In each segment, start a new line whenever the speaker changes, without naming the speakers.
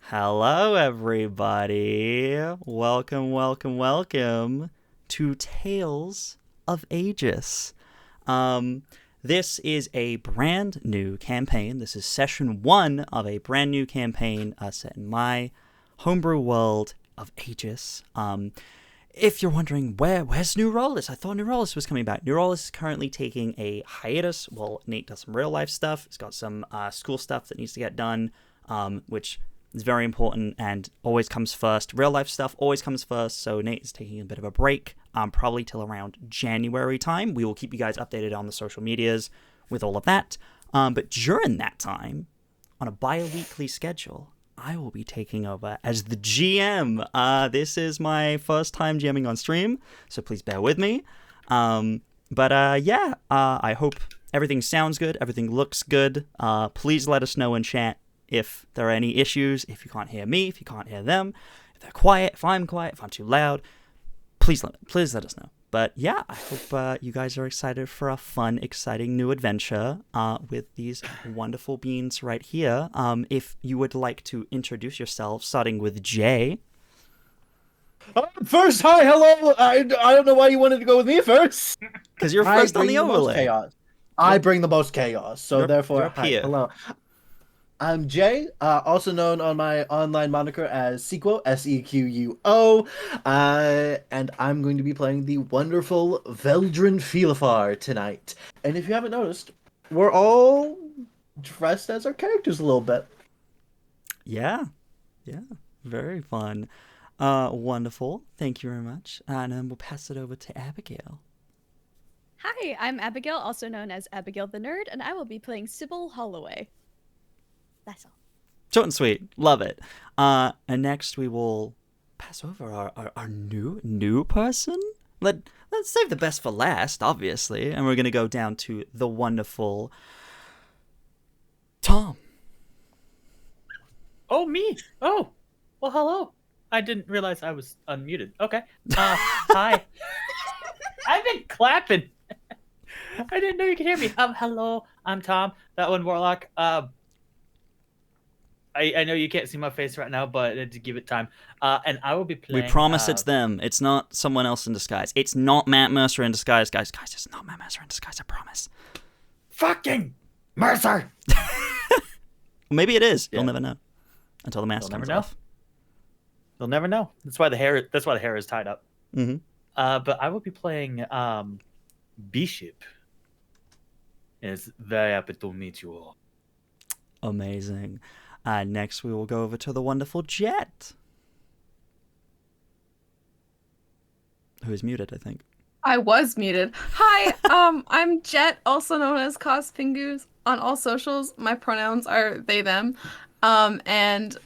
Hello, everybody. Welcome to Tales of Agius. This is a brand new campaign. This is session 1 of a brand new campaign set in my homebrew world of Aegis. If you're wondering where's New Rollis, I thought New Rollis was coming back. New Rollis is currently taking a hiatus. Well, Nate does some real life stuff. He's got some school stuff that needs to get done, which is very important and always comes first. Real life stuff always comes first. So Nate is taking a bit of a break, probably till around January time. We will keep you guys updated on the social medias with all of that. But during that time, on a bi-weekly schedule, I will be taking over as the GM. This is my first time GMing on stream, so please bear with me. I hope everything sounds good, everything looks good. Please let us know in chat if there are any issues, if you can't hear me, if you can't hear them, if they're quiet, if I'm quiet, if I'm too loud. Please let us know. But yeah, I hope you guys are excited for a fun, exciting new adventure with these wonderful beings right here. If you would like to introduce yourself, starting with Jay.
First, hi, hello. I don't know why you wanted to go with me first.
Because you're first on the overlay.
I bring the most chaos, so therefore, hi,
here.
hello. I'm Jay, also known on my online moniker as Sequo, Sequo, and I'm going to be playing the wonderful Veldren Filafar tonight. And if you haven't noticed, we're all dressed as our characters a little bit.
Yeah, very fun. Wonderful, thank you very much. And then we'll pass it over to Abigail.
Hi, I'm Abigail, also known as Abigail the Nerd, and I will be playing Sybil Holloway. That's all.
Short and sweet. Love it. And next we will pass over our new person. Let's save the best for last, obviously. And we're going to go down to the wonderful Tom.
Oh, me? Oh, well, hello. I didn't realize I was unmuted. Okay. Hi. I've been clapping. I didn't know you could hear me. Hello. I'm Tom. That one Warlock. I know you can't see my face right now, but to give it time. And I will be playing...
We promise it's them. It's not someone else in disguise. It's not Matt Mercer in disguise, guys. Guys, it's not Matt Mercer in disguise, I promise.
Fucking Mercer!
Maybe it is. Yeah. You'll never know. Until the mask comes off.
You'll never know. That's why the hair is tied up.
Mm-hmm.
But I will be playing Bishop. It's very happy to meet you all.
Amazing. Next, we will go over to the wonderful Jet, who is muted, I think.
I was muted. Hi, I'm Jet, also known as Cospingoos on all socials. My pronouns are they, them. And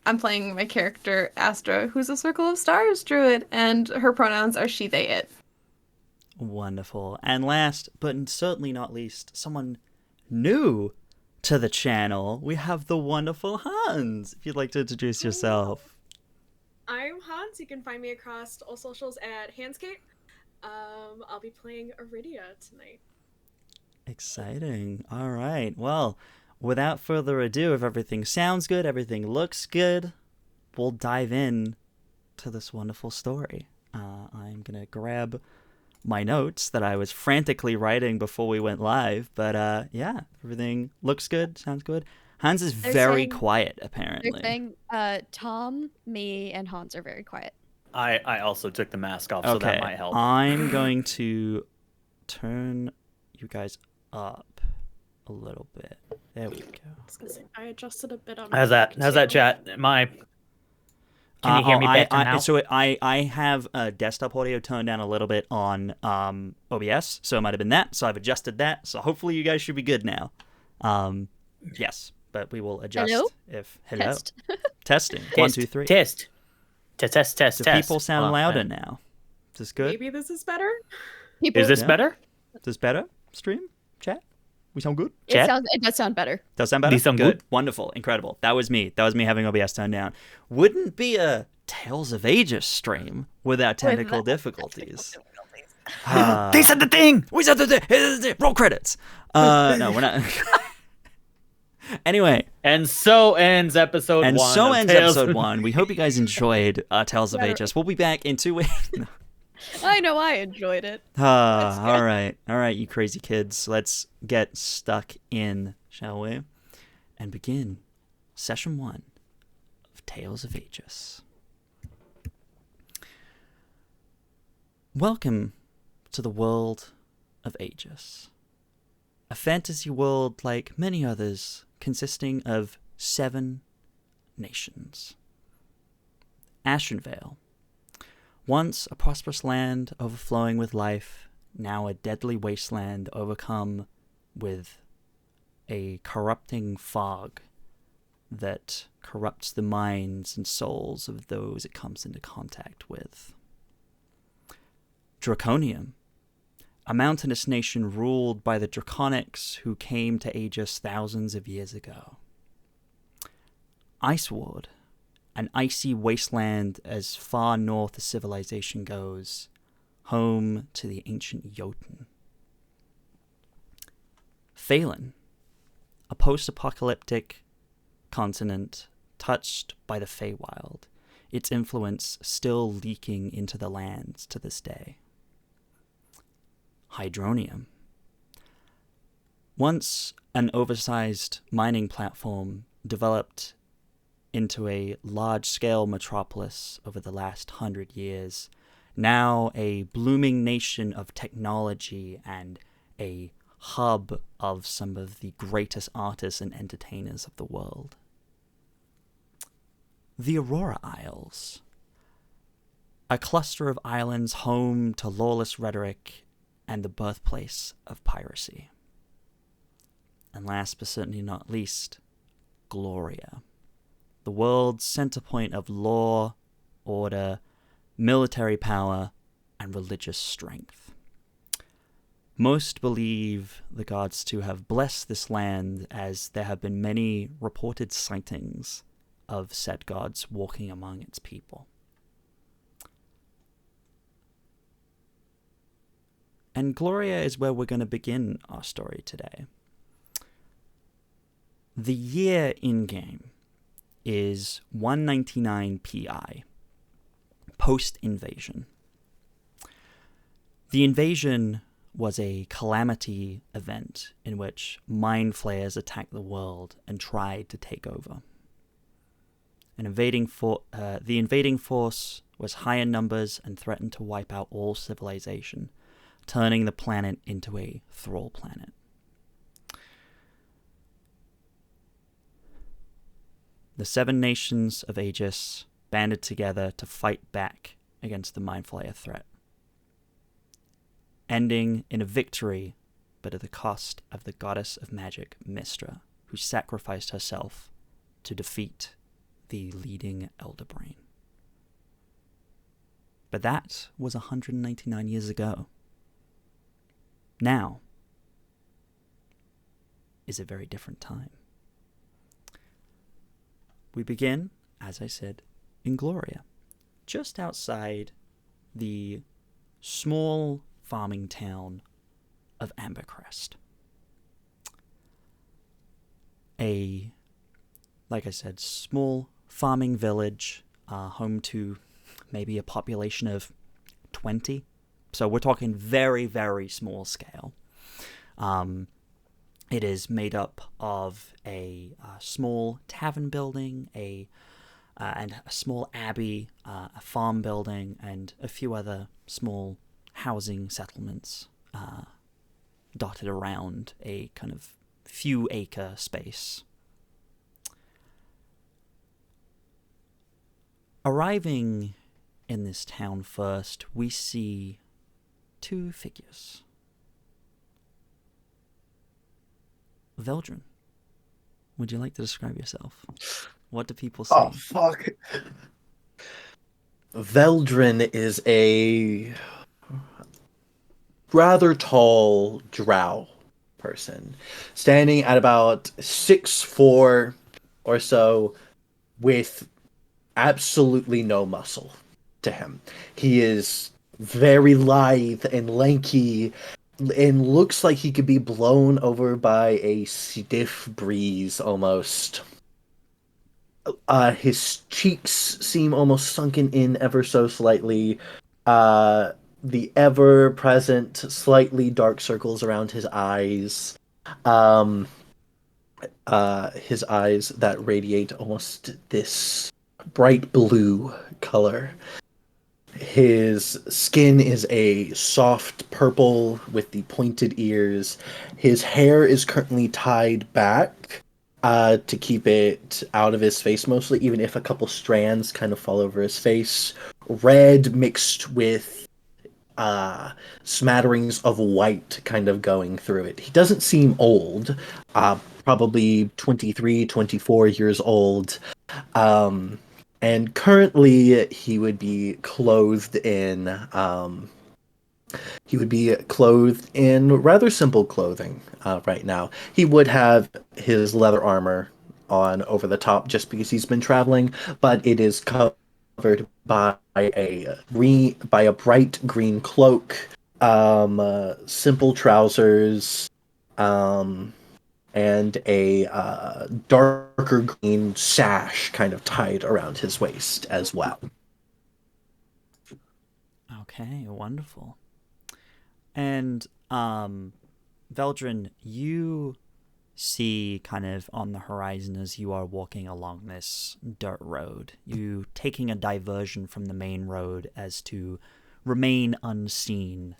I'm playing my character, Astra, who's a Circle of Stars druid, and her pronouns are she, they, it.
Wonderful. And last, but certainly not least, someone new to the channel, we have the wonderful Hans. If you'd like to introduce yourself.
I'm Hans. You can find me across all socials at Handscape. I'll be playing Aridia tonight.
Exciting. All right. Well, without further ado, if everything sounds good, everything looks good, we'll dive in to this wonderful story. I'm going to grab my notes that I was frantically writing before we went live, but yeah, everything looks good, sounds good. Hans is very quiet, apparently.
They're saying Tom, me, and Hans are very quiet.
I also took the mask off, so that might help.
I'm going to turn you guys up a little bit. There we go.
I adjusted a bit on
How's that chat? Can you hear me better now?
So I have desktop audio turned down a little bit on OBS, so it might have been that. So I've adjusted that. So hopefully you guys should be good now. Yes, but we will adjust. Hello?
Test.
Testing.
Test.
1, 2, 3.
Test.
Do people sound louder now? Is this good?
Maybe this is better.
Is this better?
Is this better? Stream? Chat? We sound good?
It does sound better.
Does sound better?
They sound good.
Wonderful. Incredible. That was me having OBS turned down. Wouldn't be a Tales of Agius stream without technical difficulties.
They said the thing!
We said the thing! Roll credits! No, we're not. Anyway,
And so ends episode
and
1.
so
of
ends
Tales
episode
of-
1. We hope you guys enjoyed Tales of
Yeah.
Agius. We'll be back in 2 weeks.
I know I enjoyed it.
All right, you crazy kids. Let's get stuck in, shall we? And begin session 1 of Tales of Agius. Welcome to the world of Aegis, a fantasy world like many others, consisting of 7 nations. Ashenvale, once a prosperous land overflowing with life, now a deadly wasteland overcome with a corrupting fog that corrupts the minds and souls of those it comes into contact with. Draconium, a mountainous nation ruled by the Draconics who came to Aegis thousands of years ago. Iceward, an icy wasteland as far north as civilization goes, home to the ancient Jotun. Phelan, a post-apocalyptic continent touched by the Feywild, its influence still leaking into the lands to this day. Hydronium, once an oversized mining platform developed into a large-scale metropolis over the last 100 years, now a blooming nation of technology and a hub of some of the greatest artists and entertainers of the world. The Aurora Isles, a cluster of islands home to lawless rhetoric and the birthplace of piracy. And last but certainly not least, Gloria, the world's center point of law, order, military power, and religious strength. Most believe the gods to have blessed this land, as there have been many reported sightings of said gods walking among its people. And Gloria is where we're going to begin our story today. The year in-game is 199 PI, post-invasion. The invasion was a calamity event in which mind flayers attacked the world and tried to take over. The invading force was high in numbers and threatened to wipe out all civilization, turning the planet into a thrall planet. The 7 nations of Aegis banded together to fight back against the Mind Flayer threat, ending in a victory, but at the cost of the goddess of magic, Mystra, who sacrificed herself to defeat the leading Elder Brain. But that was 199 years ago. Now is a very different time. We begin, as I said, in Gloria, just outside the small farming town of Ambercrest. Like I said, small farming village, home to maybe a population of 20. So we're talking very, very small scale. It is made up of a small tavern building, and a small abbey, a farm building, and a few other small housing settlements dotted around a kind of few acre space. Arriving in this town first, we see 2 figures. Veldren, would you like to describe yourself? What do people say?
Oh, fuck. Veldren is a rather tall drow person, standing at about 6'4" or so, with absolutely no muscle to him. He is very lithe and lanky, and looks like he could be blown over by a stiff breeze almost. His cheeks seem almost sunken in ever so slightly. The ever-present, slightly dark circles around his eyes. Um, his eyes that radiate almost this bright blue color. His skin is a soft purple with the pointed ears. His hair is currently tied back to keep it out of his face mostly, even if a couple strands kind of fall over his face. Red mixed with smatterings of white kind of going through it. He doesn't seem old, probably 23, 24 years old. And currently he would be clothed in rather simple clothing right now. He would have his leather armor on over the top just because he's been traveling, but it is covered by a bright green cloak, simple trousers, and a darker green sash kind of tied around his waist as well.
Okay, wonderful. And Veldren, you see kind of on the horizon as you are walking along this dirt road, you taking a diversion from the main road as to remain unseen,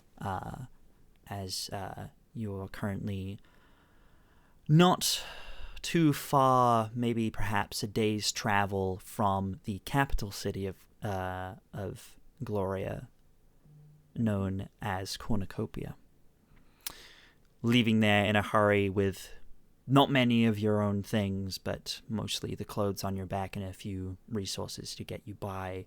as you are currently not too far, maybe perhaps a day's travel from the capital city of Gloria, known as Cornucopia. Leaving there in a hurry with not many of your own things, but mostly the clothes on your back and a few resources to get you by,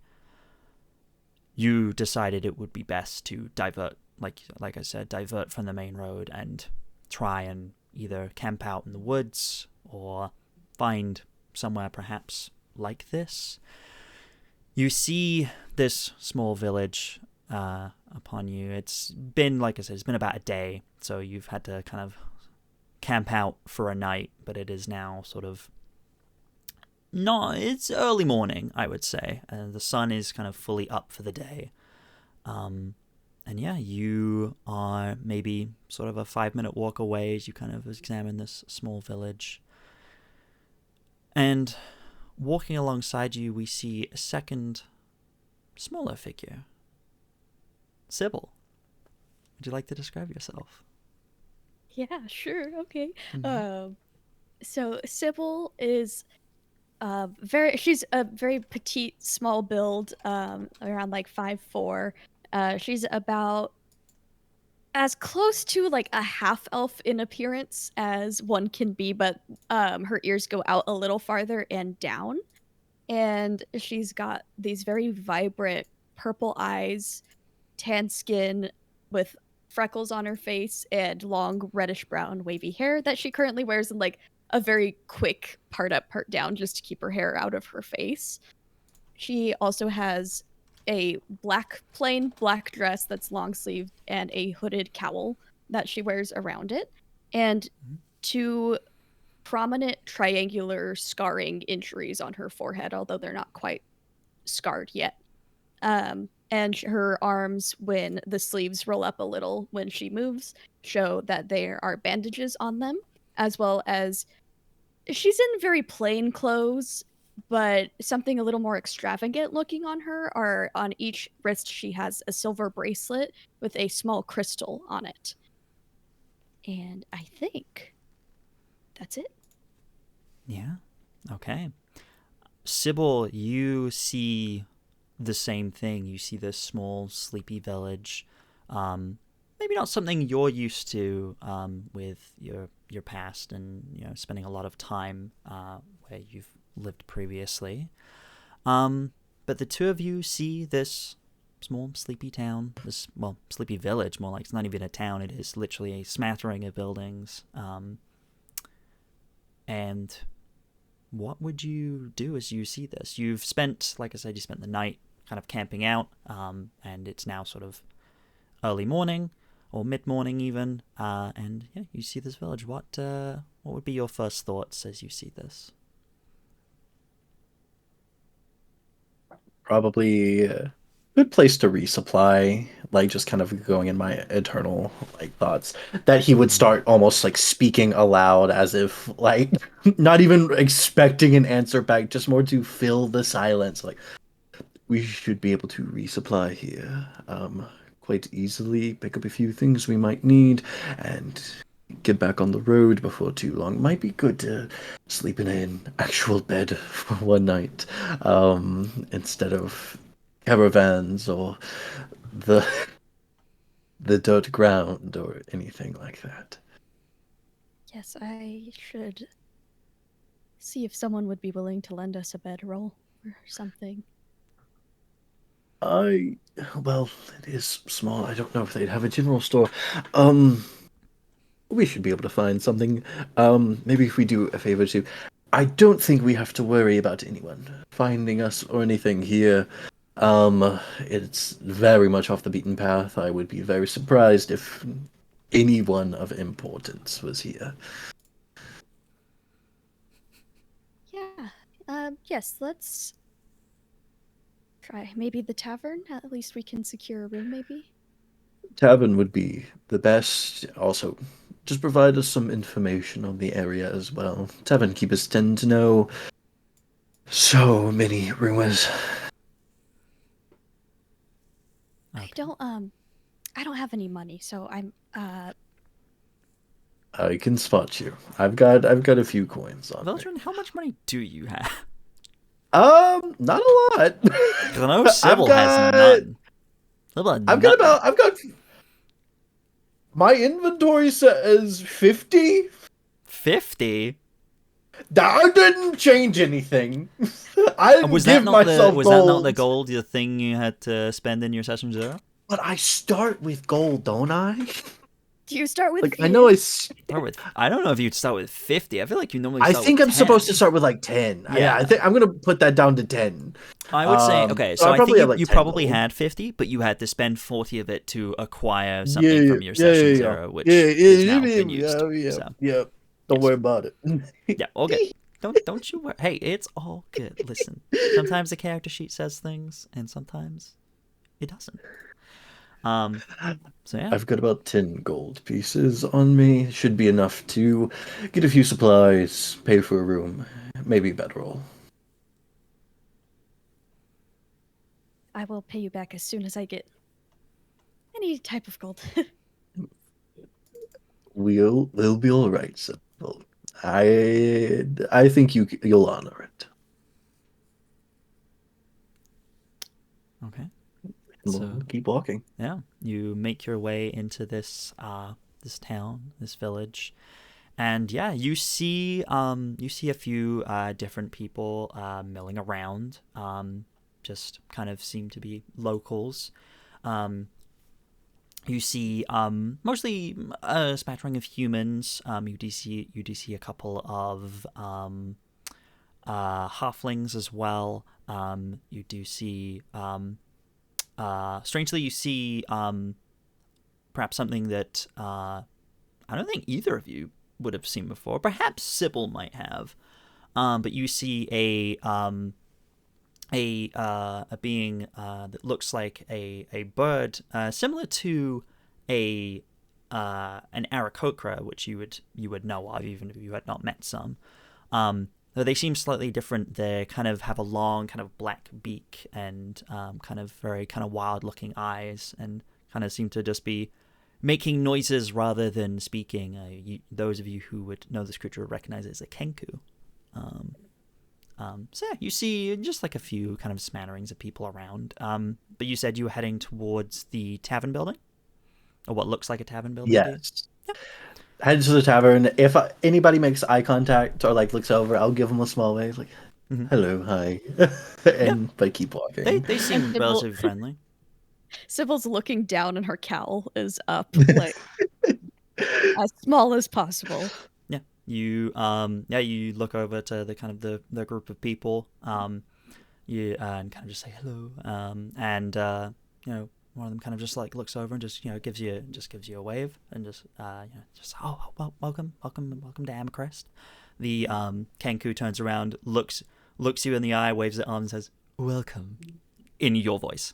you decided it would be best to divert, like I said, divert from the main road and try and either camp out in the woods or find somewhere perhaps like this. You see this small village upon you. It's been, like I said, it's been about a day, so you've had to kind of camp out for a night, but it is now sort of it's early morning, I would say, and the sun is kind of fully up for the day. And yeah, you are maybe sort of a 5-minute walk away as you kind of examine this small village. And walking alongside you, we see a second, smaller figure. Sybil, would you like to describe yourself?
Yeah, sure. Okay.
Mm-hmm.
So Sybil is she's a very petite, small build, around like 5'4". She's about as close to like a half elf in appearance as one can be, but her ears go out a little farther and down. And she's got these very vibrant purple eyes, tan skin with freckles on her face, and long reddish brown wavy hair that she currently wears in like a very quick part up, part down just to keep her hair out of her face. She also has a plain black dress that's long sleeved and a hooded cowl that she wears around it, and two prominent triangular scarring injuries on her forehead, although they're not quite scarred yet. And her arms, when the sleeves roll up a little when she moves, show that there are bandages on them, as well as she's in very plain clothes, but something a little more extravagant looking on her are on each wrist she has a silver bracelet with a small crystal on it. And I think that's it.
Yeah. Okay. Sybil, you see the same thing. You see this small, sleepy village. Maybe not something you're used to with your past and spending a lot of time where you've lived previously. But the two of you see this small, sleepy town, sleepy village, more like. It's not even a town. It is literally a smattering of buildings. And what would you do as you see this? You've spent, like I said, the night kind of camping out, and it's now sort of early morning. or mid-morning even, and yeah, you see this village. What would be your first thoughts as you see this?
Probably a good place to resupply, like just kind of going in my eternal like thoughts that he would start almost like speaking aloud as if like not even expecting an answer back, just more to fill the silence. Like we should be able to resupply here, quite easily, pick up a few things we might need, and get back on the road before too long. Might be good to sleep in an actual bed for one night, instead of caravans or the the dirt ground or anything like that.
Yes, I should see if someone would be willing to lend us a bedroll or something.
Well, it is small. I don't know if they'd have a general store. We should be able to find something. Maybe if we do a favor too. I don't think we have to worry about anyone finding us or anything here. It's very much off the beaten path. I would be very surprised if anyone of importance was here.
Yeah. Yes, let's try maybe the tavern. At least we can secure a room, maybe.
Tavern would be the best. Also, just provide us some information on the area as well. Tavern keepers tend to know so many rumors.
I don't have any money, so I'm
I can spot you. I've got a few coins on me.
Veldren, how much money do you have?
Not a lot.
'Cause I know Sybil has none. Sybil had
I've got
nothing.
my inventory says 50.
50?
That didn't change anything. I didn't
Was
give
that not
myself
was
gold.
that not the gold, the thing you had to spend in your session 0?
But I start with gold, don't I?
do you start with
Like I know
I don't know if you'd start with 50. I feel like you normally
I
start
think
with
I'm
10.
supposed to start with like 10. Yeah, I think I'm gonna put that down to 10.
I would say okay,
so
so
I
I
probably
think
have, like,
you
10
probably
gold.
had 50, but you had to spend 40 of it to acquire something from your session 0, which
yeah,
is now been used.
Yeah. Don't worry about it.
Yeah, all good. Don't you worry. Hey, it's all good. Listen, sometimes the character sheet says things, and sometimes it doesn't. So yeah.
I've got about 10 gold pieces on me. Should be enough to get a few supplies, pay for a room, maybe a bedroll.
I will pay you back as soon as I get any type of gold.
We'll be all right, Sybil. I think you'll honor it.
Okay.
We'll
So
keep walking.
yeah, you make your way into this this town, this village, and yeah, you see a few different people milling around. Just kind of seem to be locals. You see mostly a spattering of humans. You do see a couple of halflings as well. You do see strangely you see perhaps something that I don't think either of you would have seen before. Perhaps Sybil might have. But you see a being that looks like a bird, similar to an Aarakocra, which you would know of even if you had not met some. Though they seem slightly different. They kind of have a long kind of black beak and kind of very kind of wild looking eyes, and kind of seem to just be making noises rather than speaking. Those of you who would know this creature would recognize it as a Kenku. So yeah, you see just like a few kind of smatterings of people around. But you said you were heading towards the tavern building? Or what looks like a tavern building?
Yes. Yep. Head to the tavern. If anybody makes eye contact or like looks over, I'll give them a small wave, like, hello, hi. And but keep walking.
They seem relatively friendly.
Sybil's looking down and her cowl is up, like as small as possible.
Yeah. You you look over to the kind of the group of people, you and kind of just say hello, and one of them kind of just like looks over and just gives you a wave and just welcome to Ambercrest. The Kenku turns around, looks you in the eye, waves it on, and says, "Welcome," in your voice.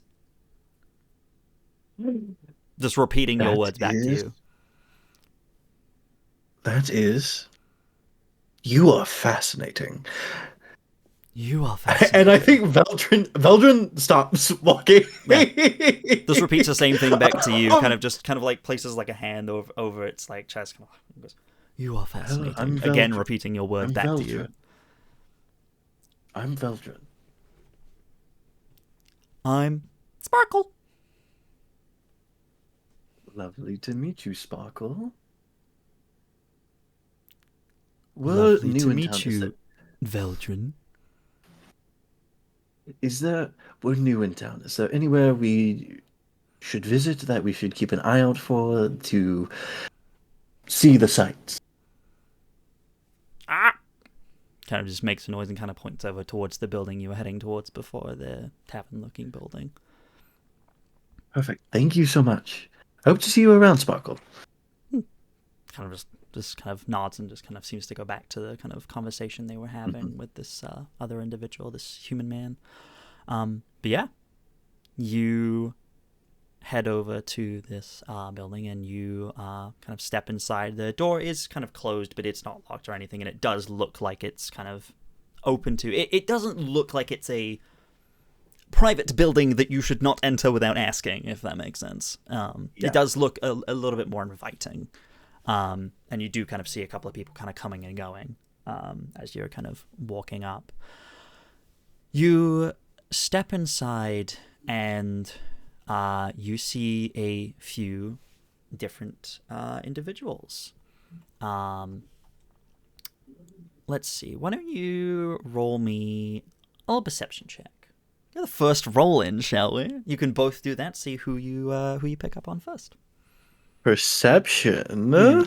Just repeating your words back to you.
That is. You are fascinating.
You are fascinating.
And I think Veldren stops walking.
Yeah. Just repeats the same thing back to you. Kind of like places like a hand over its like chest. Kind of goes, "You are fascinating."
I'm
Again,
Veldren.
repeating your words
I'm
back
Veldren.
to you.
I'm Veldren.
I'm Sparkle.
Lovely to meet you, Sparkle.
Lovely to meet you, Veldren.
We're new in town. Is there anywhere we should visit that we should keep an eye out for to see the sights?
Kind of just makes a noise and kind of points over towards the building you were heading towards before, the tavern-looking building.
Perfect. Thank you so much. Hope to see you around, Sparkle.
Kind of just kind of nods and just kind of seems to go back to the kind of conversation they were having with this other individual, this human man. But yeah, you head over to this building and you kind of step inside. The door is kind of closed, but it's not locked or anything, and it does look like it's kind of open to... It doesn't look like it's a private building that you should not enter without asking, if that makes sense. It does look a little bit more inviting. And you do kind of see a couple of people kind of coming and going as you're kind of walking up. You step inside and you see a few different individuals. Let's see. Why don't you roll me a perception check? Get the first roll in, shall we? You can both do that. See who you pick up on first.
Perception.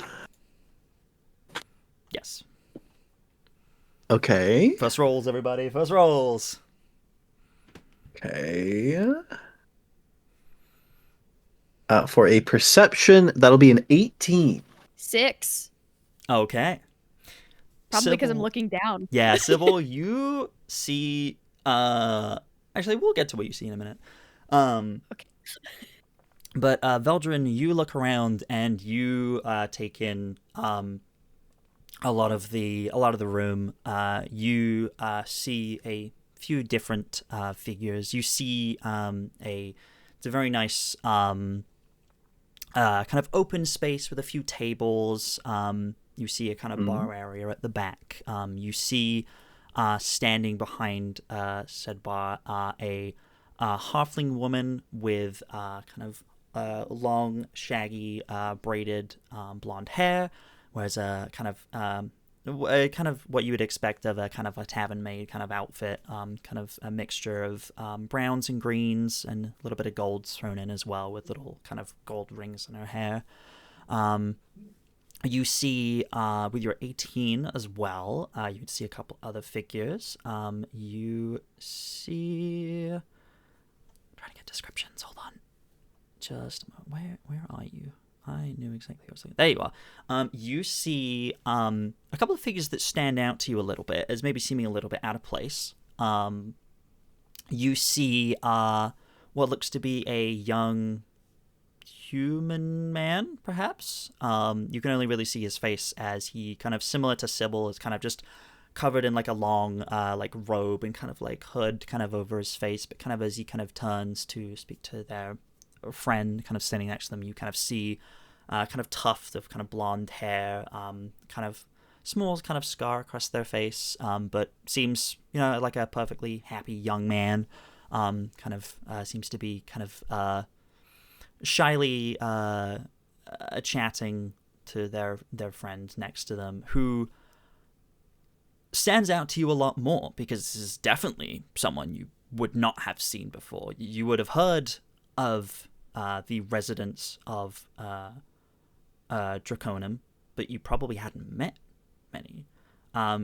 Yes.
Okay.
First rolls, everybody. First rolls.
Okay. For a perception, that'll be an 18.
6.
Okay.
Probably because I'm
Sybil-
looking down.
Yeah, Sybil, you see... Actually, we'll get to what you see in a minute.
Okay.
But Veldren, you look around and you take in a lot of the room. You see a few different figures. You see it's a very nice kind of open space with a few tables. You see a kind of bar area at the back. You see standing behind said bar a halfling woman with kind of long, shaggy, braided blonde hair, wears a kind of what you would expect of a kind of a tavern maid kind of outfit, kind of a mixture of browns and greens and a little bit of golds thrown in as well, with little kind of gold rings in her hair. You see, with your 18 as well, you can see a couple other figures. You see... I'm trying to get descriptions. Hold on. Just a moment. Where are you? I knew exactly what I was saying. There you are. You see a couple of figures that stand out to you a little bit as maybe seeming a little bit out of place. You see what looks to be a young human man, perhaps. You can only really see his face, as he kind of similar to Sybil is kind of just covered in like a long like robe and kind of like hood kind of over his face, but kind of as he kind of turns to speak to their friend kind of standing next to them, you kind of see kind of tuft of kind of blonde hair, kind of small kind of scar across their face, but seems like a perfectly happy young man. Kind of seems to be kind of shyly chatting to their friend next to them, who stands out to you a lot more because this is definitely someone you would not have seen before. You would have heard of the residents of Draconum, but you probably hadn't met many.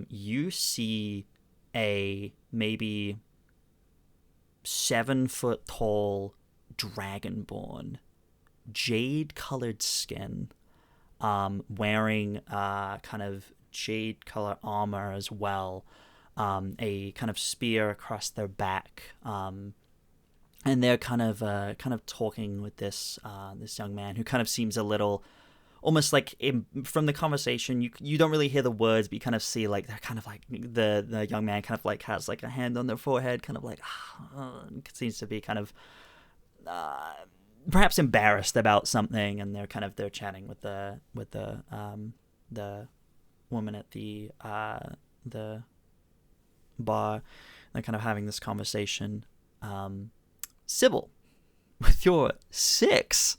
You see a maybe 7 foot tall dragonborn, jade-colored skin, wearing kind of jade-color armor as well, a kind of spear across their back, and they're kind of talking with this young man who kind of seems a little, almost like from the conversation, you don't really hear the words, but you kind of see like they're kind of like the young man kind of like has like a hand on their forehead, kind of like seems to be kind of perhaps embarrassed about something, and they're chatting with the woman at the bar. They're kind of having this conversation. Sybil, with your 6,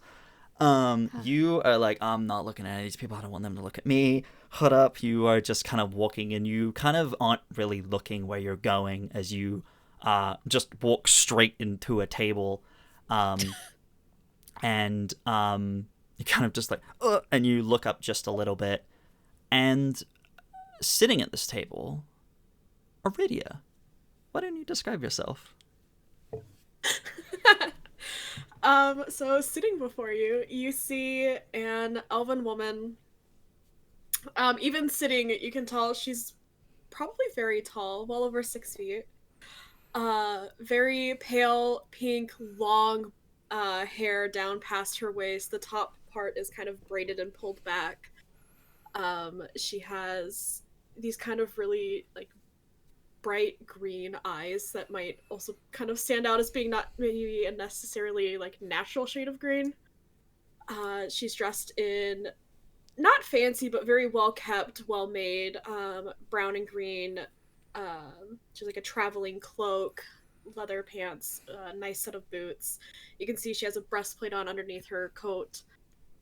you are like, I'm not looking at these people. I don't want them to look at me. Hood up. You are just kind of walking, and you kind of aren't really looking where you're going as you just walk straight into a table. And you kind of just like, and you look up just a little bit, and sitting at this table, Aridia, why don't you describe yourself?
So sitting before you, you see an elven woman. Even sitting, you can tell she's probably very tall, well over 6 feet. Very pale pink, long hair down past her waist. The top part is kind of braided and pulled back. She has these kind of really like bright green eyes that might also kind of stand out as being not maybe a necessarily like natural shade of green. She's dressed in not fancy but very well kept, well made, brown and green. She's like a traveling cloak, leather pants, nice set of boots. You can see she has a breastplate on underneath her coat.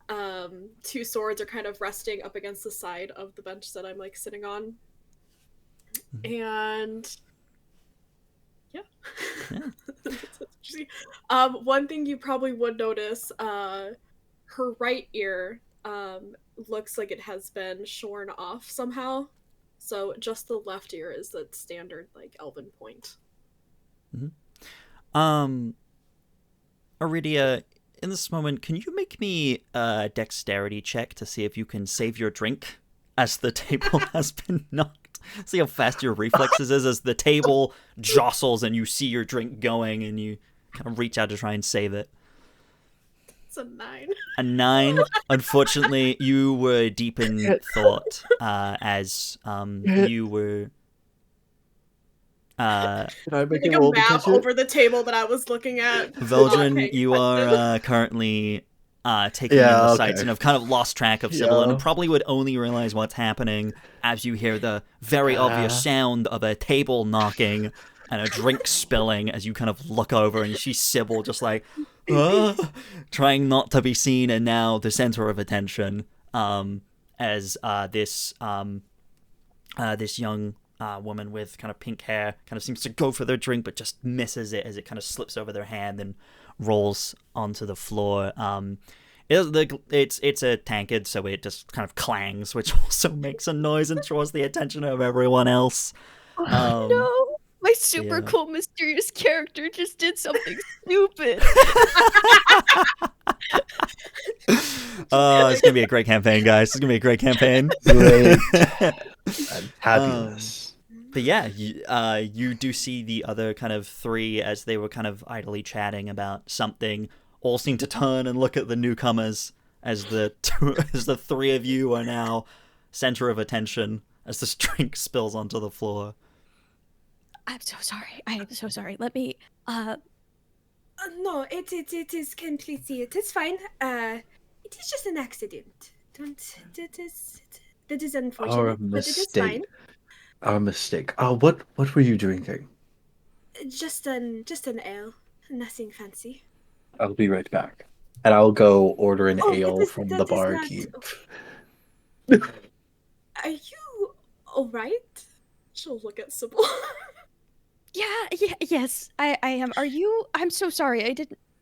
2 swords are kind of resting up against the side of the bench that I'm like sitting on. And yeah. One thing you probably would notice, her right ear looks like it has been shorn off somehow. So just the left ear is the standard like elven point.
Aridia, in this moment, can you make me a dexterity check to see if you can save your drink as the table has been knocked? See how fast your reflexes is as the table jostles and you see your drink going and you kind of reach out to try and save it.
It's a 9.
A 9. Unfortunately, you were deep in thought as you were...
Can I make
like
a
a
roll to
map
catch it?
over the table that I was looking at.
Veldren, you are currently taking in the sights and have kind of lost track of Sybil and probably would only realize what's happening as you hear the very obvious sound of a table knocking and a drink spilling as you kind of look over and you see Sybil just like trying not to be seen and now the center of attention as this young woman with kind of pink hair kind of seems to go for their drink but just misses it as it kind of slips over their hand and rolls onto the floor. It's a tankard, so it just kind of clangs, which also makes a noise and draws the attention of everyone else.
No, my super cool mysterious character just did something stupid.
It's gonna be a great campaign, guys. It's gonna be a great campaign.
Great. Fabulous.
But yeah, you do see the other kind of 3 as they were kind of idly chatting about something, all seem to turn and look at the newcomers as the 3 of you are now center of attention as this drink spills onto the floor.
I'm so sorry. I am so sorry. Let me.
No, it is completely. It is fine. It is just an accident. That is unfortunate.
Our
but it is
mistake.
fine.
Our mistake. What were you drinking?
Just an ale. Nothing fancy.
I'll be right back. And I'll go order an ale from the
that is
barkeep.
Are you alright?
She'll look at Sybil.
Yes, I am. Are you? I'm so sorry.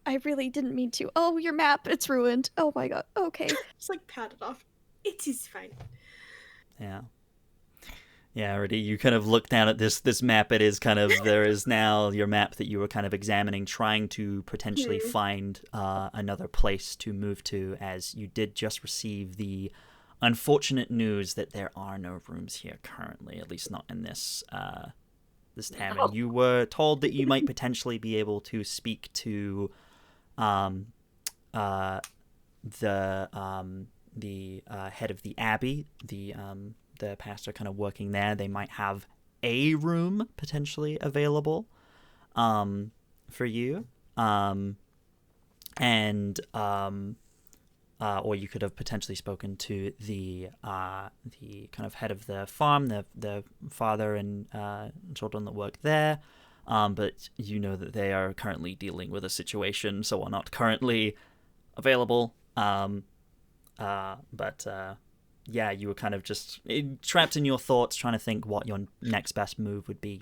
I really didn't mean to. Oh, your map, it's ruined. Oh my god. Okay.
Just like pat it off.
It is fine.
Yeah. Yeah, Aridia, you kind of look down at this map. It is kind of, there is now your map that you were kind of examining, trying to potentially find another place to move to, as you did just receive the unfortunate news that there are no rooms here currently, at least not in this this tavern. You were told that you might potentially be able to speak to the head of the abbey, the pastor kind of working there. They might have a room potentially available for you, or you could have potentially spoken to the kind of head of the farm, the father and children that work there. But you know that they are currently dealing with a situation, so are not currently available. Yeah, you were kind of just trapped in your thoughts, trying to think what your next best move would be.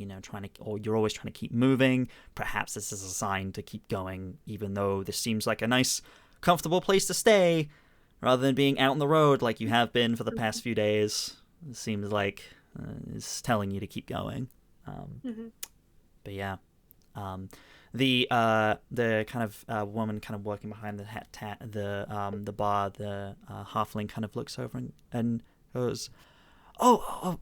Or you're always trying to keep moving. Perhaps this is a sign to keep going, even though this seems like a nice, comfortable place to stay, rather than being out on the road like you have been for the past few days. It seems like it's telling you to keep going. But yeah. The kind of woman kind of working behind the bar, the halfling kind of looks over and goes, don't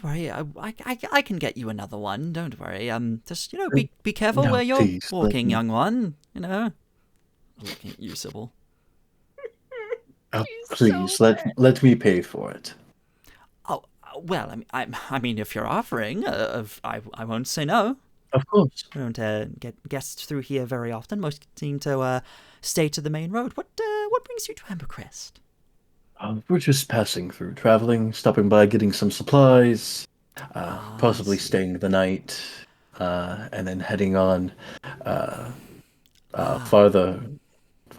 worry, I can get you another one. Don't worry. Just be careful where you're walking, young one. Looking at you, Sybil.
Please let me pay for it.
Oh well, I mean, if you're offering, I won't say no.
Of course.
We don't get guests through here very often. Most seem to stay to the main road. What brings you to Ambercrest?
We're just passing through, traveling, stopping by, getting some supplies, possibly staying the night, and then heading on farther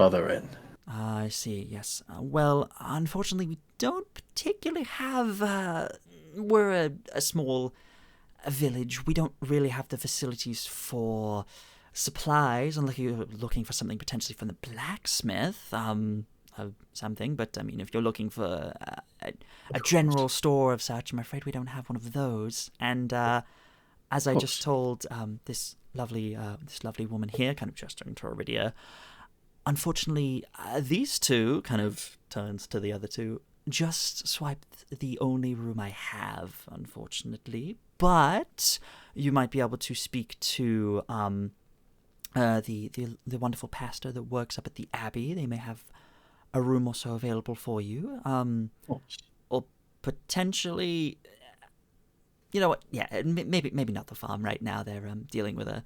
in.
I see, yes. Well, unfortunately, we don't particularly have... we're a small... a village. We don't really have the facilities for supplies, unless you're looking for something potentially from the blacksmith, something. But I mean, if you're looking for a general store of such, I'm afraid we don't have one of those. And as I just told this lovely woman here, kind of gesturing to Aridia, unfortunately, these two, kind of turns to the other two, just swiped the only room I have, unfortunately. But you might be able to speak to the wonderful pastor that works up at the abbey. They may have a room or so available for you. Or potentially, you know what? Yeah, maybe not the farm right now. They're dealing with a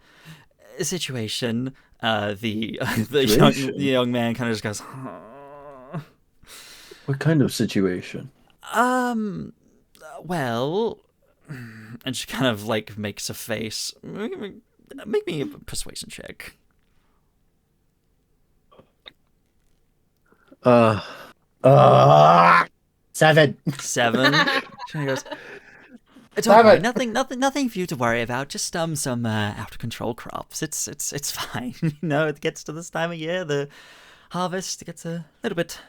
situation. The young man kind of just goes,
What kind of situation?
Well, and she kind of like makes a face. Make me a persuasion check.
7.
7. She goes, don't worry, nothing for you to worry about. Just some out of control crops. It's fine. It gets to this time of year, the harvest gets a little bit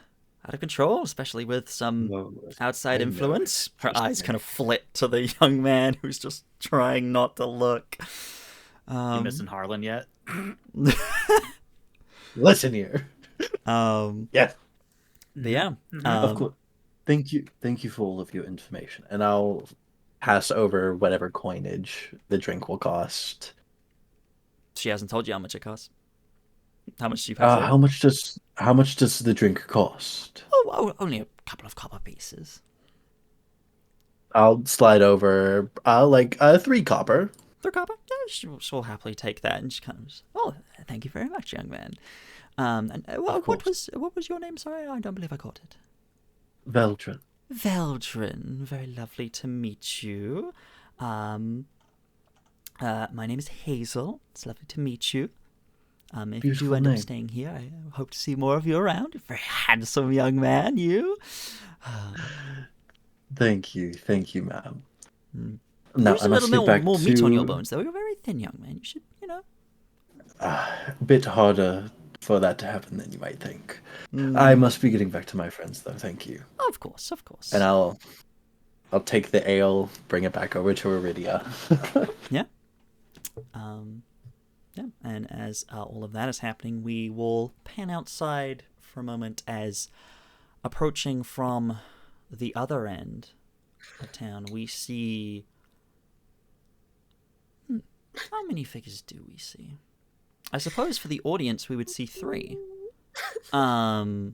out of control, especially with some outside influence. Her eyes kind of flit to the young man who's just trying not to look.
You missing Harlan yet?
Listen here. Yes.
But yeah.
Of course. Thank you for all of your information, and I'll pass over whatever coinage the drink will cost.
She hasn't told you how much it costs. How much do you pass over?
How much does the drink cost?
Oh, only a couple of copper pieces.
I'll slide over 3 copper.
3 copper? Yeah, she'll happily take that, and she kind of thank you very much, young man. And what was your name? Sorry, I don't believe I caught it.
Veldren.
Veldren, very lovely to meet you. My name is Hazel. It's lovely to meet you. If you do end up staying here, I hope to see more of you around. You're a very handsome young man, you.
Thank you, ma'am.
Now, there's a little more meat on your bones, though. You're a very thin young man. You should,
A bit harder for that to happen than you might think. I must be getting back to my friends, though. Thank you.
Of course.
And I'll I'll take the ale, bring it back over to Aridia.
Yeah. Yeah. And as all of that is happening, we will pan outside for a moment as approaching from the other end of town, we see... How many figures do we see? I suppose for the audience we would see 3.
3.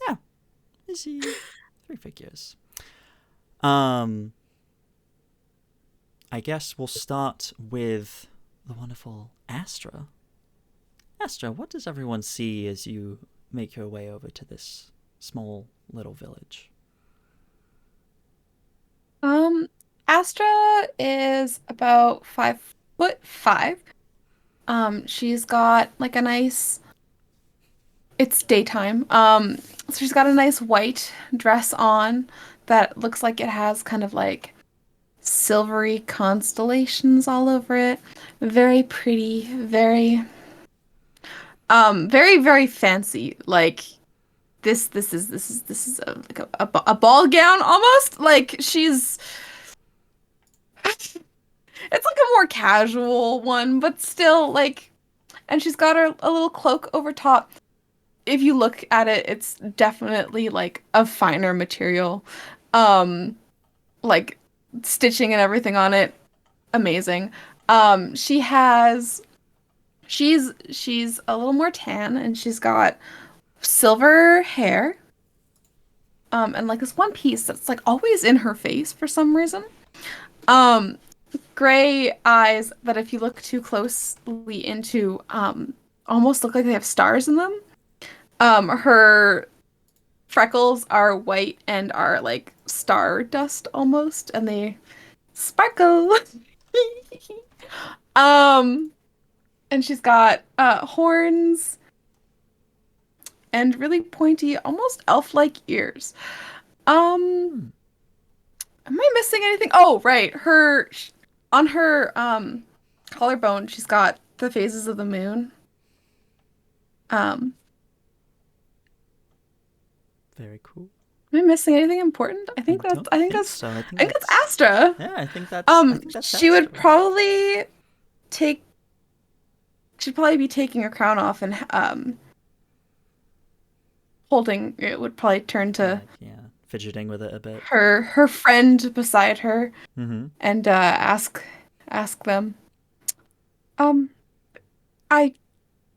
Yeah. We see 3 figures. I guess we'll start with the wonderful Astra. Astra, what does everyone see as you make your way over to this small little village?
Astra is about 5'5". She's got like a nice. It's daytime. So she's got a nice white dress on that looks like it has kind of like silvery constellations all over it. Very pretty, very, very fancy. Like this is like a ball gown almost. Like she's. It's like a more casual one, but still like, and she's got a little cloak over top. If you look at it, it's definitely like a finer material. Like stitching and everything on it, amazing. She's a little more tan and she's got silver hair. And like this one piece that's like always in her face for some reason. Gray eyes that if you look too closely into, almost look like they have stars in them. Her freckles are white and are like star dust almost, and they sparkle. And she's got horns and really pointy, almost elf-like ears. Am I missing anything? Oh, right. On her collarbone, she's got the phases of the moon.
Very cool.
Am I missing anything important? I think that's
So. I
think that's Astra.
Yeah, I think that's
She would
Astra.
probably she'd probably be taking her crown off and holding it would probably turn to
fidgeting with it a bit.
her friend beside her
Mm-hmm.
and ask them. I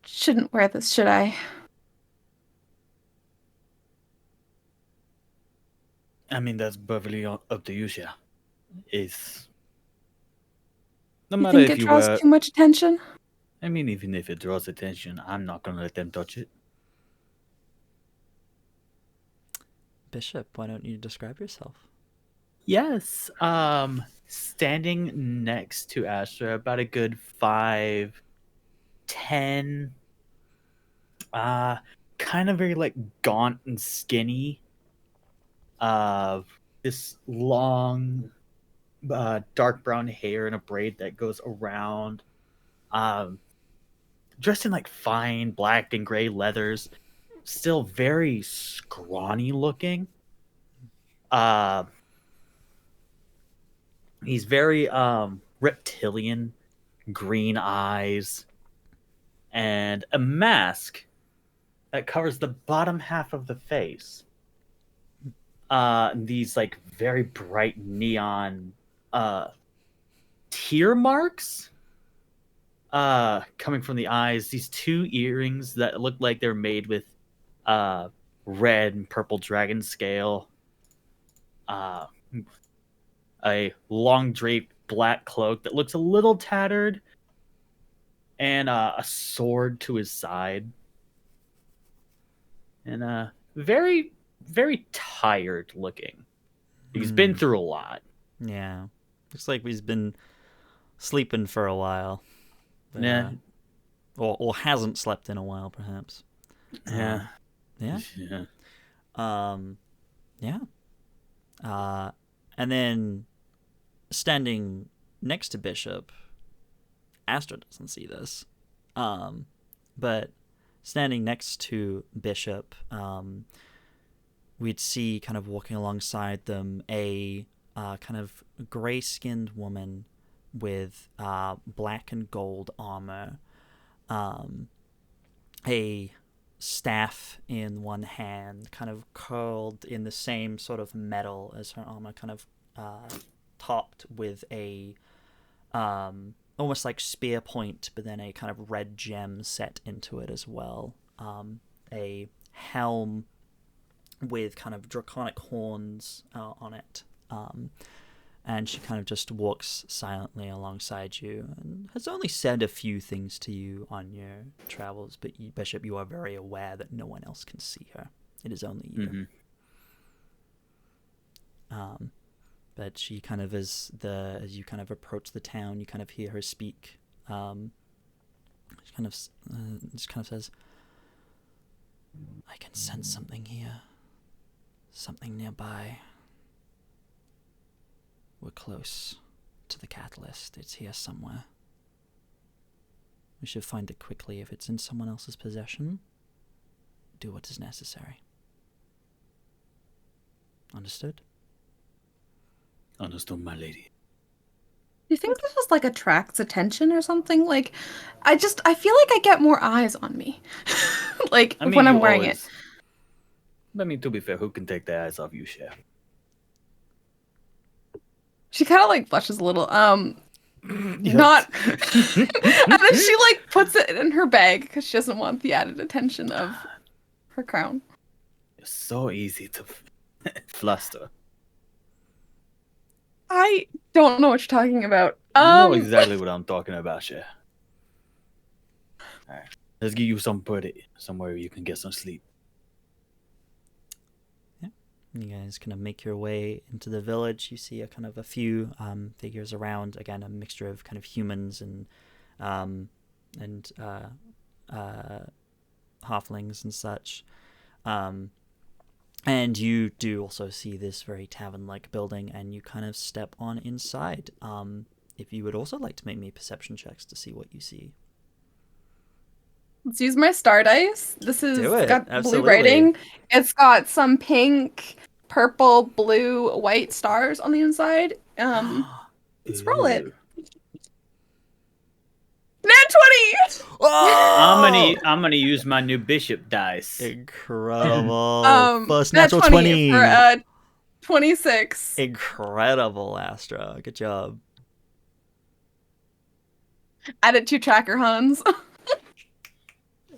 shouldn't wear this, should I?
I mean, that's perfectly up to you, Sha. It's no
You
matter
think
if
it
you
draws
wear.
too much attention?
I mean, even if it draws attention, I'm not gonna let them touch it.
Bishop, why don't you describe yourself?
Yes. Standing next to Astra, about a good 5'10". Kind of very like gaunt and skinny. This long, dark brown hair in a braid that goes around. Dressed in like fine black and gray leathers. Still very scrawny looking. He's very reptilian, green eyes, and a mask that covers the bottom half of the face. These like very bright neon tear marks coming from the eyes. These 2 earrings that look like they're made with red and purple dragon scale. A long draped black cloak that looks a little tattered, and a sword to his side, and very, very tired looking. He's been through a lot.
Yeah, looks like he's been sleeping for a while. But,
Yeah.
Or hasn't slept in a while, perhaps.
Yeah.
Yeah.
Yeah.
Yeah. And then standing next to Bishop, Astra doesn't see this. But standing next to Bishop, we'd see kind of walking alongside them a kind of gray-skinned woman with black and gold armor, a staff in one hand, kind of curled in the same sort of metal as her armor, kind of topped with a almost like spear point, but then a kind of red gem set into it as well. A helm with kind of draconic horns on it. And she kind of just walks silently alongside you and has only said a few things to you on your travels, but Bishop, you are very aware that no one else can see her. It is only you. Mm-hmm. But she kind of, as you kind of approach the town, you kind of hear her speak. She kind of just kind of says, "I can sense something here, something nearby. We're close to the catalyst. It's here somewhere. We should find it quickly. If it's in someone else's possession, do what is necessary. Understood?"
Understood, my lady.
Do you think this is like attracts attention or something? Like, I feel like I get more eyes on me, like when I'm wearing it.
I mean, to be fair, who can take their eyes off you, Chef?
She kind of like blushes a little. Not. And then she like puts it in her bag because she doesn't want the added attention of her crown.
You're so easy to fluster.
I don't know what you're talking about.
You know exactly what I'm talking about, Chef. Alright. Let's get you somewhere you can get some sleep.
You guys kind of make your way into the village. You see a few figures around. Again, a mixture of kind of humans and halflings and such. And you do also see this very tavern-like building, and you kind of step on inside. If you would also like to make me perception checks to see what you see.
Let's use my star dice. This is got
Absolutely.
blue writing. It's got some pink, purple, blue, white stars on the inside. Let's roll it. Nat 20!
Oh!
I'm gonna use my new bishop dice.
Incredible. First
Nat
natural 20.
For 26.
Incredible, Astra. Good job.
Added 2 tracker Huns.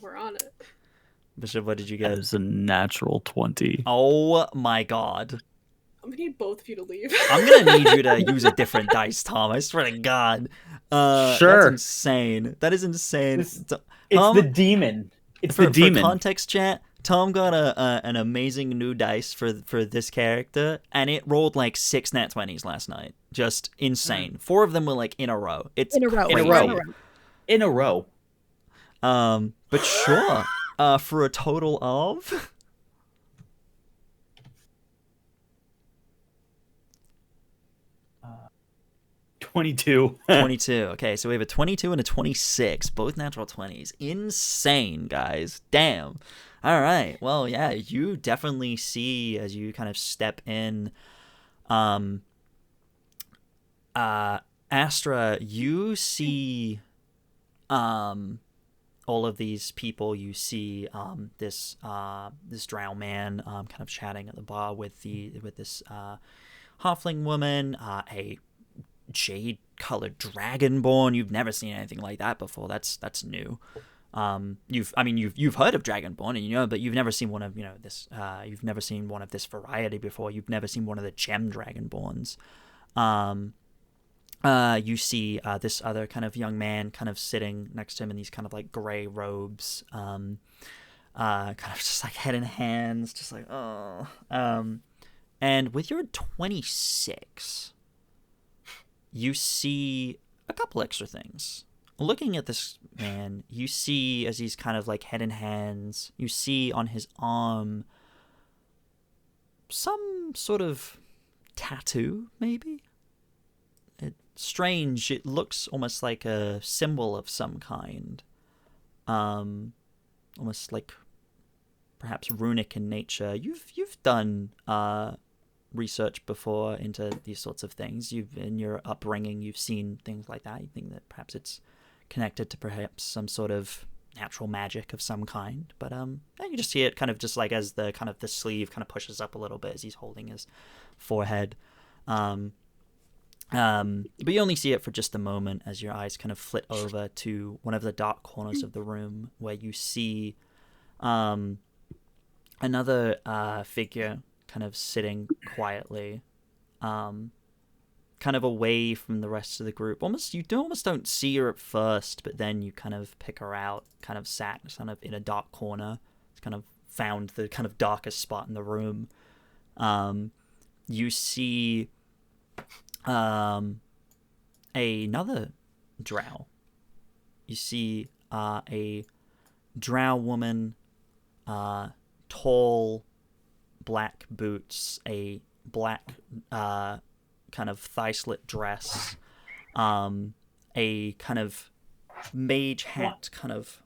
We're on it.
Bishop, what did you
That
get?
is a natural 20.
Oh my god.
I'm gonna need both of you to leave.
I'm gonna need you to use a different dice, Tom. I swear to God.
Sure.
That's insane. That is insane.
It's the demon. It's the demon.
For context, chat, Tom got an amazing new dice for this character, and it rolled like 6 nat 20s last night. Just insane. 4 of them were like in a row. It's
In a row.
crazy.
In a row.
But sure. For a total of
22.
22. Okay, so we have a 22 and a 26, both natural 20s. Insane, guys. Damn. All right. Well, yeah, you definitely see as you kind of step in. Astra, you see all of these people. You see this drow man kind of chatting at the bar with this halfling woman, a jade-colored dragonborn. You've never seen anything like that before. That's new. You've heard of dragonborn, and you know, but you've never seen one of this. You've never seen one of this variety before. You've never seen one of the gem dragonborns. You see this other kind of young man kind of sitting next to him in these kind of like gray robes, kind of just like head in hands, just like oh. And with your 26, you see a couple extra things. Looking at this man, you see as he's kind of like head in hands, you see on his arm some sort of tattoo, maybe? It's strange. It looks almost like a symbol of some kind. Almost like perhaps runic in nature. You've done research before into these sorts of things. In your upbringing, you've seen things like that. You think that perhaps it's connected to perhaps some sort of natural magic of some kind. But you just see it kind of just like as the sleeve kind of pushes up a little bit as he's holding his forehead. But you only see it for just a moment as your eyes kind of flit over to one of the dark corners of the room where you see another figure kind of sitting quietly, kind of away from the rest of the group. You almost don't see her at first, but then you kind of pick her out, kind of sat kind of in a dark corner. It's kind of found the kind of darkest spot in the room. You see another drow. You see a drow woman, tall, black boots, a black kind of thigh-slit dress, a kind of mage hat kind of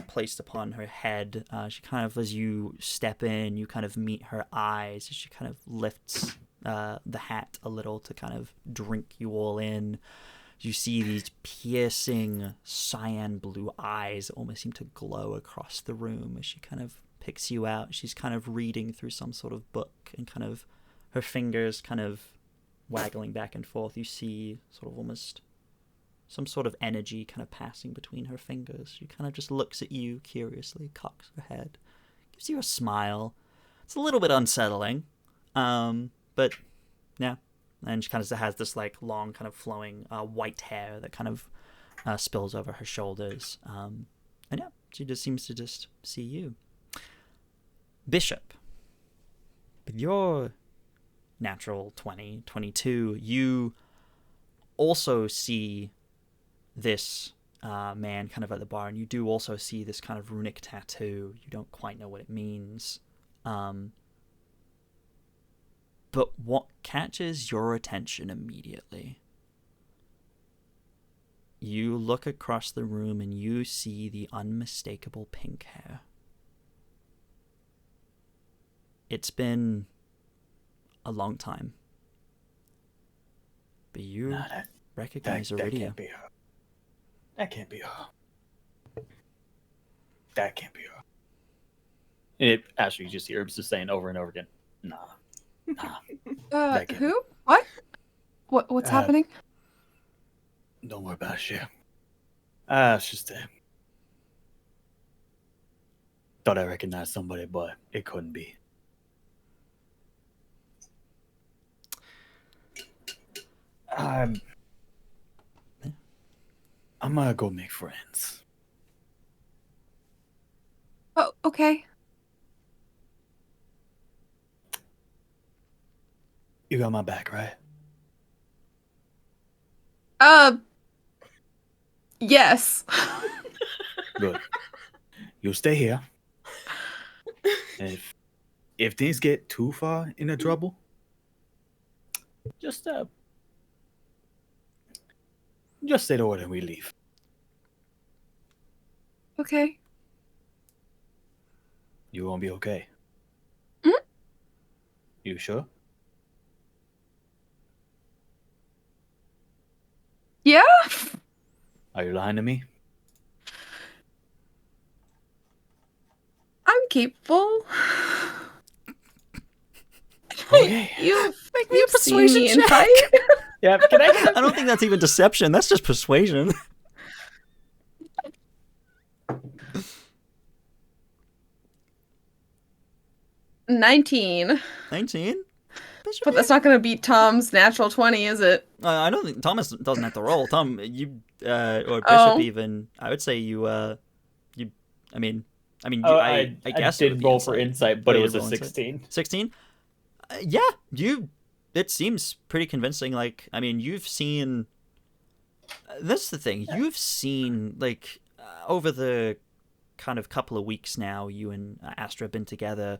placed upon her head. She kind of, as you step in, you kind of meet her eyes as she kind of lifts the hat a little to kind of drink you all in. You see these piercing cyan blue eyes that almost seem to glow across the room as she kind of picks you out. She's kind of reading through some sort of book and kind of her fingers kind of waggling back and forth. You see sort of almost some sort of energy kind of passing between her fingers. She kind of just looks at you curiously, cocks her head, gives you a smile. It's a little bit unsettling, but yeah. And she kind of has this like long kind of flowing white hair that kind of spills over her shoulders. And yeah, she just seems to just see you. Bishop, with your natural 20, 22, you also see this man kind of at the bar, and you do also see this kind of runic tattoo. You don't quite know what it means. But what catches your attention immediately? You look across the room and you see the unmistakable pink hair. It's been a long time. But you recognize Aridia.
That can't be her. That can't be her. That can't be her.
It actually, you just hear him just saying over and over again, nah.
Who? What? What's happening?
Don't worry about it, shit. It's just thought I recognized somebody, but it couldn't be. I'm gonna go make friends.
Oh, okay.
You got my back, right?
Yes.
Good. You'll stay here. And if things get too far into trouble, just say the word and we leave.
Okay.
You gonna be okay?
Mm-hmm.
You sure?
Yeah?
Are you lying to me?
I'm capable.
Okay.
You've
Make me a
seen
persuasion
me in
check.
fight.
Yeah, can I?
I don't think that's even deception. That's just persuasion.
19.
19?
But that's not going to beat Tom's natural 20, is it?
I don't think Thomas doesn't have to roll. Tom, you or Bishop
Oh.
even. I would say you. I mean,
I
guess it would
did
be
roll for insight, but
Oh,
it
you
was
did
a
roll insight.
16.
16. Yeah, you. It seems pretty convincing. Like, I mean, you've seen. That's the thing. You've seen like over the kind of couple of weeks now. You and Astra have been together.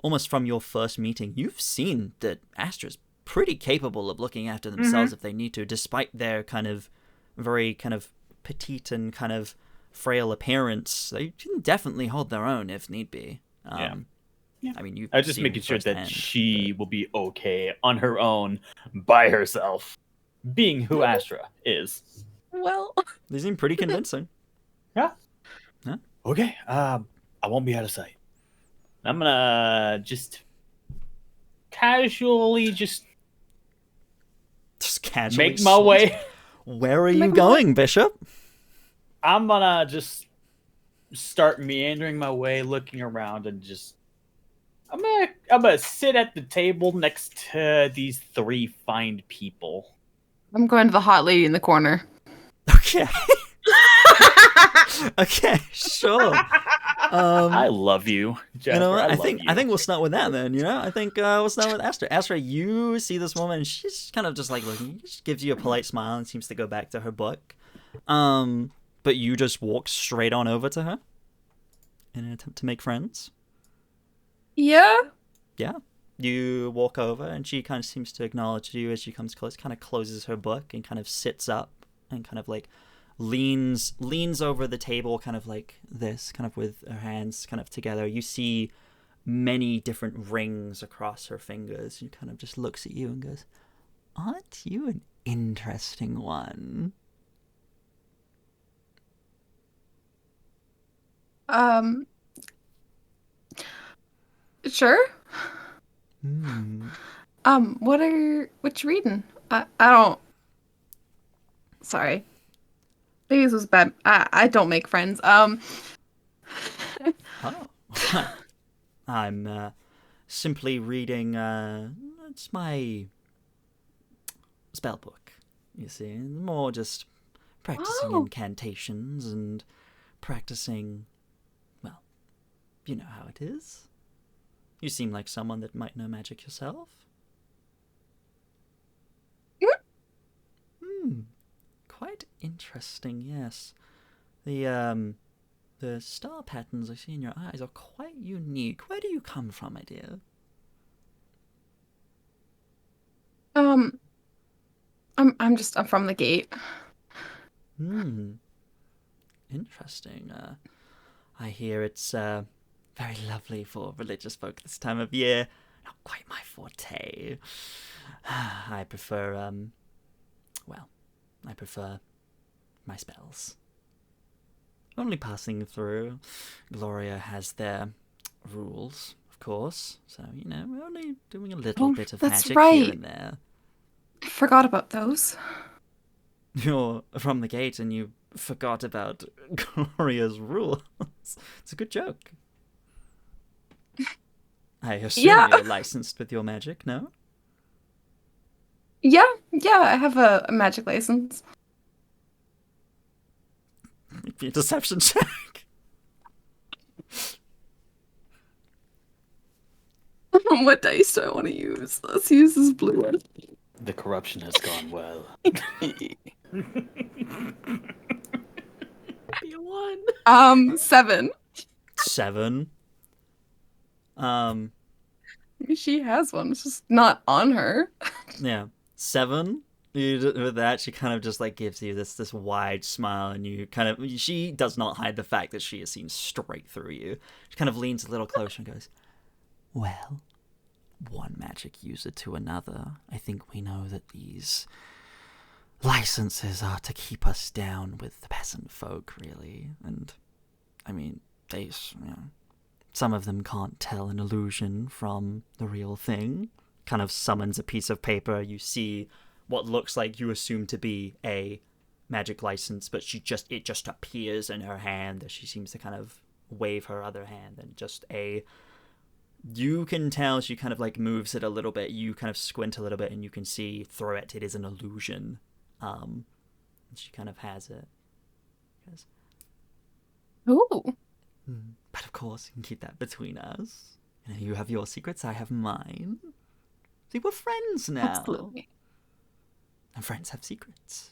Almost from your first meeting, you've seen that Astra's pretty capable of looking after themselves if they need to, despite their kind of very kind of petite and kind of frail appearance. They can definitely hold their own if need be.
Yeah.
I mean, you.
I'm just making sure that she will be okay on her own by herself, being who Astra is.
Well,
They seem pretty convincing.
Yeah.
Yeah.
Okay. I won't be out of sight. I'm gonna just casually
Just casually
make my way.
Where are you
Make my
going, Bishop?
I'm gonna just start meandering my way, looking around, and just I'm gonna sit at the table next to these 3 fine people.
I'm going to the hot lady in the corner.
Okay. Okay, sure.
I love you, Jasper.
You know what?
I
think we'll start with that then. You know, I think we'll start with Astra. Astra, you see this woman, and she's kind of just like looking. She gives you a polite smile and seems to go back to her book. But you just walk straight on over to her in an attempt to make friends.
Yeah.
Yeah. You walk over, and she kind of seems to acknowledge you as she comes close. Kind of closes her book and kind of sits up and kind of like leans over the table, kind of like this, kind of with her hands kind of together. You see many different rings across her fingers. She kind of just looks at you and goes, "Aren't you an interesting one?"
Sure. What you reading? I don't. Sorry. Maybe this was bad. I don't make friends.
Oh. I'm simply reading, it's my spell book, you see. More just practicing incantations and practicing, well, you know how it is. You seem like someone that might know magic yourself. Quite interesting, yes. The star patterns I see in your eyes are quite unique. Where do you come from, my dear?
I'm from the gate.
Interesting. I hear it's very lovely for religious folk this time of year. Not quite my forte. I prefer I prefer my spells. Only passing through. Gloria has their rules, of course. So, you know, we're only doing a little bit of
that's
magic
right.
here and there.
I forgot about those.
You're from the gate and you forgot about Gloria's rules. It's a good joke. I assume you're licensed with your magic, no?
Yeah, I have a magic license.
Make me a deception check.
What dice do I want to use? Let's use this blue one.
The corruption has gone well.
Be a 1.
7.
7.
She has one. It's just not on her.
Yeah. 7. With that, she kind of just like gives you this wide smile, and you kind of, she does not hide the fact that she has seen straight through you. She kind of leans a little closer and goes, "Well, one magic user to another. I think we know that these licenses are to keep us down with the peasant folk, really. And I mean, some of them can't tell an illusion from the real thing." Kind of summons a piece of paper. You see what looks like you assume to be a magic license, but it just appears in her hand as she seems to kind of wave her other hand, and you can tell she kind of like moves it a little bit. You kind of squint a little bit and you can see through it. It is an illusion. And she kind of has it. Goes,
Ooh.
but of course, you can keep that between us. You know, you have your secrets, I have mine. See, we're friends now.
Absolutely.
And friends have secrets.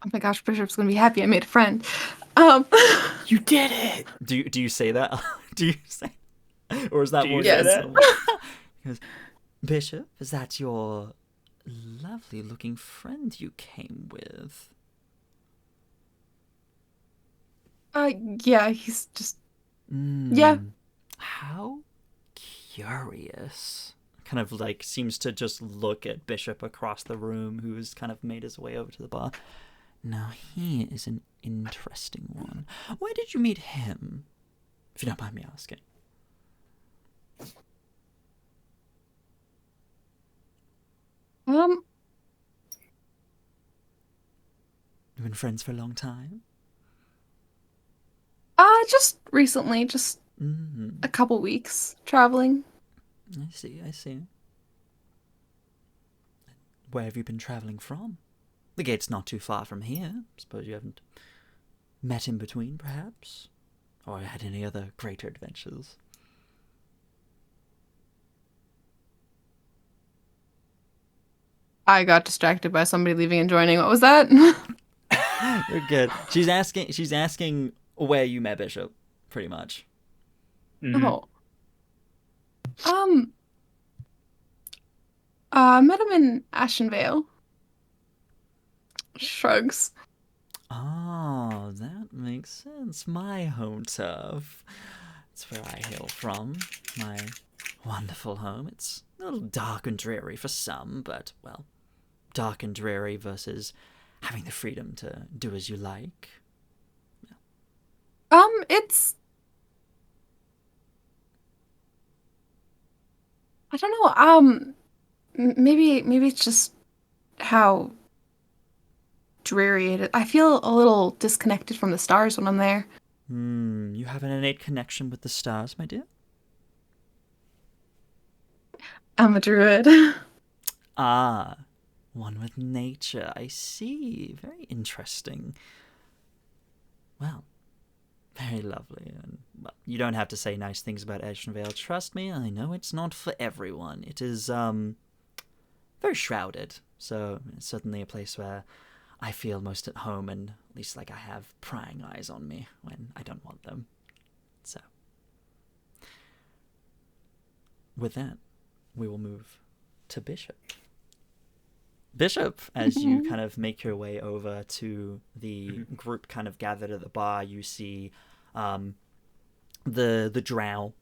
Oh my gosh, Bishop's gonna be happy I made a friend.
You did it!
Do you say that? Do you say, or is that
Do you
more?
say
Yes.
that?
Because, Bishop, is that your lovely-looking friend you came with?
Yeah, he's just yeah.
How curious. Kind of like seems to just look at Bishop across the room, who's kind of made his way over to the bar. Now he is an interesting one. Where did you meet him? If you don't mind me asking.
Um,
You've been friends for a long time?
just recently, just a couple weeks traveling.
I see, I see. Where have you been traveling from? The gate's not too far from here. Suppose you haven't met in between, perhaps? Or had any other greater adventures?
I got distracted by somebody leaving and joining. What was that?
You're good. She's asking where you met Bishop, pretty much.
Oh. I met him in Ashenvale. Shrugs.
Oh, that makes sense. My home turf. It's where I hail from. My wonderful home. It's a little dark and dreary for some, but, well, dark and dreary versus having the freedom to do as you like.
It's... I don't know, maybe it's just how dreary it is. I feel a little disconnected from the stars when I'm there.
You have an innate connection with the stars, my dear?
I'm a druid.
Ah, one with nature. I see. Very interesting. Well, very lovely. And well, you don't have to say nice things about Ashenvale. Trust me, I know it's not for everyone. It is very shrouded. So it's certainly a place where I feel most at home, and at least like I have prying eyes on me when I don't want them. So with that, we will move to Bishop. Bishop, as you kind of make your way over to the group kind of gathered at the bar, you see the drow.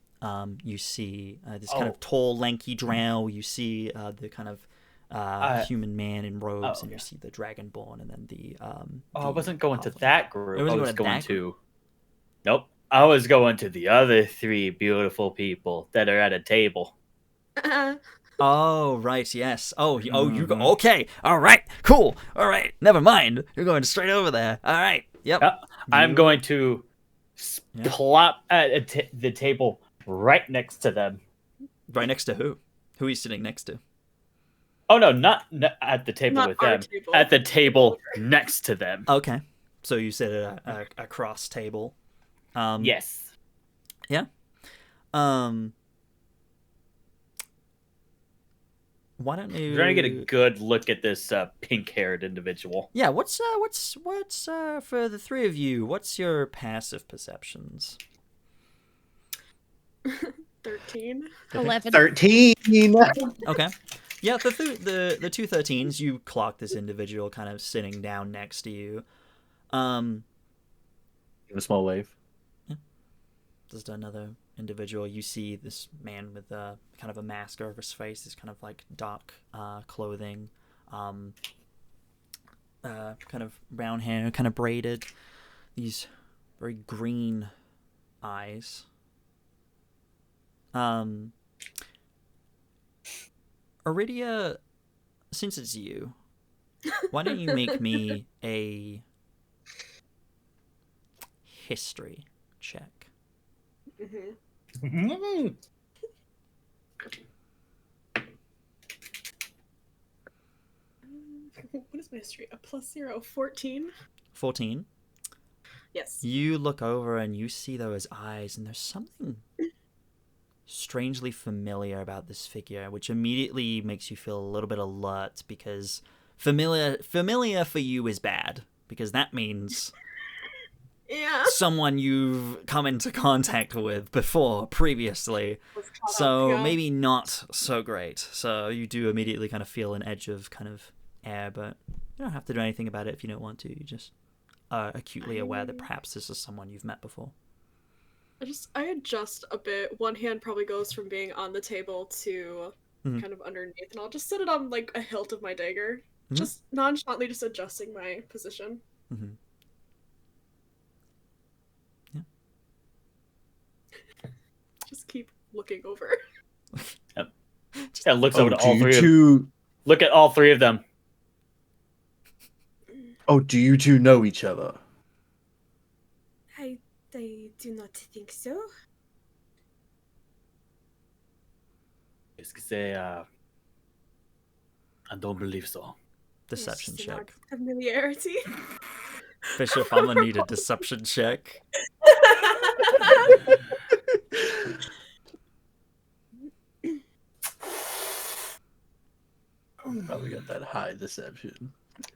You see this kind of tall, lanky drow. You see the kind of human man in robes, and you see the dragonborn, and then the
I wasn't going to that group.
I
I was going to... Nope. I was going to the other three beautiful people that are at a table.
Oh, right, yes. Oh, you go. Okay, all right, cool. All right, never mind. You're going straight over there. All right, yep.
I'm going to plop at the table right next to them.
Right next to who? Who are you sitting next to?
Oh, no, not at the table
Not
with
our
them.
table.
At the table next to them.
Okay, so you sit at a cross table.
Yes.
Yeah. Why don't you?
We're trying to get a good look at this pink-haired individual.
Yeah. What's for the three of you? What's your passive perceptions?
13.
11.
13.
Okay. Yeah, the two 13s, you clock this individual kind of sitting down next to you.
A small wave.
Yeah. Just another individual. You see this man with kind of a mask over his face, this kind of like dark clothing, kind of brown hair, kind of braided, these very green eyes. Aridia, since it's you, why don't you make me a history check?
What is my history? A +0. 14?
14.
Yes.
You look over and you see those eyes, and there's something strangely familiar about this figure, which immediately makes you feel a little bit alert, because familiar for you is bad, because that means someone you've come into contact with before previously, so maybe not so great. So you do immediately kind of feel an edge of kind of air, but you don't have to do anything about it if you don't want to. You just acutely aware that perhaps this is someone you've met before.
I adjust a bit. One hand probably goes from being on the table to kind of underneath, and I'll just set it on like a hilt of my dagger. Just nonchalantly just adjusting my position.
Yeah.
Just keep looking over.
Yep. Yeah, looks over to all three. Look at all three of them.
Oh, do you two know each other?
I do not think so.
It's to say, I don't believe so.
Deception
It's just an
check.
odd familiarity.
Bishop, I'm gonna need a deception check.
Probably got that high deception.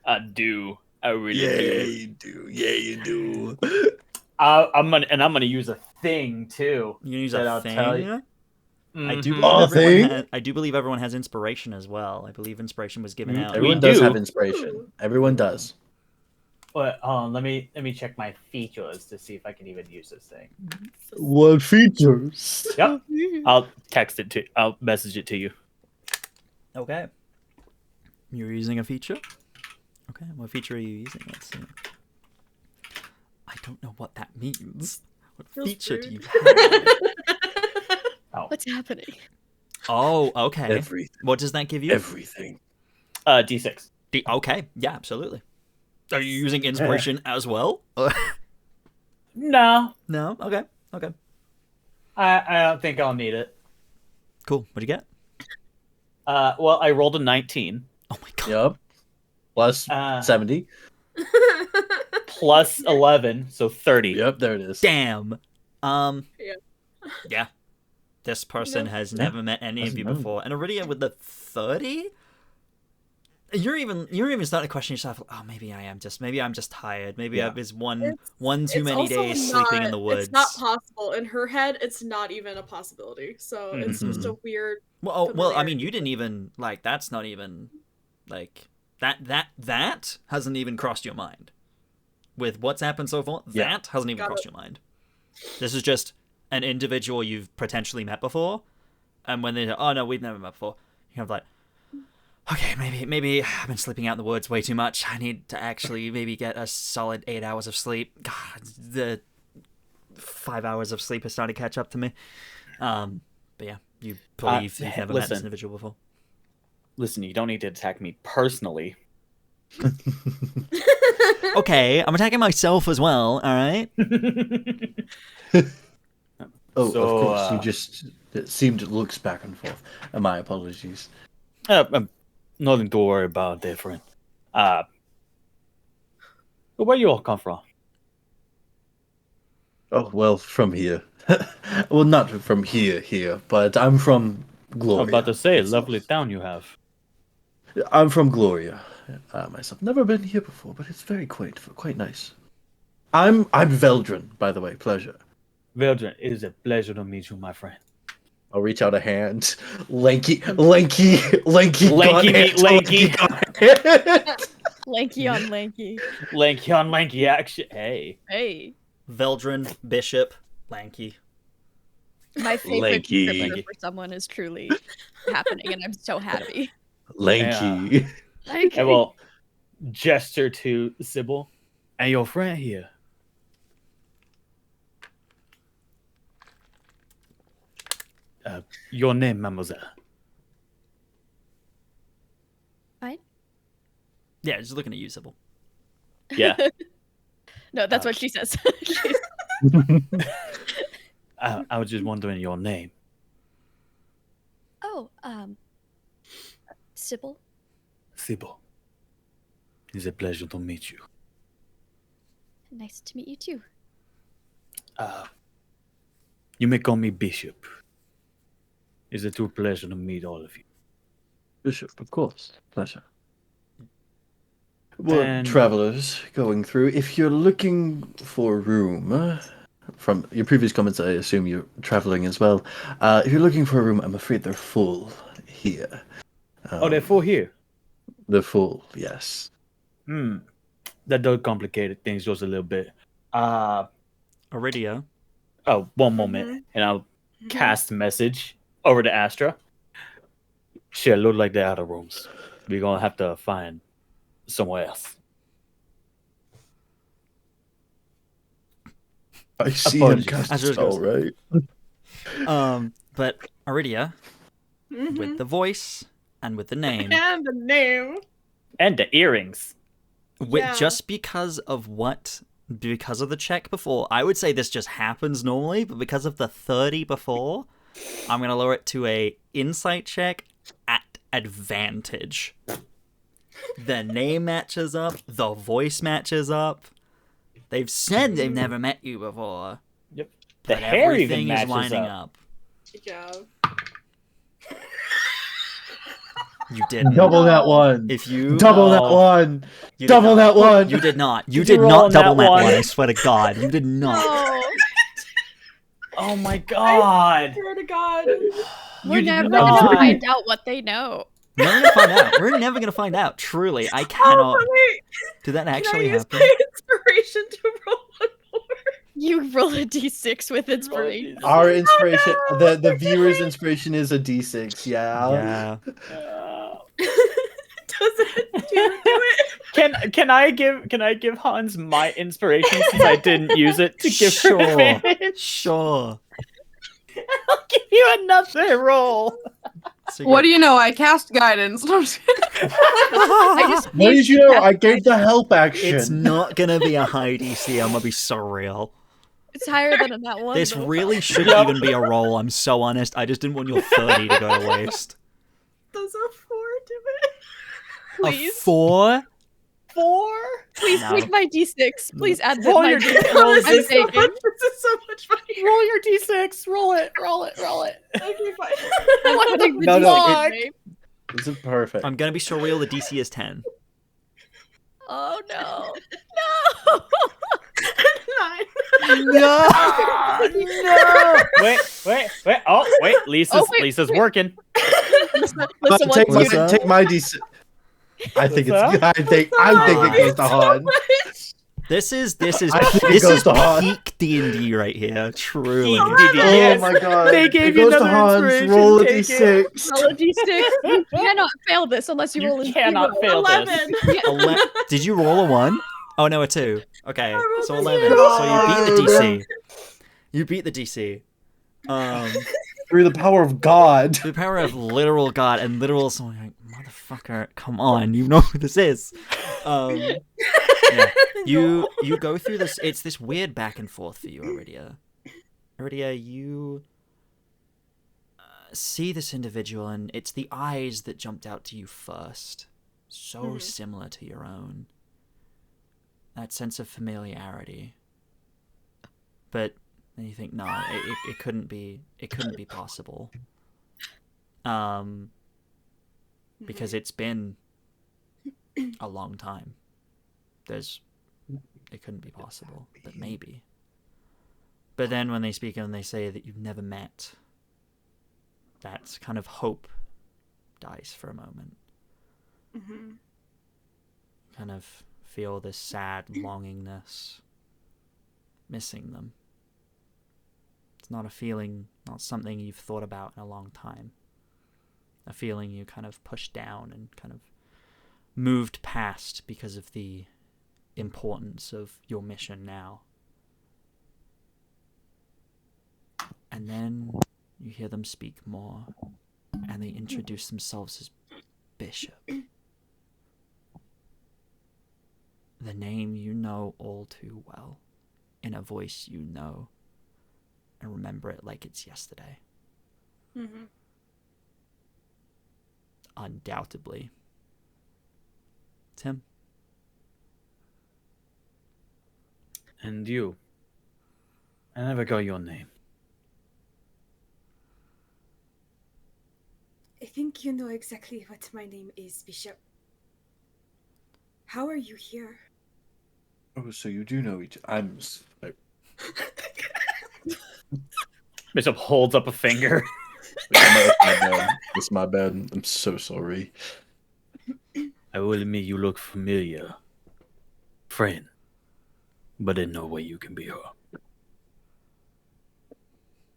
I do. I really
Yeah,
do.
you do. Yeah, you do.
I'm gonna use a thing too.
You can use
that
a
I'll
thing.
tell you.
I do
Mhm.
believe I do believe everyone has inspiration as well. I believe inspiration was given out.
Everyone
We
does
do.
have inspiration. Everyone does.
But let me check my features to see if I can even use this thing.
What features?
Yep. I'll text it to. I'll message it to you.
Okay. You're using a feature? Okay, what feature are you using? Let's see. I don't know what that means. What
Feels
feature do
rude.
you have?
What's happening?
Oh, okay.
Everything.
What does that give you?
Everything.
D6.
Okay, yeah, absolutely. Are you using inspiration as well?
No,
No? Okay, okay.
I don't think I'll need it.
Cool. What'd you get?
Well, I rolled a 19
Oh my god.
Yep. Plus 70.
plus 11, so 30.
Yep, there it is.
Damn.
Yeah.
Yeah. This person has
Yeah.
never met any of you
Doesn't know.
before. And Aridia with the 30? You're even starting to question yourself. Oh, maybe I'm just tired. Maybe I was one too many
also
days sleeping in the woods.
It's not possible. In her head, it's not even a possibility. So it's just a weird.
Well, I mean,
familiarity.
you didn't even like. That's not even like that hasn't even crossed your mind. With what's happened so far,
Yeah.
that hasn't even
Got
crossed
it.
your mind. This is just an individual you've potentially met before, and when they oh no, we've never met before, you're kind of like, okay, maybe I've been sleeping out in the woods way too much. I need to actually maybe get a solid 8 hours of sleep. God, the 5 hours of sleep is starting to catch up to me. But yeah, you believe you've never met this
listen.
individual before.
Listen, you don't need to attack me personally.
Okay, I'm attacking myself as well. All right.
Oh,
So,
of course. You just it seemed it looks back and forth. My apologies.
Nothing to worry about, dear friend. Where you all come from?
Oh, well, from here. Well, not from here, but I'm from Gloria.
I'm about to say,
itself.
lovely town you have.
I'm from Gloria myself. Never been here before, but it's very quite nice. I'm Veldren, by the way. Pleasure.
Veldren, it is a pleasure to meet you, my friend.
I'll reach out a hand. Lanky.
Lanky meet lanky.
Lanky on lanky.
Lanky on lanky action. Hey.
Hey.
Veldren, Bishop, Lanky.
My favorite
Lanky.
descriptor for someone is truly happening, and I'm so happy.
Lanky.
Like,
I will gesture to Sybil and your friend here. Your name, mademoiselle.
fine.
Yeah, just looking at you, Sybil.
Yeah.
No, that's what she says.
I was just wondering your name.
Oh, Sybil.
Sybil. It's a pleasure to meet you.
Nice to meet you too.
You may call me Bishop. It's a true pleasure to meet all of you.
Bishop, of course. Pleasure. Well,
And-
travelers going through, if you're looking for a room, from your previous comments, I assume you're traveling as well. If you're looking for a room, I'm afraid they're full here.
Oh, they're full here.
They're full, yes.
that does complicate things just a little bit.
Aridia.
Oh, one moment, and I'll cast a message over to Astra. Shit, look like they're out of rooms. We're gonna have to find somewhere else.
I see him
Apologies.
cast
As
a
it goes.
spell, right?
But Aridia, with the voice and with the name,
And the name.
And the earrings.
Yeah.
just because of the check before, I would say this just happens normally, but because of the 30 before, I'm going to lower it to a insight check at advantage. The name matches up, the voice matches up. They've said they've never met you before.
Yep. The
But
hair
everything
even
is
matches
lining
up.
up.
Yeah.
You didn't.
Double that one.
If you
Double that one.
You did
Double
not.
that one.
You did not. You
Did you
did
roll
not
on
double
that
that
one?
one. I swear to God, you did not.
No.
Oh my god.
Swear to God.
We're
You did
never
not.
gonna find out what they know.
Never gonna find out. We're never gonna find out. Truly, I cannot.
Wait,
Did that
can I
actually
use
happen?
my inspiration to roll one more?
You roll a d6 with inspiration.
Our inspiration,
Oh, no.
the viewer's inspiration is a d6. Yeah.
Yeah.
Does it do it?
Can I give Hans my inspiration since I didn't use it to give
Sure.
her advantage?
Sure.
I'll give you another roll.
So
What do you know? I cast guidance. No, I'm just kidding.
I just
What did you know? I gave the help action.
It's not gonna be a high DC. I'm gonna be so real.
It's higher than that one.
This
though.
really shouldn't even be a roll. I'm so honest. I just didn't want your 30 to go to waste.
Does a 4 do it?
A
Please.
4?
4?
Please
No.
take my d6. Please add
Roll
my
your
d6.
d6. Roll
This
your
is so
taking.
much. This is so much fun.
Roll your d6. Roll it. Roll it. Roll it.
Okay, fine.
I'm putting the
No, no,
d6
it-
in me.
This is perfect.
I'm gonna be so real. The DC is 10.
Oh no. No.
9.
No! No!
Wait. Oh, wait. Lisa's
Oh, wait,
Lisa's
wait.
working.
Listen,
But
what
take,
do
my,
you
What's up?
take my d6. I think it's.
What's
I think it goes to Han.
This is
I think it
this
goes
is
to Han.
peak D&D right here. Truly.
Peak
Oh
Yes.
my god!
They gave
it
you
goes to
another
Hans.
inspiration,
Roll a
take it.
d6.
roll a d6. You cannot fail this unless you, roll a
You cannot
zero.
fail this.
11.
Did you roll a 1? Oh no, a 2. Okay,
rolled
so
a
11.
zero.
So you beat the DC. You beat the DC.
Through the power of God.
The power of literal God and literal someone like, motherfucker, come on, you know who this is. Yeah. You go through this. It's this weird back and forth for you, Aridia. Aridia, you see this individual, and it's the eyes that jumped out to you first. So similar to your own. That sense of familiarity. But then you think, no, it couldn't be. It couldn't be possible. Because it's been a long time. It couldn't be possible, but maybe. But then when they speak and they say that you've never met, that kind of hope dies for a moment. Kind of feel this sad longingness, missing them. It's not a feeling, not something you've thought about in a long time. A feeling you kind of pushed down and kind of moved past because of the importance of your mission now. And then you hear them speak more, and they introduce themselves as Bishop. The name you know all too well, in a voice you know, and remember it like it's yesterday. Undoubtedly. Tim?
And you. I never got your name.
I think you know exactly what my name is, Bishop. How are you here?
Oh, so you do know each.
Bishop holds up a finger.
It's my bad. I'm so sorry.
I will admit you look familiar. friend, but in no way you can be her.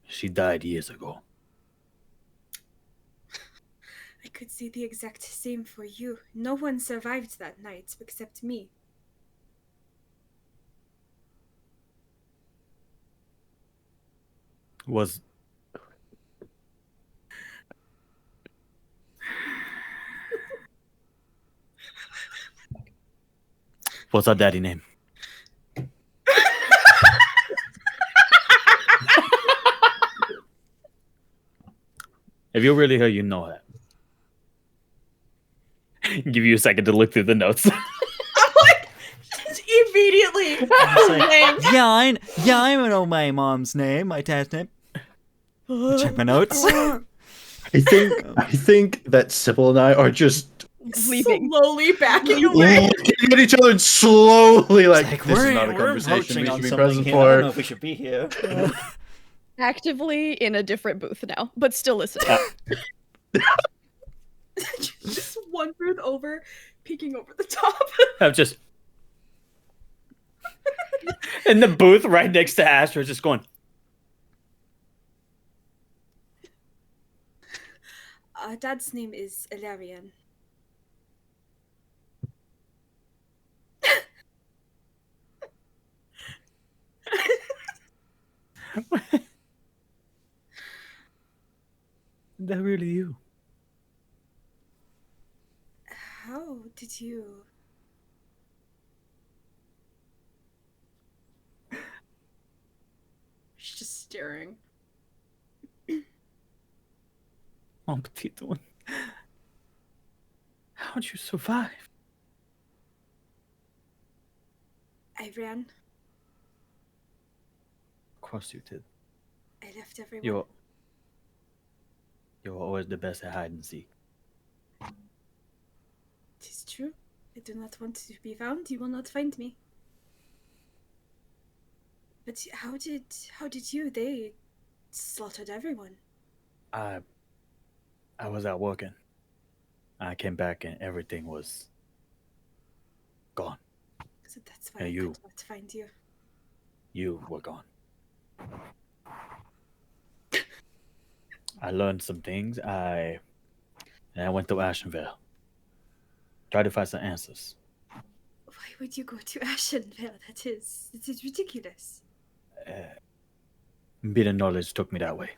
She died years ago.
I could say the exact same for you. No one survived that night except me.
Was What's our daddy name? If you're really her, you know that. Give you a second to look through the notes.
Immediately.
It's like, I know my mom's name, my dad's name. Check my notes.
I think that Sybil and I are just
Leaving.
Slowly backing away.
looking at each other and slowly like,
Like,
this is
we're
not a
we're
conversation
encroaching
we
on
should be
something
present
here. I don't
for.
know if we should be here.
Actively in a different booth now, but still listening.
Just one booth over, peeking over the top.
I'm just in the booth right next to Astra, just going.
Dad's name is Ilarian.
That really you?
How did you?
She's just staring.
Oh, petite one. How'd you survive?
I ran.
Of course you did.
I left everyone.
You're always the best at hide and seek.
It is true. I do not want to be found. You will not find me. But how did you? They slaughtered everyone.
I was out working. I came back and everything was gone.
So that's why
Hey,
I
you.
could not find you.
You were gone. I learned some things. I went to Ashenvale. Tried to find some answers.
Why would you go to Ashenvale? That is ridiculous.
Bit of knowledge took me that way.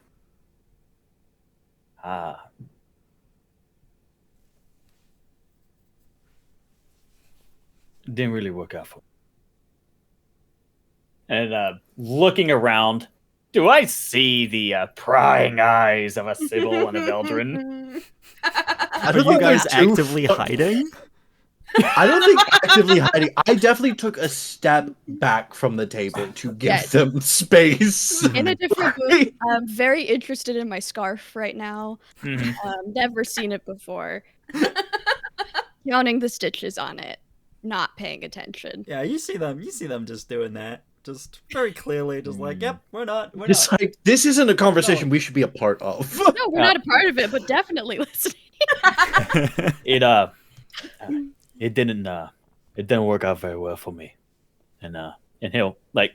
Didn't really work out for me. And looking around, do I see the prying eyes of a Sybil and a Veldren?
Are you guys actively hiding?
I don't think actively hiding. I definitely took a step back from the table to give
Yeah.
them space.
In a different booth, I'm very interested in my scarf right now.
Mhm.
Never seen it before. Counting the stitches on it, not paying attention.
Yeah, you see them just doing that. Just very clearly, just like, yep, we're not.
It's like, this isn't a conversation we should be a part of.
No, we're not a part of it, but definitely listening.
It didn't work out very well for me. And he'll like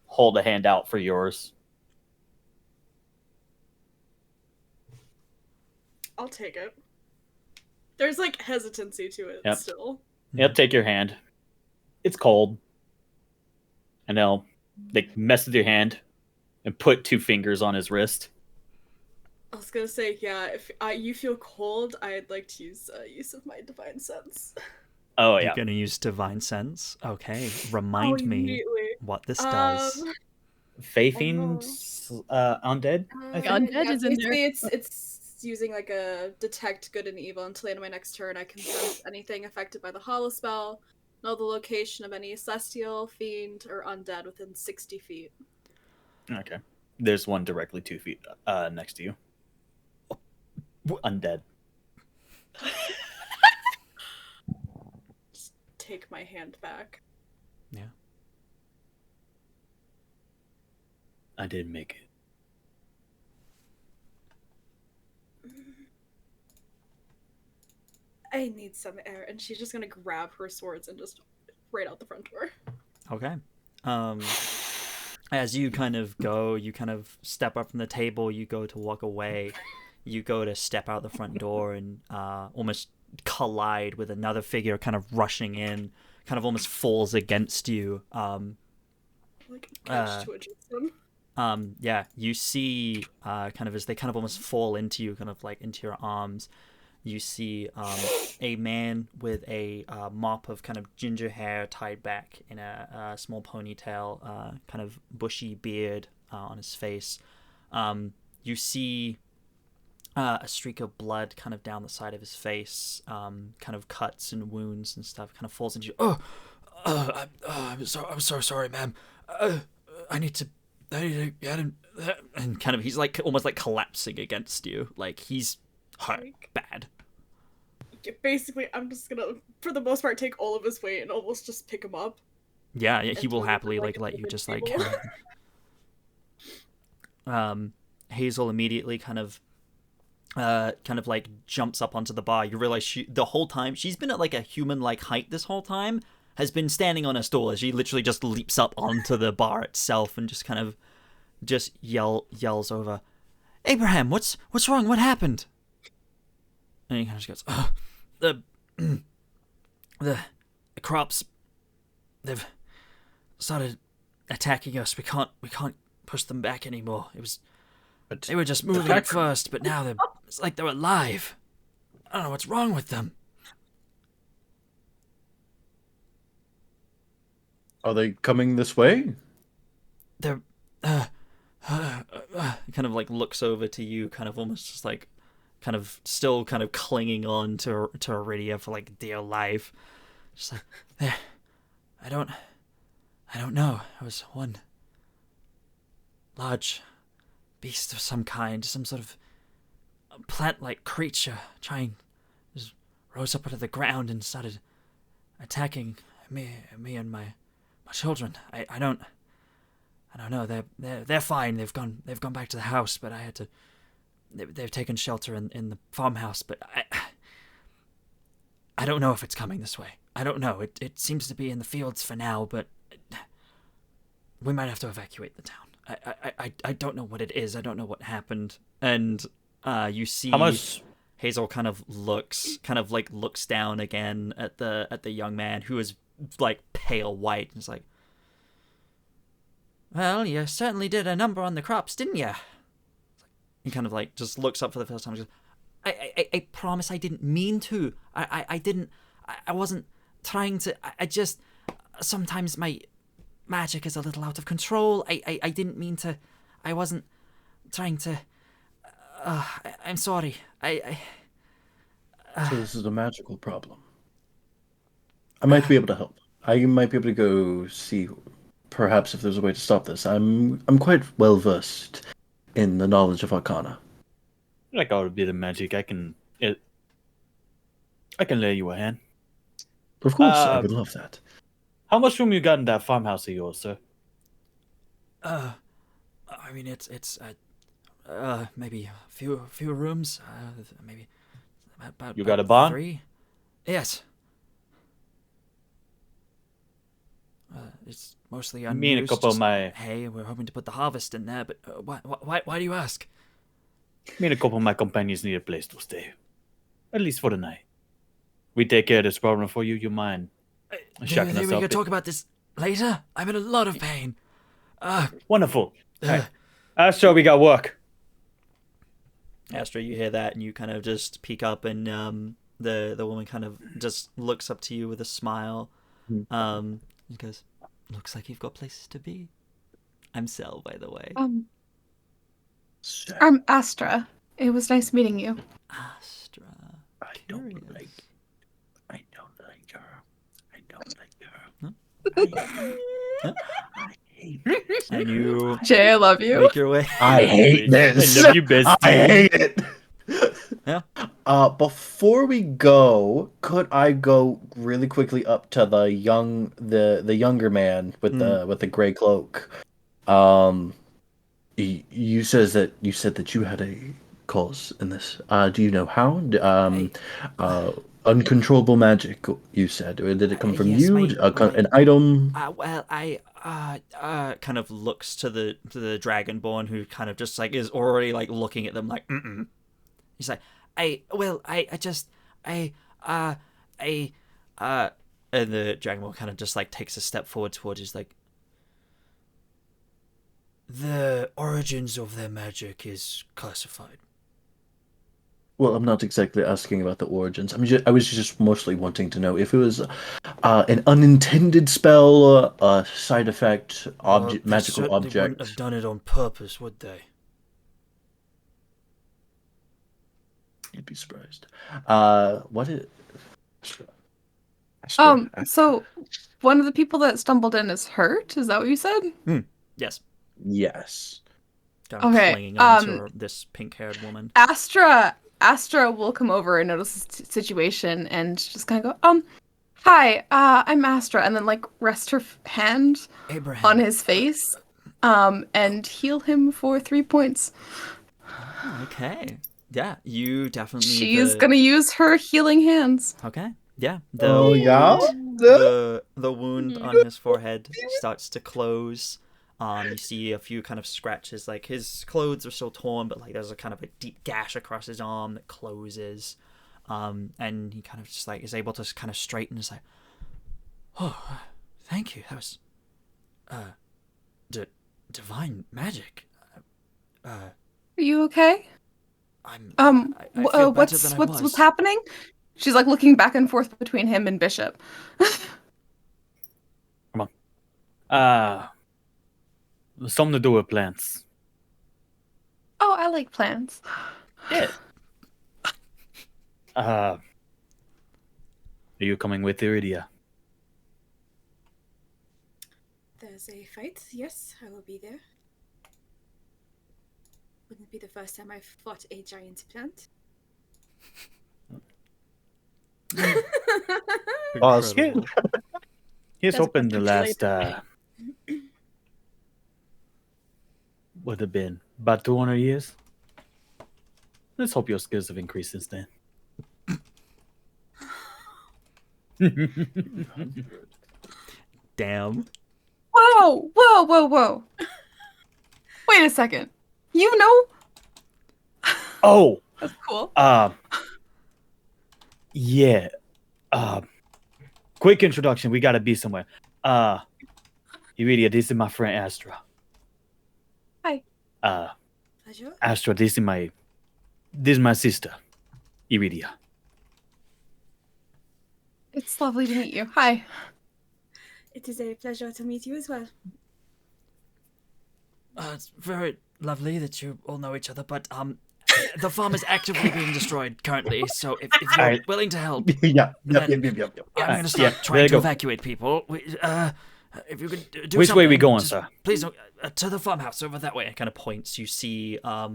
hold a hand out for yours.
I'll take it. There's like hesitancy to it
Yep.
still.
He'll take your hand. It's cold. And they'll like mess with your hand and put 2 fingers on his wrist.
I was gonna say, yeah, if you feel cold, I'd like to use of my divine sense.
Oh
You're
yeah.
gonna use divine sense. Okay, remind me
Immediately.
what this does.
Faithing undead. I think.
Undead is in there.
Basically, it's using like a detect good and evil until the end of my next turn. I can sense anything affected by the hollow spell, know the location of any celestial, fiend, or undead within 60 feet.
Okay. There's one directly 2 feet next to you. Undead.
Just take my hand back.
Yeah.
I didn't make it.
I need some air, and she's just gonna grab her swords and just right out the front door.
Okay. As you kind of go, you kind of step up from the table, you go to walk away, you go to step out the front door and almost collide with another figure kind of rushing in, kind of almost falls against you.
Like catch to a Jason.
Yeah, you see kind of as they kind of almost fall into you, kind of like into your arms, you see a man with a mop of kind of ginger hair tied back in a small ponytail, kind of bushy beard on his face. You see a streak of blood kind of down the side of his face, kind of cuts and wounds and stuff, kind of falls into you. I'm so sorry, ma'am. I need to get him. And kind of, he's like almost like collapsing against you, like he's hurt bad.
Basically, I'm just gonna, for the most part, take all of his weight and almost just pick him up.
Yeah, he will happily like let you just like carry him. Hazel immediately kind of like jumps up onto the bar. You realize the whole time she's been at like a human like height this whole time, has been standing on a stool as she literally just leaps up onto the bar itself and just kind of just yells over, "Abraham, what's wrong? What happened?" And he kind of just goes, the crops, they've started attacking us. We can't push them back anymore. They were just moving at first, but now it's like they're alive. I don't know what's wrong with them.
Are they coming this way?
They're kind of like looks over to you, kind of almost just like kind of still kind of clinging on to Aridia for like dear life. Just like, there, I don't know. It was one large beast of some kind, some sort of plant-like creature just rose up out of the ground and started attacking me and my children. I don't know. They're fine. They've gone back to the house, but I had to. They've taken shelter in the farmhouse, but I don't know if it's coming this way. I don't know. It seems to be in the fields for now, but we might have to evacuate the town. I don't know what it is. I don't know what happened. And you see Hazel kind of looks down again at the young man who is like pale white and is like, "Well, you certainly did a number on the crops, didn't you?" He kind of like just looks up for the first time and goes, I promise I didn't mean to. I didn't. I wasn't trying to. I just, sometimes my magic is a little out of control. I didn't mean to. I wasn't trying to. I'm sorry.
So this is a magical problem. I might be able to help. I might be able to go see, perhaps, if there's a way to stop this. I'm quite well versed in the knowledge of Arcana.
Like all a bit of magic, I can lay you a hand.
Of course, I would love that.
How much room you got in that farmhouse of yours, sir?
I mean, it's maybe a few rooms. Maybe about.
You got a barn?
3. Yes. It's mostly unused.
Me and a couple of my
Hey, we're hoping to put the harvest in there, but why do you ask?
Me and a couple of my companions need a place to stay, at least for the night. We take care of this problem for you. You mind?
Maybe we could talk about this later. I'm in a lot of pain.
Wonderful. Astra, we got work.
Astra, you hear that and you kind of just peek up, and the woman kind of just looks up to you with a smile. He goes, "Looks like you've got places to be." I'm Sel, by the way.
I'm Astra. It was nice meeting you.
Astra.
I don't like her.
Huh?
I hate this.
And you
Jay, I love you.
make your way.
I hate this.
I love you, bestie.
I hate it.
Yeah.
Before we go, could I go really quickly up to the younger man with the gray cloak? You said that you had a cause in this. Do you know how? Uncontrollable magic, you said. Or did it come from
Yes,
you? An item?
Well, I kind of looks to the Dragonborn, who kind of just like is already like looking at them like He's like, I and the Dragonborn kind of just like takes a step forward towards you. He's like, the origins of their magic is classified.
Well, I'm not exactly asking about the origins. I was just mostly wanting to know if it was an unintended spell, a side effect,
Well,
magical
they
object.
wouldn't have done it on purpose, would they?
You'd be surprised. What is? Astra.
So one of the people that stumbled in is hurt. Is that what you said?
Yes.
Yes.
Kind of
Okay,
clinging onto this pink-haired woman.
Astra will come over and notice the situation and just kind of go, hi, I'm Astra, and then like rest her hand
Abraham.
on his face, and heal him for 3 points.
Oh, okay. Yeah, you definitely.
She's gonna use her healing hands.
Okay. Yeah.
Yeah.
The wound on his forehead starts to close. You see a few kind of scratches, like his clothes are still torn, but like there's a kind of a deep gash across his arm that closes. And he kind of just like is able to kind of straighten. Is like, oh, thank you. That was, divine magic.
Are you okay?
I feel better than I was.
What's happening? She's like looking back and forth between him and Bishop.
Come on. Something to do with plants.
Oh, I like plants.
Yeah. Are you coming with Aridia?
There's a fight. Yes, I will be there. Wouldn't be the first time I've fought a giant plant.
Incredible.
Here's
That's
hoping the last
congratulations.
would have been about 200 years. Let's hope your skills have increased since then.
Damn.
Whoa. Wait a second. You know?
Oh,
That's cool.
yeah. Quick introduction. We gotta be somewhere. Aridia, this is my friend Astra.
Hi.
Pleasure.
Astra, this is my sister, Aridia.
It's lovely to meet you. Hi.
It is a pleasure to meet you as well.
It's very lovely that you all know each other, but the farm is actively being destroyed currently. So if you're
Alright.
willing to help,
Yep.
I'm going to start trying to evacuate people. If you could do
Which way we
something,
going,
just
sir?
Please to the farmhouse over that way. It kind of points. You see a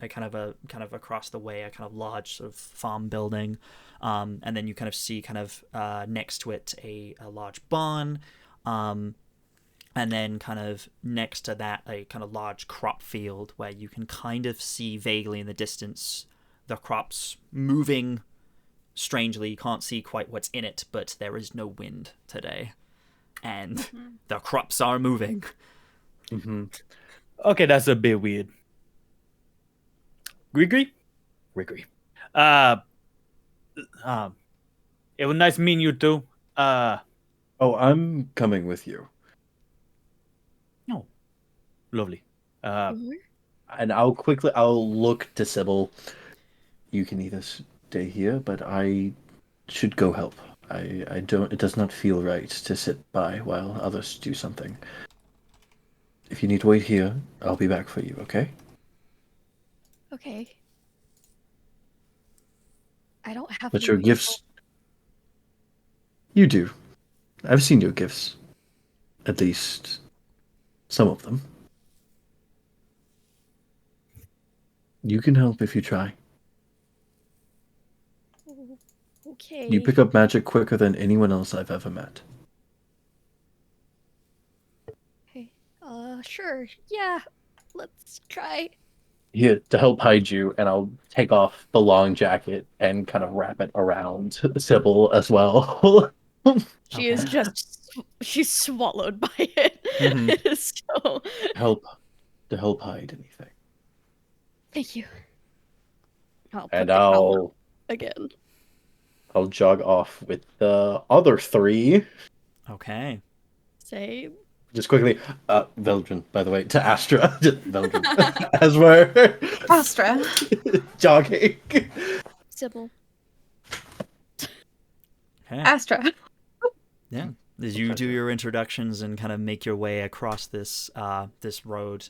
kind of across the way a kind of large sort of farm building, and then you kind of see kind of next to it a large barn. And then kind of next to that, a kind of large crop field where you can kind of see vaguely in the distance the crops moving strangely. You can't see quite what's in it, but there is no wind today. And the crops are moving.
Mm-hmm.
Okay, that's a bit weird. Grigri? It was nice meeting you too.
Oh, I'm coming with you.
Lovely.
And I'll look to Sybil. You can either stay here, but I should go help. I don't. It does not feel right to sit by while others do something. If you need to wait here, I'll be back for you. Okay?
Okay. I don't have.
But your gifts. You do. I've seen your gifts. At least some of them. You can help if you try.
Okay.
You pick up magic quicker than anyone else I've ever met.
Okay. Sure. Yeah. Let's try.
here to help hide you, and I'll take off the long jacket and kind of wrap it around Sybil as well.
She is she's swallowed by it.
Mhm.
It is so.
To help hide anything.
Thank you. I'll put
And
the helmet again.
I'll jog off with the other three.
Okay.
Same.
Just quickly, Veldren, by the way, to Astra. Just Veldren. As we're
Astra.
jogging.
Sybil.
Okay.
Astra.
Yeah. As you do your introductions and kind of make your way across this this road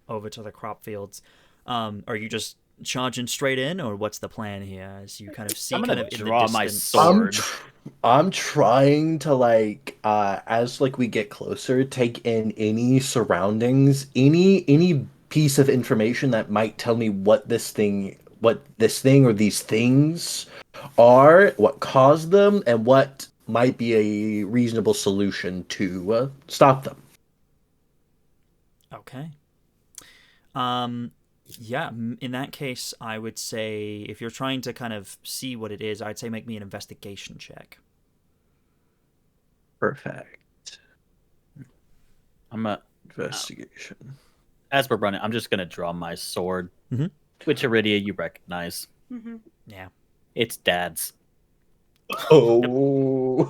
over to the crop fields, are you just charging straight in, or what's the plan here? As you kind of see,
I'm
kind
gonna
of in the
draw my
distance.
sword.
I'm trying to as we get closer, take in any surroundings, any piece of information that might tell me what this thing or these things are, what caused them, and what might be a reasonable solution to stop them.
Okay. Yeah, in that case, I would say if you're trying to kind of see what it is, I'd say make me an investigation check.
Perfect.
I'm a
Investigation.
as we're running. I'm just gonna draw my sword,
Mhm.
which Aridia you recognize.
Mm-hmm.
Yeah.
It's Dad's.
Oh.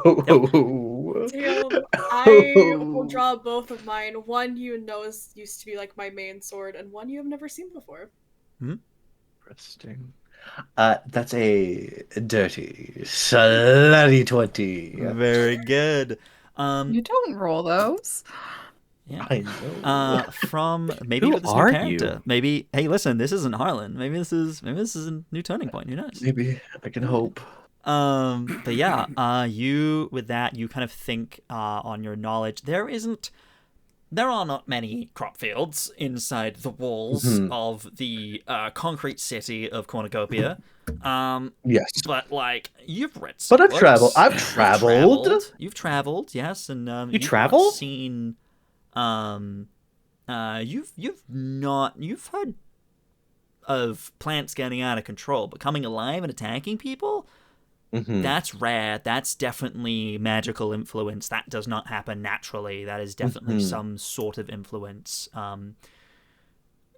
Damn, I will draw both of mine. One you know used to be like my main sword, and one you have never seen before.
Interesting. That's a dirty, slutty 20.
Very good.
You don't roll those.
Yeah.
I know.
From maybe
Who
with this
are
new
you?
character. Maybe hey, listen, this isn't Harlan. Maybe this is a new turning point. Who knows?
Maybe I can hope.
But yeah, you with that, you kind of think on your knowledge. There are not many crop fields inside the walls of the concrete city of Cornucopia.
Yes.
But like you've read some
But I've
books.
traveled. I've traveled.
You've traveled, yes, and
You
you've
traveled?
not seen you've heard of plants getting out of control, but coming alive and attacking people? That's rare. That's definitely magical influence. That does not happen naturally. That is definitely some sort of influence.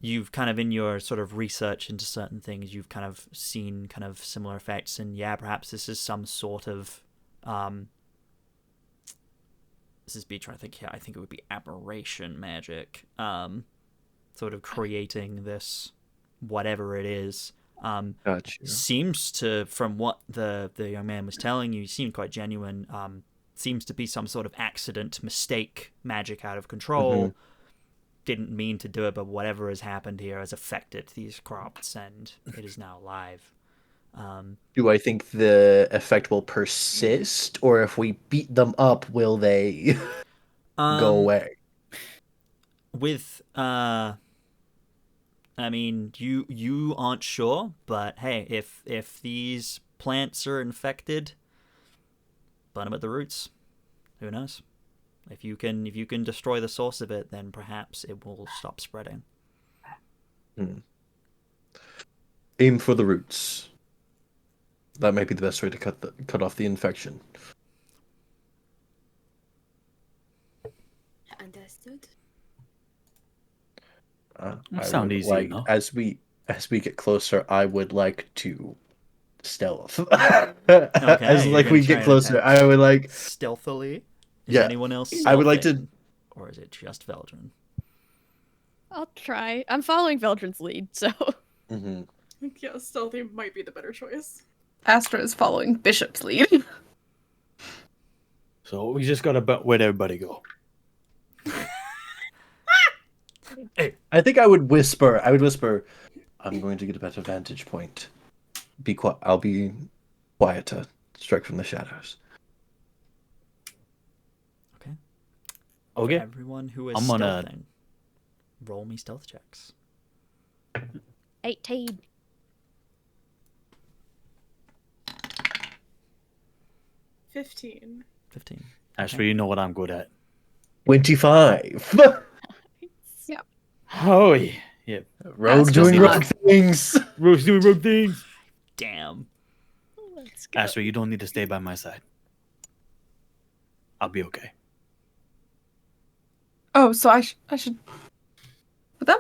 You've kind of in your sort of research into certain things, you've kind of seen kind of similar effects, and yeah, perhaps this is some sort of this is B trying to think. Yeah, I think it would be aberration magic, sort of creating this whatever it is.
Gotcha.
Seems to, from what the young man was telling you, seemed quite genuine. Seems to be some sort of accident, mistake, magic out of control. Didn't mean to do it, but whatever has happened here has affected these crops, and it is now alive.
Do I think the effect will persist, or if we beat them up, will they go away?
With I mean, you aren't sure, but hey, if these plants are infected, burn them at the roots. Who knows? If you can destroy the source of it, then perhaps it will stop spreading.
Aim for the roots. That might be the best way to cut off the infection.
Understood.
Sound easy enough.
As we get closer, I would like to stealth.
Okay,
As
you're
like
gonna
we
try
get
and
closer,
attack
I would like.
stealthily. Is
Yeah.
anyone else?
I would like to.
stealthing, or is it just Veldren?
I'll try. I'm following Veldren's lead, so.
Yeah, stealthy might be the better choice.
Astra is following Bishop's lead.
So we just gotta where'd everybody go?
I think I would whisper. I'm going to get a better vantage point. Be quiet. I'll be quieter. Strike from the shadows.
Okay.
Okay.
For everyone who is
I'm gonna-
stealthing, roll me stealth checks.
18.
15.
15.
Actually, you know what I'm good at.
25.
Yeah.
Oh, yeah. Yeah.
Rogue
Astra's
doing
not.
rogue things.
Rogue's doing rogue things.
Damn.
Let's go.
Astra, you don't need to stay by my side. I'll be okay.
Oh, so I should. With them?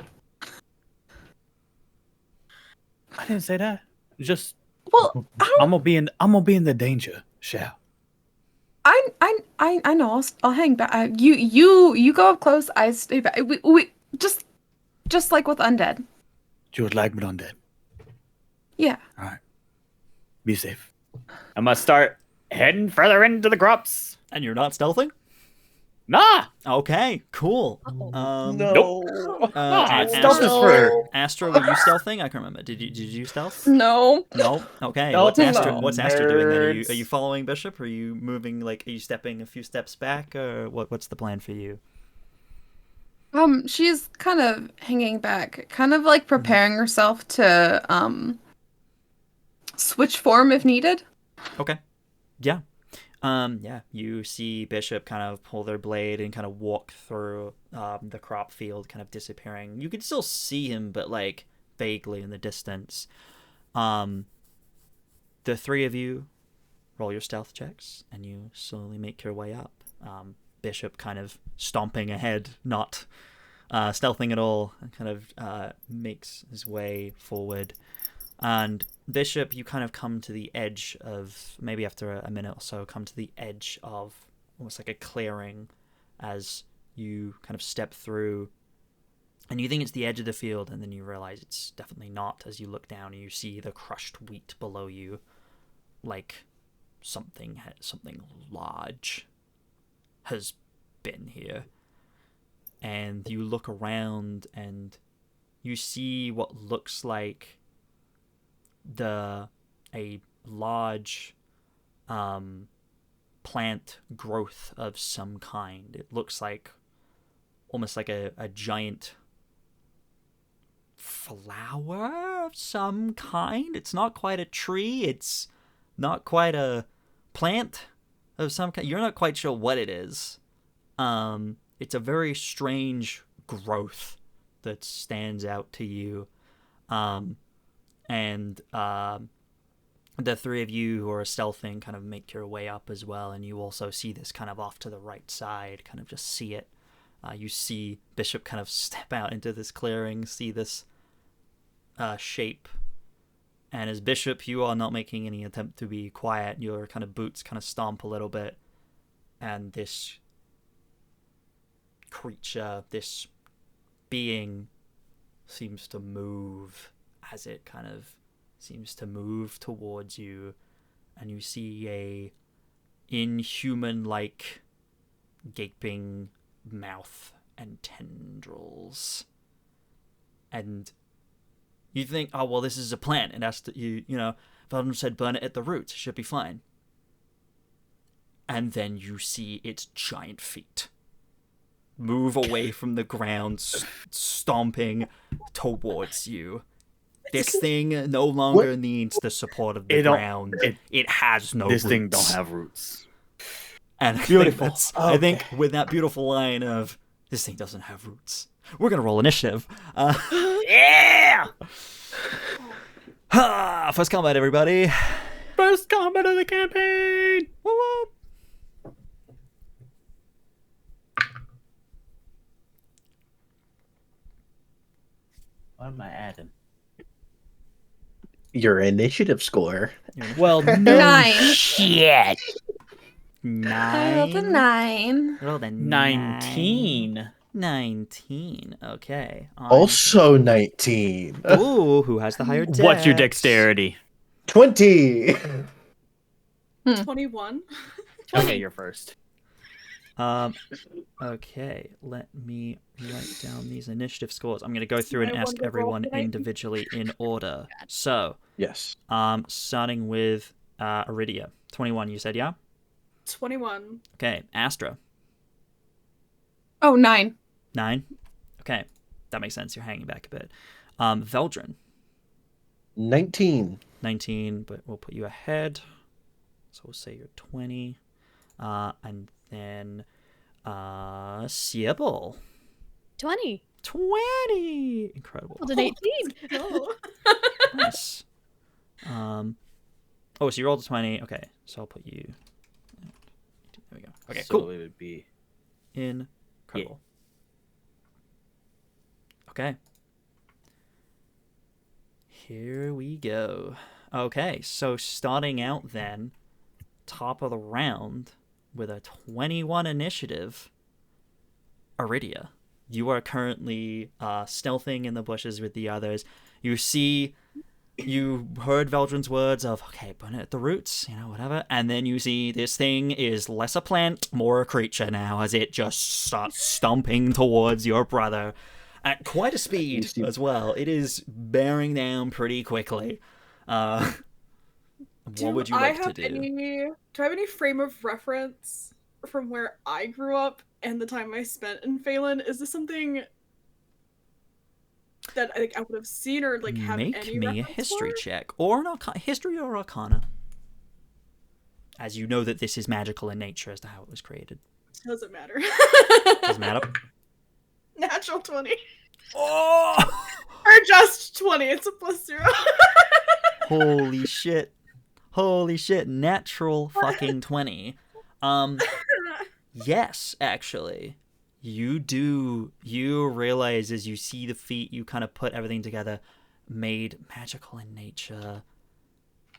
I didn't say that. Just
Well,
I'm gonna be in the danger shell.
I know. I'll hang back. You go up close. I stay back. We just like with undead.
You would like me undead.
Yeah.
All right. Be safe. I must start heading further into the crops.
And you're not stealthing?
Nah.
Okay, cool.
No.
Stealth is for.
Astra, were you stealthing? I can't remember. Did you stealth?
No.
No. Okay.
No,
What's Astra?
no.
What's Astra doing then?
Nerds.
Are you following Bishop? Are you moving? Like, are you stepping a few steps back, or what's the plan for you?
She's kind of hanging back, kind of like preparing herself to switch form if needed.
Okay. Yeah. Yeah. You see Bishop kind of pull their blade and kind of walk through the crop field, kind of disappearing. You can still see him, but like vaguely in the distance. The three of you roll your stealth checks, and you slowly make your way up. Bishop kind of stomping ahead, not stealthing at all, and kind of makes his way forward. And Bishop, you kind of come to the edge of, maybe after a minute or so, come to the edge of almost like a clearing as you kind of step through. And you think it's the edge of the field, and then you realize it's definitely not as you look down and you see the crushed wheat below you, like something large has been here. And you look around and you see what looks like a large plant growth of some kind. It looks like almost like a giant flower of some kind. It's not quite a tree. It's not quite a plant of some kind. You're not quite sure what it is. It's a very strange growth that stands out to you. And the three of you who are stealthing kind of make your way up as well, and you also see this kind of off to the right side, kind of just see it. You see Bishop kind of step out into this clearing, see this shape. And as Bishop, you are not making any attempt to be quiet. Your kind of boots kind of stomp a little bit, and this creature, this being, seems to move as it kind of seems to move towards you, and you see a inhuman-like gaping mouth and tendrils. And you think, oh, well, this is a plant, and that's you know, Veldren said burn it at the roots, it should be fine. And then you see its giant feet move away from the ground, stomping towards you. This thing no longer needs the support of the ground. It has no roots.
This thing don't have roots.
And
Beautiful.
I think with that beautiful line of, this thing doesn't have roots, we're going to roll initiative. Yeah! First combat, everybody.
First combat of the campaign!
Woo woo!
What am I adding?
Your initiative score.
Well, no
9.
shit.
I rolled a
9.
9.
Rolled a
19.
19. Okay.
Also 19.
Ooh, who has the higher dex?
What's your dexterity?
20.
21.
Okay, you're first.
Okay, let me write down these initiative scores. I'm going to go through and
I
ask
wonder
everyone
what I-
individually in order. So,
Yes.
starting with Aridia. 21, you said, yeah?
21.
Okay, Astra.
Oh, 9.
9. Okay, that makes sense. You're hanging back a bit. Veldren.
19.
19, but we'll put you ahead. So we'll say you're 20. And then Sybil.
20.
20. Incredible.
Rolled an 18.
No.
Nice. Oh, so you rolled a 20. Okay, so I'll put you. There we go. Okay,
So
cool.
it would be
Incredible. Okay. Here we go. Okay, so starting out then, top of the round with a 21 initiative, Aridia. You are currently stealthing in the bushes with the others. You heard Veldren's words of, okay, burn it at the roots, whatever. And then you see this thing is less a plant, more a creature now, as it just starts stomping towards your brother at quite a speed as well. It is bearing down pretty quickly. What would you like to do?
Do I have any frame of reference from where I grew up and the time I spent in Phelan? Is this something that I would have seen or have
Make
any
me a
reference
history
for?
check, or an history or arcana, as you know that this is magical in nature as to how it was created.
Doesn't matter.
Doesn't matter.
Natural 20.
Oh!
Or just 20. It's a +0.
Holy shit. Natural fucking 20. Yes, actually. You realize as you see the feat, you kind of put everything together, made magical in nature.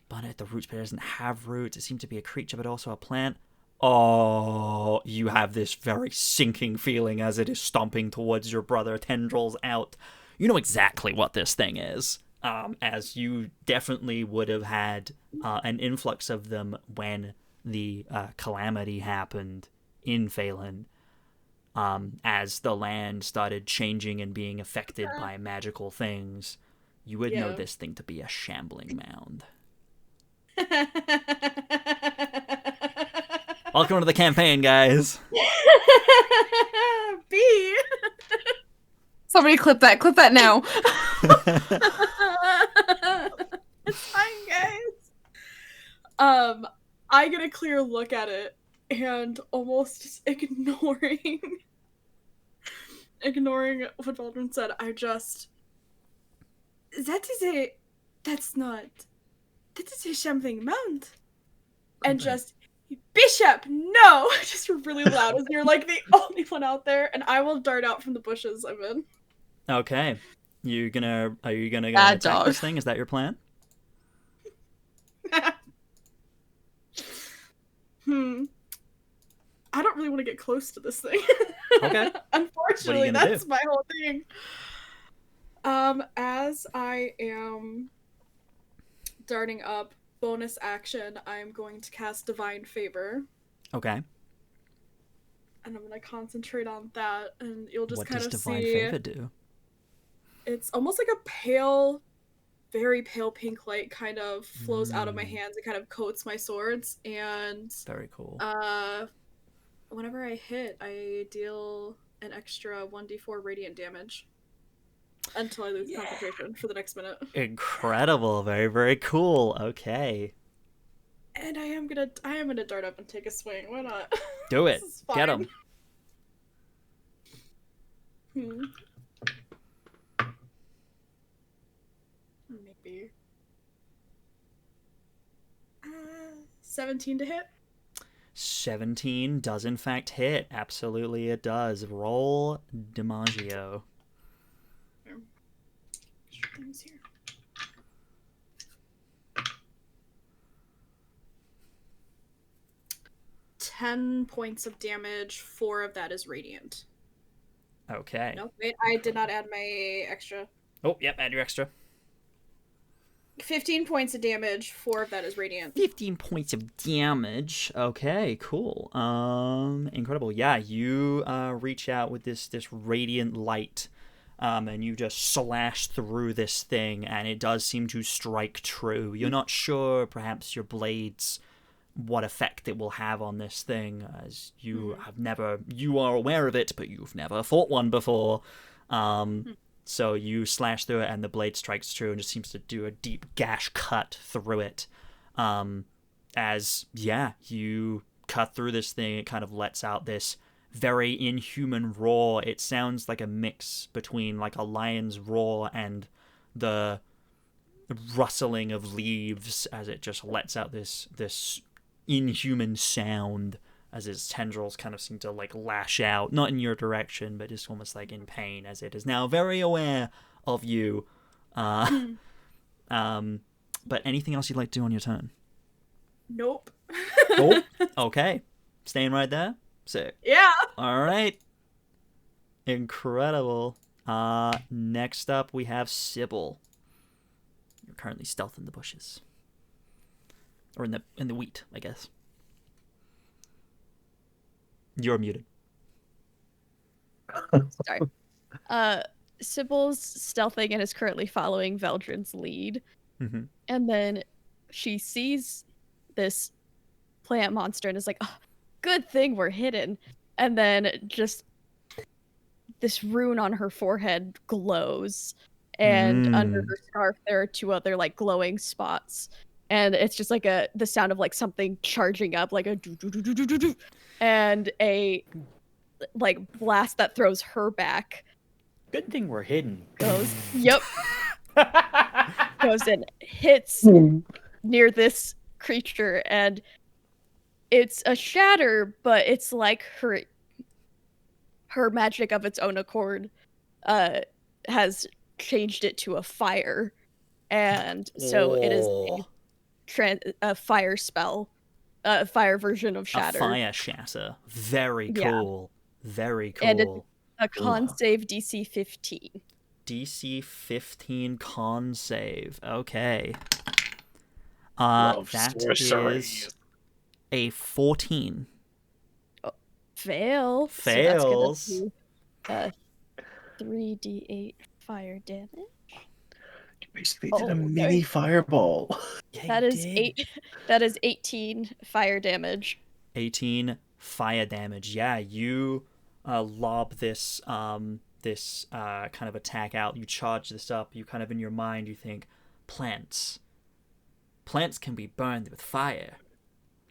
But at the roots, but it doesn't have roots. It seems to be a creature, but also a plant. Oh, you have this very sinking feeling as it is stomping towards your brother, tendrils out. You know exactly what this thing is, as you definitely would have had an influx of them when the calamity happened in Phelan, as the land started changing and being affected by magical things. You would know this thing to be a shambling mound. Welcome to the campaign, guys.
B.
Somebody clip that now.
It's fine, guys. I get a clear look at it and almost just ignoring what Veldren said. That is a shambling mound. And just, Bishop, no! Just really loud as you're the only one out there, and I will dart out from the bushes I'm in.
Okay. Are you gonna go attack
dog.
this thing? Is that your plan?
I don't really want to get close to this thing.
Okay.
Unfortunately,
What are you gonna
that's my whole thing. As I am darting up, bonus action, I'm going to cast Divine Favor.
Okay.
And I'm going to concentrate on that, and you'll just
What
kind
does
of
Divine
see...
Favor do?
It's almost like a pale, very pale pink light kind of flows out of my hands and kind of coats my swords, and...
Very cool.
Whenever I hit, I deal an extra 1d4 radiant damage. Until I lose concentration for the next minute.
Incredible. Very, very cool. Okay.
And I am gonna dart up and take a swing. Why not?
Do it.
This is fine.
Get him.
Maybe. 17 to hit.
17 does in fact hit. Absolutely it does. Roll DiMaggio.
Things here. $10 points of damage. 4 of that is radiant.
Okay.
No, wait, I did not add my extra.
Oh, yep, add your extra.
15 points of damage. 4 of that is radiant.
15 points of damage. Okay, cool. Incredible. Yeah, you reach out with this radiant light, and you just slash through this thing, and it does seem to strike true. You're not sure, perhaps, your blades, what effect it will have on this thing, as you you are aware of it, but you've never fought one before. So you slash through it, and the blade strikes true, and just seems to do a deep gash cut through it. You cut through this thing, it kind of lets out this very inhuman roar. It sounds like a mix between like a lion's roar and the rustling of leaves as it just lets out this inhuman sound as its tendrils kind of seem to like lash out, not in your direction, but just almost like in pain as it is now very aware of you. But anything else you'd like to do on your turn?
Nope.
Nope. Okay. Staying right there? Sick.
Yeah.
All right. Incredible. Next up we have Sybil. You're currently stealth in the bushes. Or in the wheat, I guess. You're muted.
Sorry. Sybil's stealthing and is currently following Veldren's lead.
Mm-hmm.
And then she sees this plant monster and is like, oh, good thing we're hidden. And then just this rune on her forehead glows. And under her scarf, there are two other like glowing spots. And it's just like the sound of like something charging up, like a do do do do do do do, and a like blast that throws her back.
Good thing we're hidden.
Goes, yep. Goes and hits near this creature, and it's a shatter, but it's like her magic of its own accord has changed it to a fire, and so it is a fire spell, a fire version of shatter.
A fire shatter. Very cool. Yeah. Very cool.
And it's a con save DC 15.
DC 15 con save. Okay. That is a 14.
Oh, fail.
Fails.
So that's gonna be 3d8 fire damage.
You basically did a mini fireball.
Yeah, that is 8. That is 18 fire damage.
18 fire damage. Yeah, you lob this kind of attack out. You charge this up. You kind of in your mind you think, plants can be burned with fire.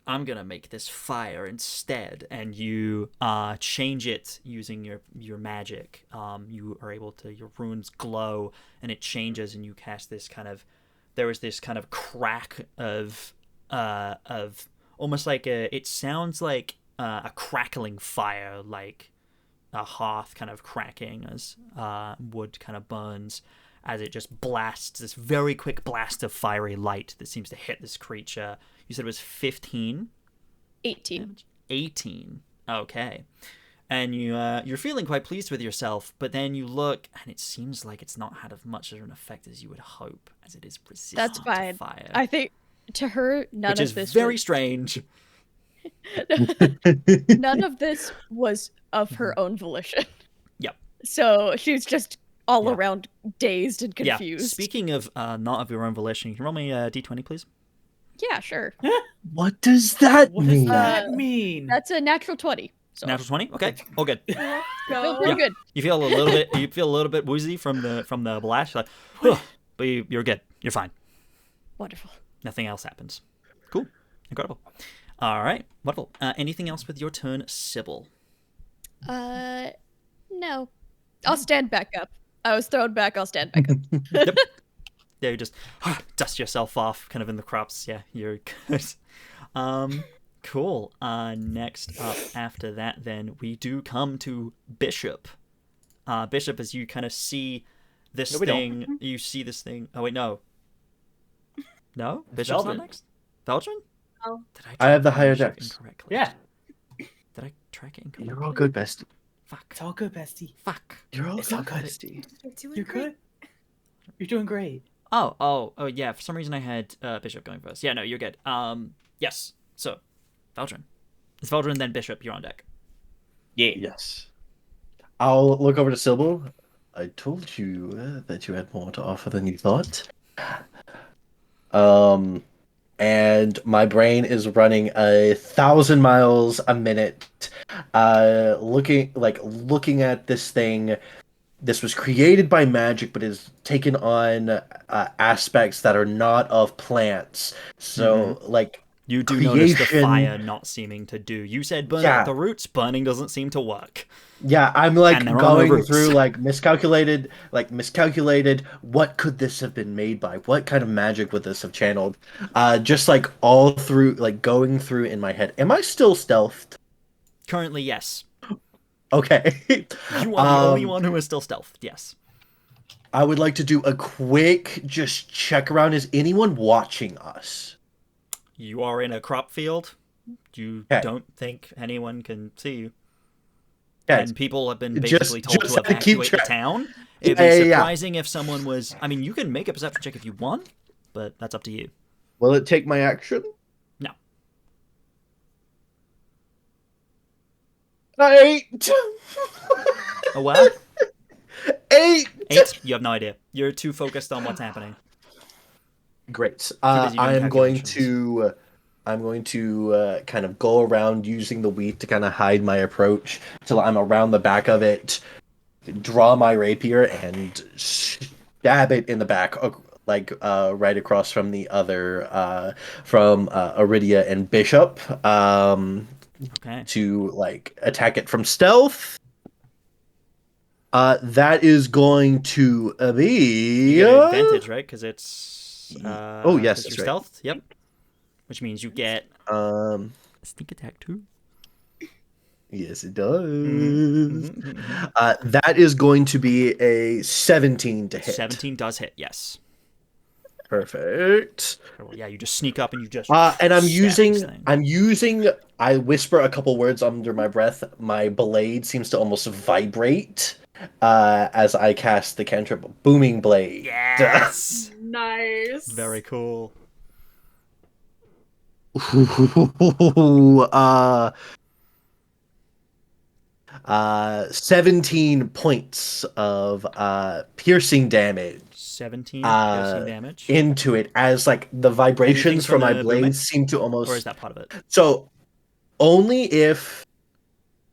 I'm gonna make this fire instead, and you change it using your magic. You are able to, your runes glow, and it changes, and you cast this kind of. There is this kind of crack of almost like it sounds like a crackling fire, like a hearth kind of cracking as wood kind of burns, as it just blasts this very quick blast of fiery light that seems to hit this creature. You said it was 15?
18.
18. Okay. And you're feeling quite pleased with yourself, but then you look, and it seems like it's not had as much of an effect as you would hope, as it is resistant
That's fine.
to fire.
I think, to her, none
of
this
was very strange.
None of this was of her own volition.
Yep.
So she's just all around dazed and confused.
Yeah. Speaking of not of your own volition, can you roll me a d20, please?
Yeah, sure.
What does that mean?
What does that mean?
That's a natural 20. So.
Natural 20? Okay. All good.
Feel pretty good.
You feel a little bit woozy from the blast. You're like, but you're good. You're fine.
Wonderful.
Nothing else happens. Cool. Incredible. All right. Wonderful. Anything else with your turn, Sybil?
No. I'll stand back up. I was thrown back. I'll stand back up.
Yep. Yeah, you just dust yourself off kind of in the crops. Yeah, you're good. Cool. Next up after that, then, we do come to Bishop. Bishop, as you kind of see this thing, you see this thing. Oh, wait, no. No? Bishop's not next? Veldren?
Oh.
I have the higher dex.
Incorrectly?
Yeah.
Did I track it incorrectly?
You're all good, bestie.
Fuck.
It's all good, bestie.
Fuck.
You're all
It's
good,
all good.
bestie.
You're good. You're doing great.
Oh, yeah. For some reason, I had Bishop going first. Yeah, no, you're good. Yes. So, Veldren. It's Veldren, then Bishop. You're on deck.
Yeah.
Yes. I'll look over to Sybil. I told you that you had more to offer than you thought. And my brain is running 1,000 miles a minute, looking at this thing. This was created by magic, but is taken on aspects that are not of plants. So,
You do notice the
creation.
fire not seeming to do. You said burn
Yeah.
out the roots. Burning doesn't seem to work.
Yeah, I'm like
And there are no
going
roots.
through miscalculated. What could this have been made by? What kind of magic would this have channeled? Just like all through, like going through in my head. Am I still stealthed?
Currently, yes.
Okay.
You are the only one who is still stealthed. Yes.
I would like to do a quick just check around. Is anyone watching us?
You are in a crop field. You
Okay.
don't think anyone can see you.
Okay.
And people have been
Just-
basically told
just
to
had to keep
evacuate the
track.
town. It'd
Yeah,
be
yeah, yeah.
surprising if someone was... I mean, you can make a perception check if you want, but that's up to you.
Will it take my action?
No.
8.
Oh, wow.
8.
8? You have no idea. You're too focused on what's happening.
Great.
busy doing
I'm going
calculations.
to kind of go around using the wheat to kind of hide my approach till I'm around the back of it, draw my rapier and stab it in the back, right across from the other, from Aridia and Bishop,
Okay.
to attack it from stealth. That is going to be
You get advantage, right? Because it's...
Oh, yes,
'cause
that's
you're
right.
stealth. Yep. Which means you get
um
a sneak attack too.
yes, it does.
Mm-hmm.
That is going to be a 17 to hit.
17 does hit, yes.
Perfect.
Well, yeah, you just sneak up and you just
And I'm
stab this thing.
I whisper a couple words under my breath. My blade seems to almost vibrate as I cast the cantrip Booming Blade.
Yes!
Nice.
Very cool.
17 points of piercing damage
17 piercing damage.
into it as the vibrations
Anything
from
from
my
the booming?
blades seem to almost...
Or is that part of it?
So only if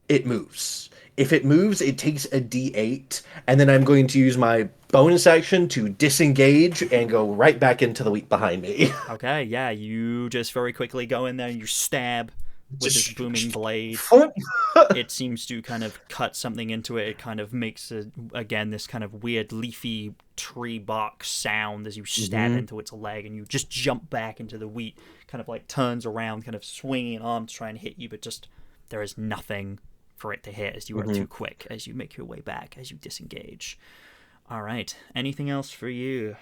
it moves. If it moves, it takes a D8, and then I'm going to use my bonus action to disengage and go right back into the wheat behind me.
Okay, yeah, you just very quickly go in there and you stab with this booming blade. It seems to kind of cut something into it. It kind of makes, again, this kind of weird leafy tree bark sound as you stab into its leg, and you just jump back into the wheat, kind of turns around, kind of swinging an arm to try and hit you, but just there is nothing for it to hit as you are too quick as you make your way back, as you disengage. All right, anything else for you?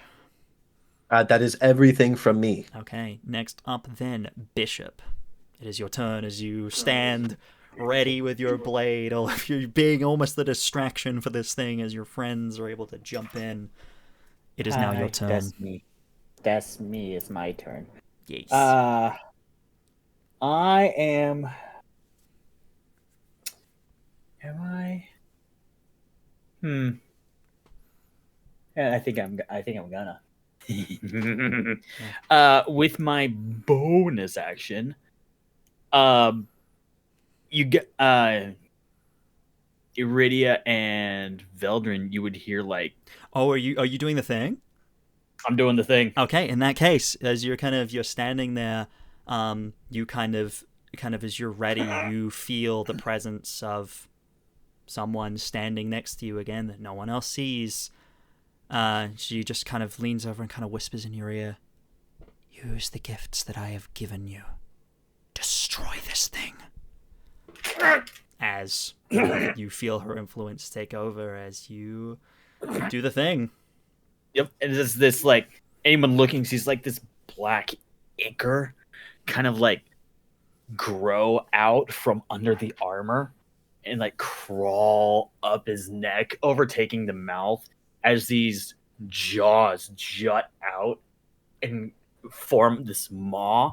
That is everything from me.
Okay, next up then, Bishop. It is your turn as you stand ready with your blade, all of you being almost the distraction for this thing as your friends are able to jump in. It is now your turn.
That's me. That's me. It's my turn.
Yes.
I am... Am I? Yeah, I think I'm gonna. With my bonus action, you get Aridia and Veldren. You would hear
Oh, are you doing the thing?
I'm doing the thing.
Okay, in that case, as you're standing there, you kind of as you're ready, you feel the presence of someone standing next to you again that no one else sees. She just kind of leans over and kind of whispers in your ear, "Use the gifts that I have given you. Destroy this thing." As you feel her influence take over as you do the thing.
Yep, and it's this anyone looking sees this black ichor kind of grow out from under the armor and crawl up his neck, overtaking the mouth as these jaws jut out and form this maw.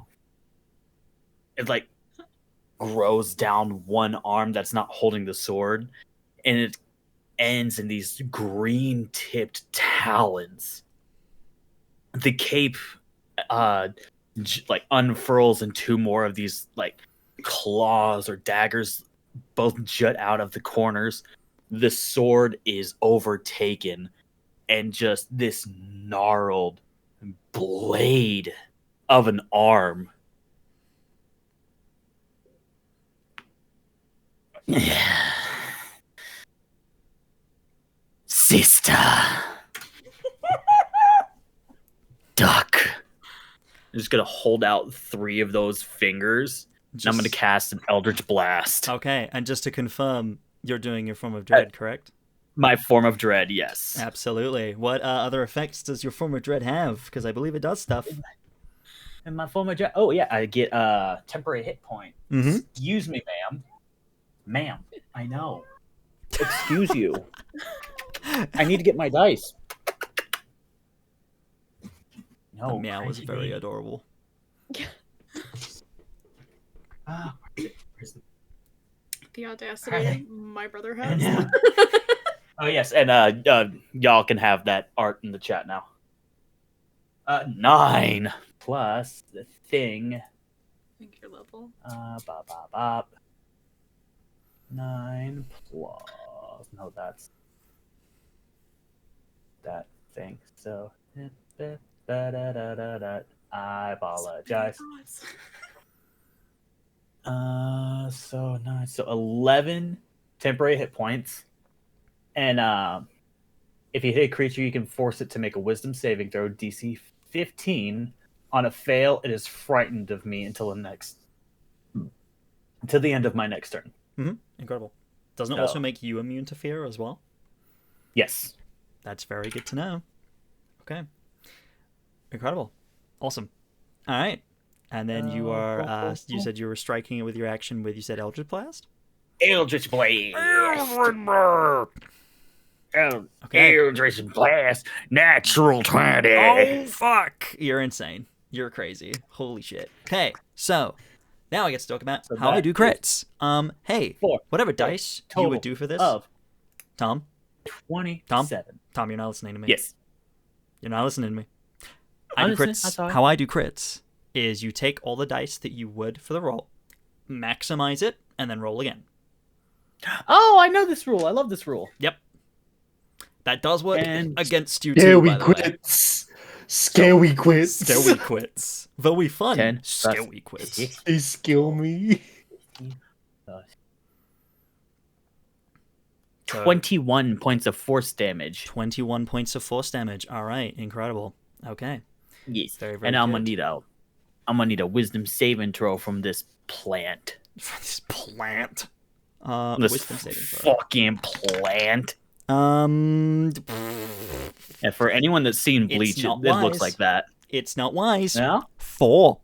It grows down one arm that's not holding the sword, and it ends in these green tipped talons. The cape unfurls, and two more of these claws or daggers both jut out of the corners. The sword is overtaken, and just this gnarled blade of an arm Sister. Duck. I'm just gonna hold out 3 of those fingers, and I'm gonna cast an Eldritch Blast.
Okay, and just to confirm, you're doing your form of dread, correct?
My form of dread, yes.
Absolutely. What other effects does your form of dread have? Because I believe it does stuff.
And my form of dread. Oh yeah, I get a temporary hit point.
Mm-hmm.
Excuse me, ma'am. Ma'am, I know. Excuse you. I need to get my dice. No,
The meow was very adorable.
The audacity my brother has.
Oh yes, and y'all can have that art in the chat now. 9 plus the thing.
I think your level.
Bop, bop, bop. 9 plus. No, that's that thing. So I apologize. So 9. So 11 temporary hit points. And if you hit a creature, you can force it to make a wisdom saving throw, DC 15. On a fail, it is frightened of me until the end of my next turn.
Mm-hmm. Incredible. Doesn't it also make you immune to fear as well?
Yes.
That's very good to know. Okay. Incredible. Awesome. All right. And then you are, you said you were striking it with your action with, you said Eldritch Blast?
Eldritch Blast.
Okay.
Eldritch Blast. Natural 20.
Oh, fuck. You're insane. You're crazy. Holy shit. Okay. So, now I get to talk about how I do crits. Hey, whatever dice you would do for this. Tom?
27.
Tom, you're not listening to me.
Yes.
You're not listening to me.
I'm
How I do crits is you take all the dice that you would for the roll, maximize it, and then roll again.
Oh, I know this rule. I love this rule.
Yep. That does work against you
Scary
too, by the way.
quits. Scary quits.
Scary quits. Very fun.
10
Scary quits.
They skill me.
21 points of force damage.
21 points of force damage. All right. Incredible. Okay.
Yes.
Very, very
and
good.
I'm gonna need a wisdom saving throw from this plant.
This plant.
This
wisdom saving throw.
fucking plant.
And
for anyone that's seen Bleach, it looks like that.
It's not wise.
Yeah?
4.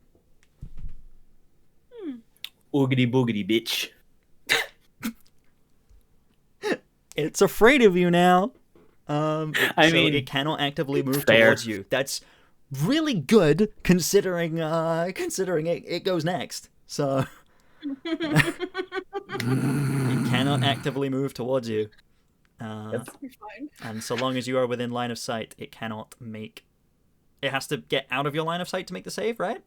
Oogity boogity, bitch.
It's afraid of you now. I mean, it cannot actively move towards you. That's really good considering it goes next. So it cannot actively move towards you. And so long as you are within line of sight, it cannot make. It has to get out of your line of sight to make the save, right?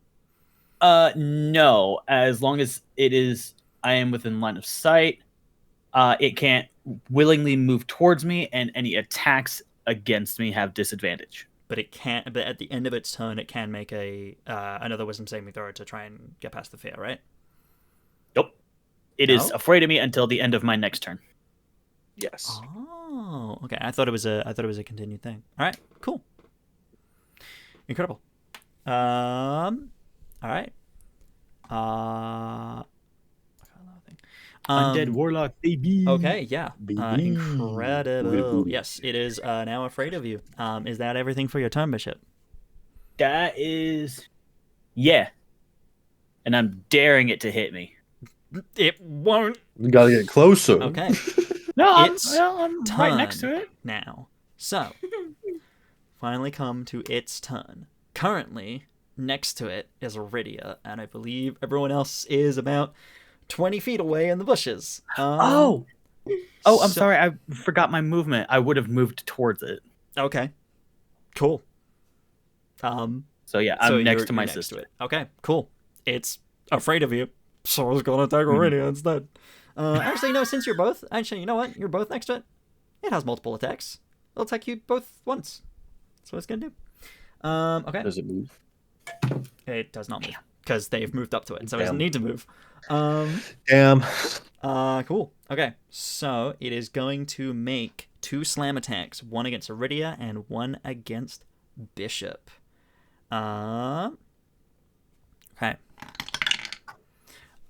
No. As long as I am within line of sight, it can't willingly move towards me, and any attacks against me have disadvantage.
But it can't. But at the end of its turn, it can make another wisdom saving throw to try and get past the fear, right?
Nope. It is afraid of me until the end of my next turn.
Yes.
Oh, okay. I thought it was a continued thing. All right, cool, incredible. All right.
Undead Warlock, baby.
Okay, yeah. Incredible. Yes, it is now afraid of you. Is that everything for your turn, Bishop?
That is... Yeah. And I'm daring it to hit me.
It won't.
We gotta get closer.
Okay.
No, I'm right next to it.
Now. So, finally come to its turn. Currently, next to it is Aridia, and I believe everyone else is about 20 feet away in the bushes.
I'm sorry. I forgot my movement. I would have moved towards it.
Okay. Cool.
So yeah, I'm next to my sister.
Okay, cool. It's afraid of you, so it's gonna attack Aridia instead. Actually, no, since you're both... Actually, you know what? You're both next to it. It has multiple attacks. It'll attack you both once. That's what it's gonna do. Okay.
Does it move?
It does not move. because they've moved up to it, so it doesn't
Damn.
need to move.
Damn.
Cool. Okay, so it is going to make 2 slam attacks, one against Aridia and one against Bishop. Okay.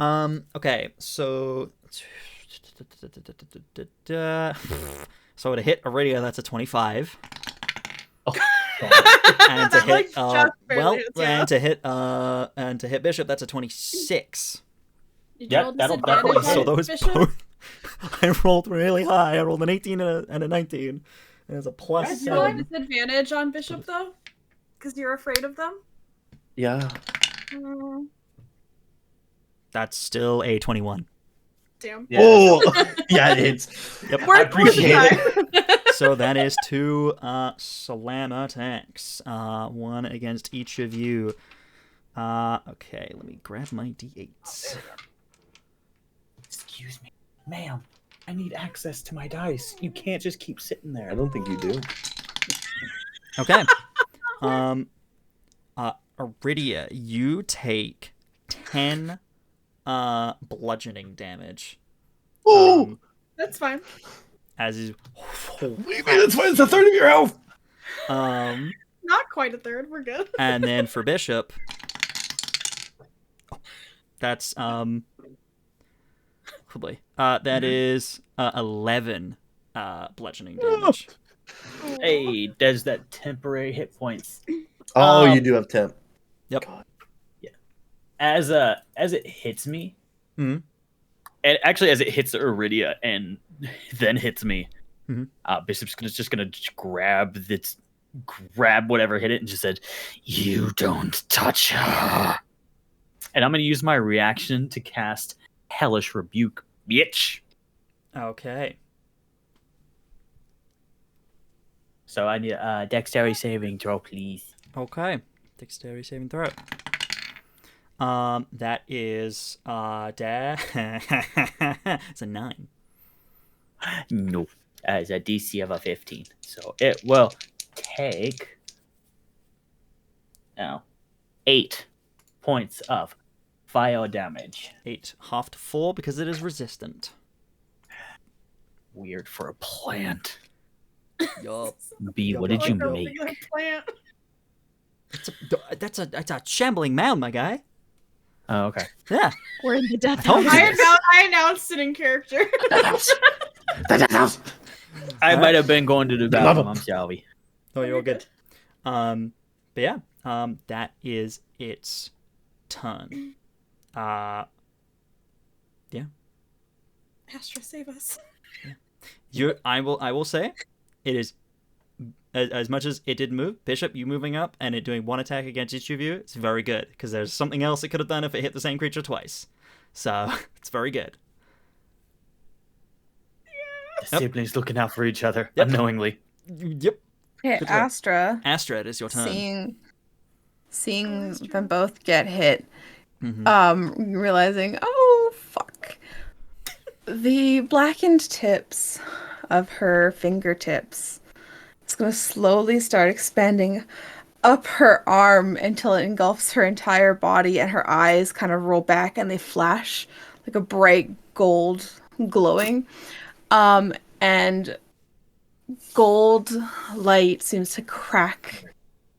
Okay, so so to hit Aridia, that's a 25. And to hit and to hit Bishop, that's a 26.
Did you roll
that'll
disadvantage
definitely
on
So those
Bishop?
both, I rolled really high. I rolled an 18 and a 19. And it's a plus
Did you roll
7.
disadvantage on Bishop though? Because you're afraid of them?
Yeah.
That's still a 21.
Damn.
Yeah.
Oh, yeah, it is.
Yep.
I appreciate it.
So that is 2 slam attacks. One against each of you. Okay, let me grab my d8s.
Excuse me, ma'am. I need access to my dice. You can't just keep sitting there.
I don't think you do.
Okay. Aridia, you take 10 bludgeoning damage.
Oh,
That's fine.
As is
that's fine. It's a third of your health.
Not quite a third. We're good.
and then for Bishop, that's that is 11 bludgeoning damage.
Hey, does that temporary hit points?
Oh, you do have temp.
Yep.
Yeah. As it hits me,
Mhm.
and actually as it hits Aridia and then hits me,
Mhm.
Bishop's just gonna grab whatever hit it and just said, "You don't touch her." And I'm gonna use my reaction to cast Hellish Rebuke, bitch.
Okay.
So I need a dexterity saving throw, please.
Okay. Dexterity saving throw. That is it's a 9.
No, it's a DC of a 15, so it will take 8 points of fire damage.
8 half to 4 because it is resistant.
Weird for a plant.
Yup.
B, what did you
Like a
make?
regular plant.
That's a shambling mound, my guy.
Oh, okay.
Yeah.
We're in the death
told
house.
you.
I announced it in character.
I might have been going to the bathroom. I'm sorry.
Oh, you're all good. But yeah, that is its turn. Yeah.
Astra, save us.
I will say, it is as much as it did move. Bishop, you moving up and it doing 1 attack against each of you. It's very good because there's something else it could have done if it hit the same creature twice. So it's very good.
The siblings looking out for each other
Yep.
unknowingly.
Yep.
Okay,
Good job.
Astra,
Astra, it is your turn.
seeing them both get hit,
Mhm.
realizing, oh fuck, the blackened tips of her fingertips. It's gonna slowly start expanding up her arm until it engulfs her entire body, and her eyes kind of roll back and they flash like a bright gold glowing. And gold light seems to crack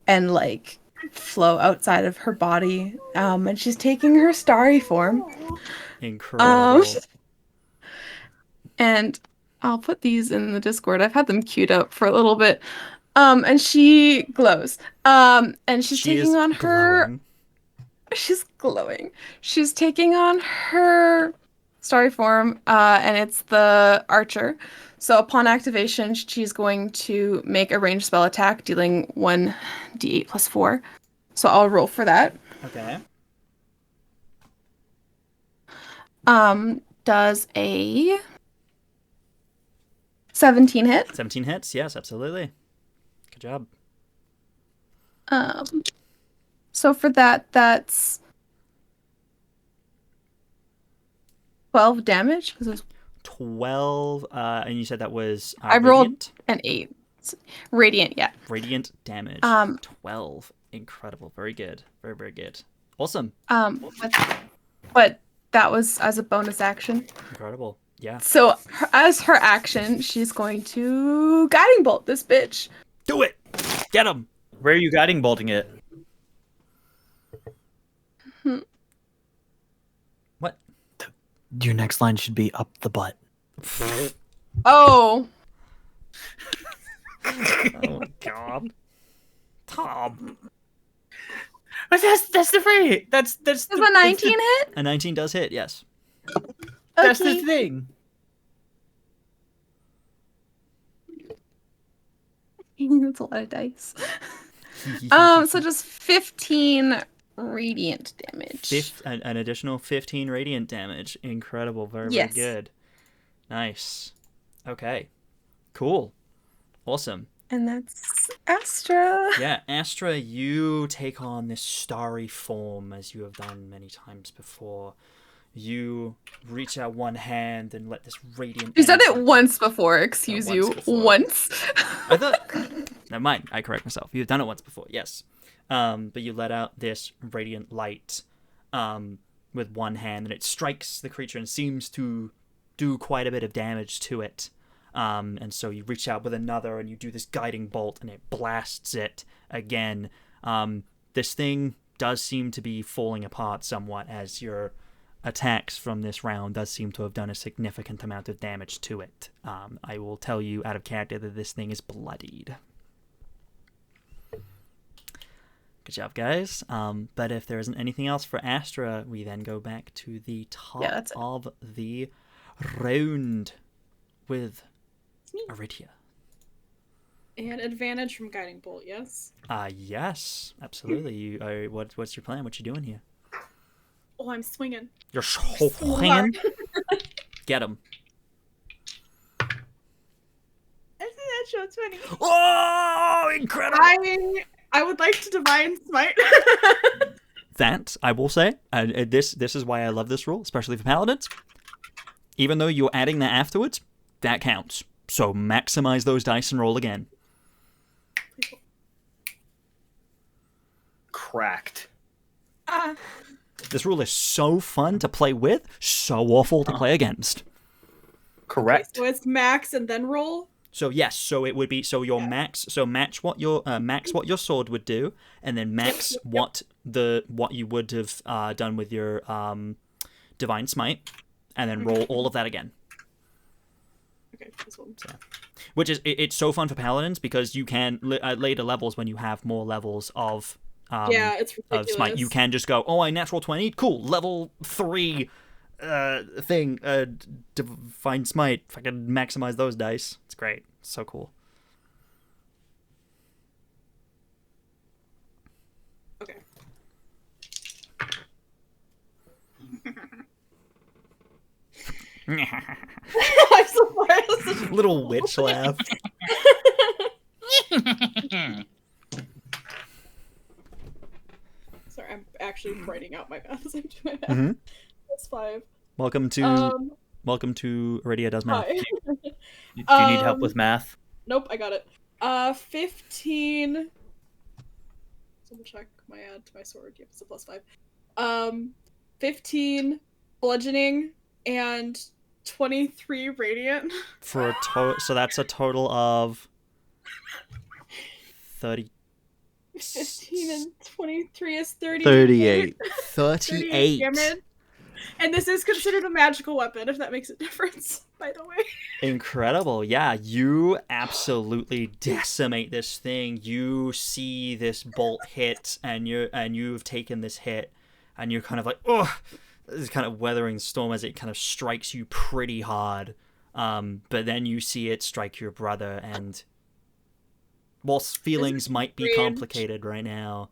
and like flow outside of her body. And she's taking her starry form.
Incredible.
And I'll put these in the Discord. I've had them queued up for a little bit. And she glows. And she's
She
taking
is
on her.
glowing.
She's glowing. She's taking on her starry form, and it's the archer. So upon activation, she's going to make a ranged spell attack, dealing 1d8 plus 4. So I'll roll for that.
Okay.
Does a 17 hit?
17 hits. Yes, absolutely. Good job.
So for that, that's 12 damage. 'Cause it was
12, and you said that was
I rolled
radiant?
an 8. Radiant, yeah.
Radiant damage. 12. Incredible. Very good. Very, very good. Awesome.
But that was as a bonus action.
Incredible. Yeah.
So as her action, she's going to guiding bolt this bitch.
Do it. Get him.
Where are you guiding bolting it?
What?
Your next line should be up the butt.
Oh.
Oh my god. Tom.
But that's the free. That's
Does a 19 hit?
A 19 does hit, yes.
That's the
Okay.
thing.
That's a lot of dice. So just 15 radiant damage.
An additional 15 radiant damage. Incredible. Very,
Yes.
very good. Nice. Okay. Cool. Awesome.
And that's Astra.
Yeah, Astra, you take on this starry form as you have done many times before. You reach out one hand and let this radiant...
You said it
energy-
once before, excuse
once
you.
before.
Once.
I thought... Never mind, I correct myself. You've done it once before, yes. But you let out this radiant light with one hand, and it strikes the creature and seems to do quite a bit of damage to it. And so you reach out with another, and you do this guiding bolt, and it blasts it again. This thing does seem to be falling apart somewhat, as your attacks from this round does seem to have done a significant amount of damage to it. I will tell you out of character that this thing is bloodied. Good job, guys. But if there isn't anything else for Astra, we then go back to the top
that's it.
of the round with Aridia.
And advantage from guiding bolt, yes?
Yes, absolutely. You, what's your plan? What you doing here?
Oh, I'm swinging.
You're
So
swinging.
hard.
Get him.
That's natural 20.
Oh, incredible!
I would like to divine smite.
That, I will say, and this is why I love this rule, especially for paladins. Even though you're adding that afterwards, that counts. So maximize those dice and roll again.
Cracked.
This rule is so fun to play with, so awful to play against.
Correct.
So it's max and then roll.
So yes, so it would be your
Yeah.
max. So match what your what your sword would do, and then max what you would have done with your divine smite, and then roll all of that again.
Okay, this one.
Which is it's so fun for paladins because you can at later levels when you have more levels of
Yeah, it's
of
ridiculous.
smite, you can just go, oh, I natural 20, cool, level 3 divine smite. If I can maximize those dice, it's great. It's so cool.
Okay. I'm so sorry. That's such a-
Little witch laugh.
Sorry, I'm actually writing out my math as I'm doing my math.
Mhm.
That's 5.
Welcome to Aridia Does Math.
Hi.
Do you need help with math?
Nope, I got it. 15. Double check my add to my sword. Yep, it's a +5. 15 bludgeoning and 23 radiant.
For a so that's a total of 30.
15 and 23 is 38.
38.
38.
damage. And this is considered a magical weapon, if that makes a difference, by the way.
Incredible. Yeah, you absolutely decimate this thing. You see this bolt hit, and you've taken this hit, and you're kind of like, oh, this is kind of weathering the storm as it kind of strikes you pretty hard. But then you see it strike your brother, and whilst feelings might be
rage.
complicated right now,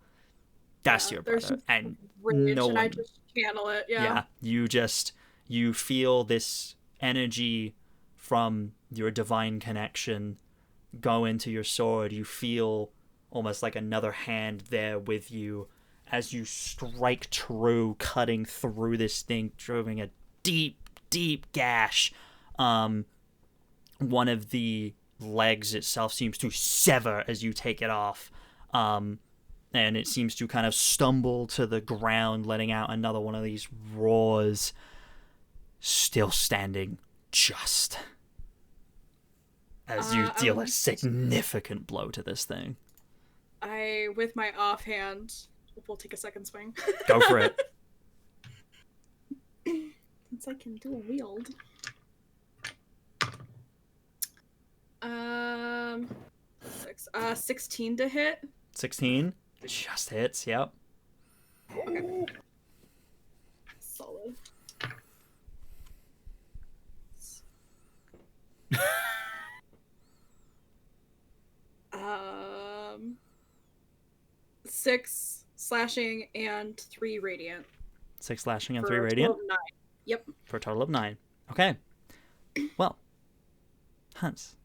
that's
Yeah,
your
there's
brother,
just
and
Rage,
no
and I
one.
just channel it, yeah.
You feel this energy from your divine connection go into your sword. You feel almost like another hand there with you as you strike true, cutting through this thing, driving a deep, deep gash. One of the legs itself seems to sever as you take it off. and it seems to kind of stumble to the ground, letting out another one of these roars, still standing just as you deal a significant blow to this thing.
I, with my offhand, we'll take a second swing.
Go for it.
Since I can do a wield. 16 to hit.
16 just hits. Yep.
Okay. Solid. 6 slashing and 3 radiant.
6 slashing and
For
3
a
radiant?
total of 9. Yep.
For a total of 9. Okay. Well, Hans,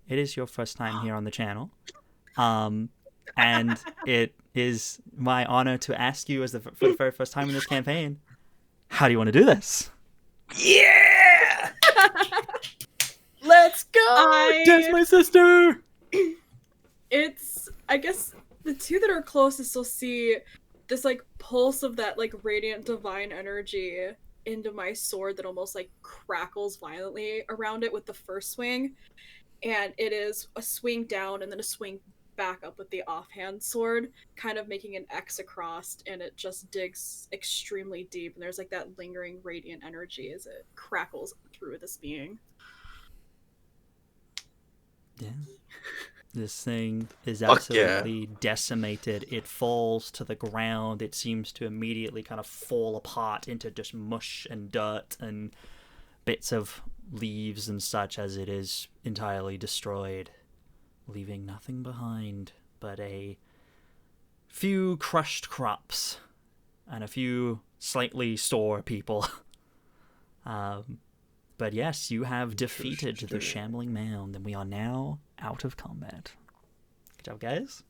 it is your first time here on the channel. And it is my honor to ask you, for the very first time in this campaign, how do you want to do this?
Yeah! Let's go! That's my sister!
It's, I guess, the two that are closest will see this, like, pulse of that, like, radiant divine energy into my sword that almost, like, crackles violently around it with the first swing. And it is a swing down and then a swing back up with the offhand sword, kind of making an X across, and it just digs extremely deep, and there's, like, that lingering radiant energy as it crackles through this being.
Yeah. This thing is absolutely decimated. It falls to the ground. It seems to immediately kind of fall apart into just mush and dirt and bits of leaves and such as it is entirely destroyed, leaving nothing behind but a few crushed crops and a few slightly sore people. But yes, you have defeated the shambling mound, and we are now out of combat. Good job, guys.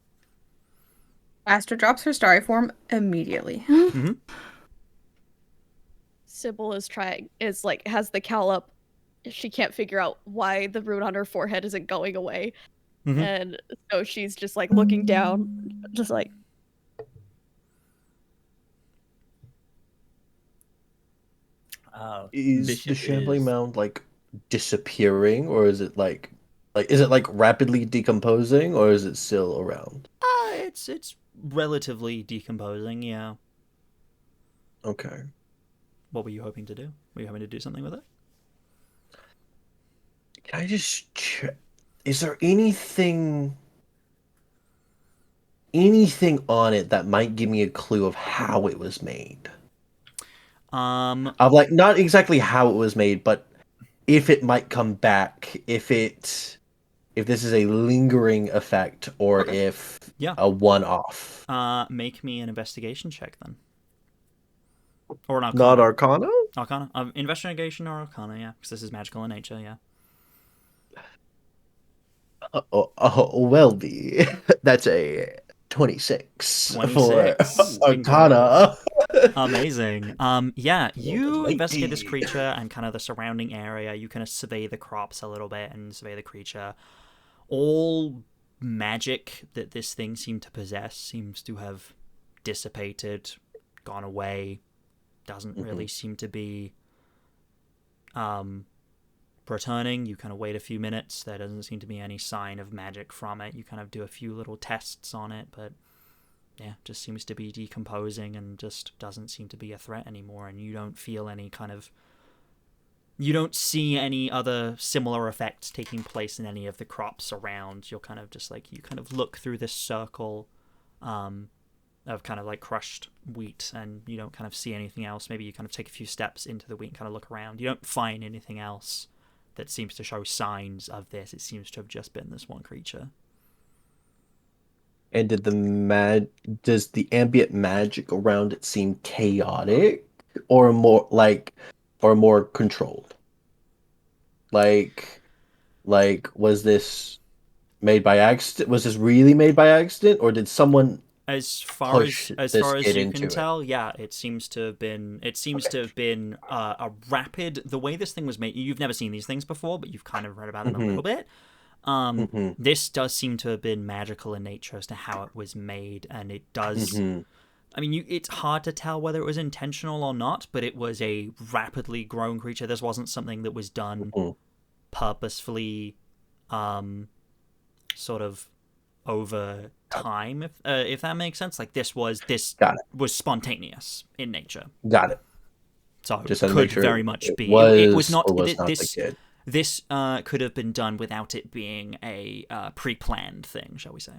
Astra drops her starry form immediately.
Mm-hmm.
Sybil has the cowl up. She can't figure out why the rune on her forehead isn't going away.
Mm-hmm.
And so she's just, like, looking down, just like...
Is the shambling mound, like, disappearing, or is it like is it like rapidly decomposing, or is it still around?
It's relatively decomposing, yeah.
Okay.
What were you hoping to do? Were you hoping to do something with it?
Can I just check? Is there anything on it that might give me a clue of how it was made? Of, like, not exactly how it was made, but if it might come back, if this is a lingering effect, or if a one-off.
Make me an investigation check then. Or an Arcana.
Not Arcana?
Arcana. Investigation or Arcana, yeah. Because this is magical in nature, yeah.
Well, that's a 26.
26.
For Arcana.
Amazing. Yeah, you investigate this creature and kind of the surrounding area. You kind of survey the crops a little bit and survey the creature. All magic that this thing seemed to possess seems to have dissipated, gone away. Doesn't really seem to be returning. You kind of wait a few minutes. There doesn't seem to be any sign of magic from it. You kind of do a few little tests on it, but yeah, just seems to be decomposing and just doesn't seem to be a threat anymore. And you don't feel any kind of... You don't see any other similar effects taking place in any of the crops around. You're kind of just like... You kind of look through this circle of kind of like crushed wheat, and you don't kind of see anything else. Maybe you kind of take a few steps into the wheat and kind of look around. You don't find anything else that seems to show signs of this. It seems to have just been this one creature.
And does the ambient magic around it seem chaotic, or more controlled? Like was this made by accident? Was this really made by accident, or did someone... As far as
you can tell, yeah, it seems to have been a rapid... The way this thing was made, you've never seen these things before, but you've kind of read about them a little bit. This does seem to have been magical in nature as to how it was made, and it does. I mean, it's hard to tell whether it was intentional or not, but it was a rapidly growing creature. This wasn't something that was done purposefully, sort of over time, if that makes sense. Like this was spontaneous in nature.
Got it.
So
Just
it
had to make
could
sure
very much be.
It
was not.
or was not
This
the kid.
this could have been done without it being a pre-planned thing, shall we say?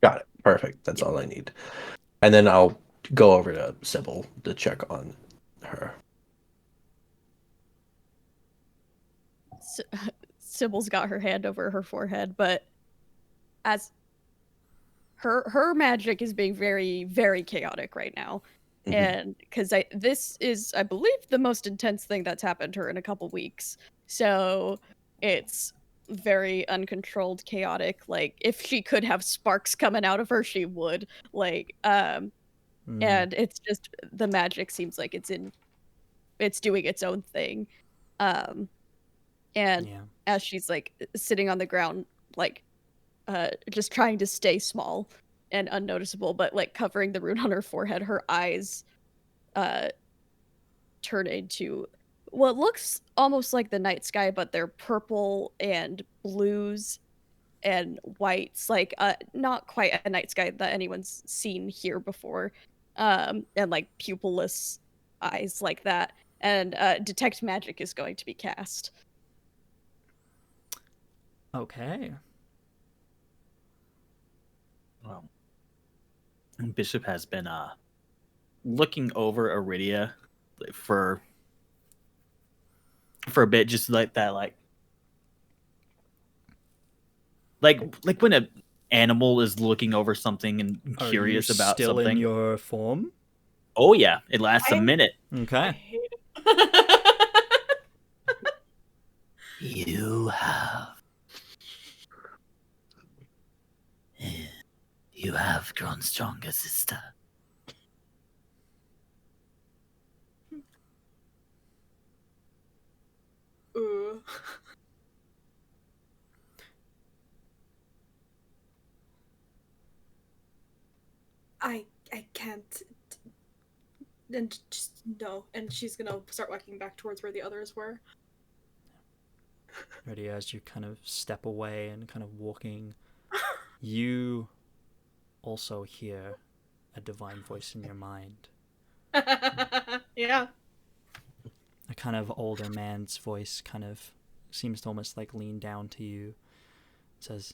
Got it. Perfect. That's all I need. And then I'll go over to Sybil to check on her.
Sybil's got her hand over her forehead, but as her magic is being very, very chaotic right now. And because this is, I believe, the most intense thing that's happened to her in a couple weeks. So it's very uncontrolled, chaotic. Like, if she could have sparks coming out of her, she would. Like, and it's just, the magic seems like it's doing its own thing. And as she's, like, sitting on the ground, like, just trying to stay small and unnoticeable, but like covering the rune on her forehead, her eyes turn into what looks almost like the night sky, but they're purple and blues and whites, like not quite a night sky that anyone's seen here before, and like pupilless eyes like that. And detect magic is going to be cast.
Okay.
Well, Bishop has been looking over Aridia for a bit, just like that, like when an animal is looking over something and curious about
still
something.
In your form?
Oh yeah, it lasts a minute.
Okay.
You have grown stronger, sister.
Ooh. I can't. And just no. And she's gonna start walking back towards where the others were.
Ready as you kind of step away and kind of walking, you also hear a divine voice in your mind.
Yeah.
A kind of older man's voice kind of seems to almost like lean down to you. It says,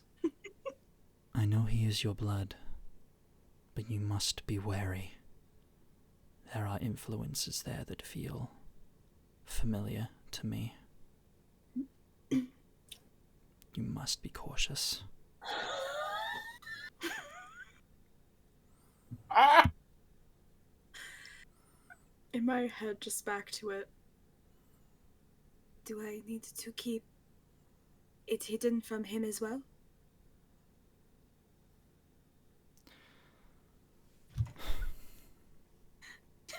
I know he is your blood, but you must be wary. There are influences there that feel familiar to me. You must be cautious.
In my head, just back to it.
Do I need to keep it hidden from him as well?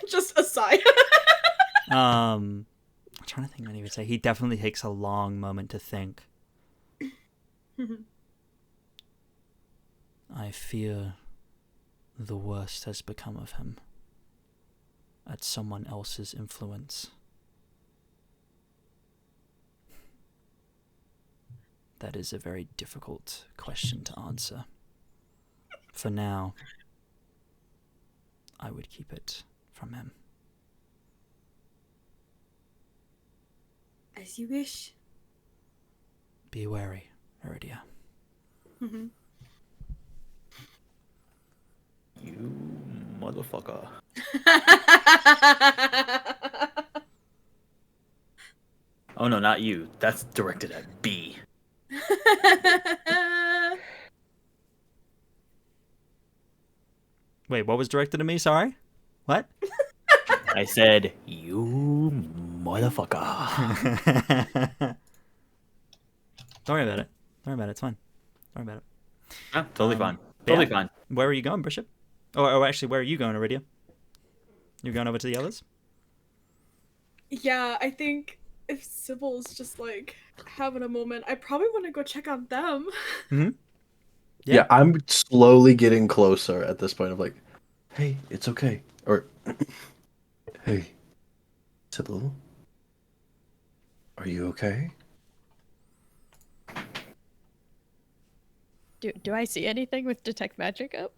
Just a sigh.
I'm trying to think what he would say. He definitely takes a long moment to think. I fear the worst has become of him. At someone else's influence. That is a very difficult question to answer. For now, I would keep it from him.
As you wish.
Be wary, Aridia.
You motherfucker. Oh no, not you. That's directed at B.
Wait, what was directed at me? Sorry? What?
I said, you motherfucker.
Don't worry about it. Don't worry about it. It's fine. Don't worry about it.
Oh, totally fine. Totally fine.
Where are you going, Bishop? Oh, actually, where are you going, Aridia? You're going over to the others?
Yeah, I think if Sybil's just like having a moment, I probably want to go check on them.
Yeah, I'm slowly getting closer at this point of like, hey, it's okay. Or, hey, Sybil, are you okay?
Do I see anything with detect magic up?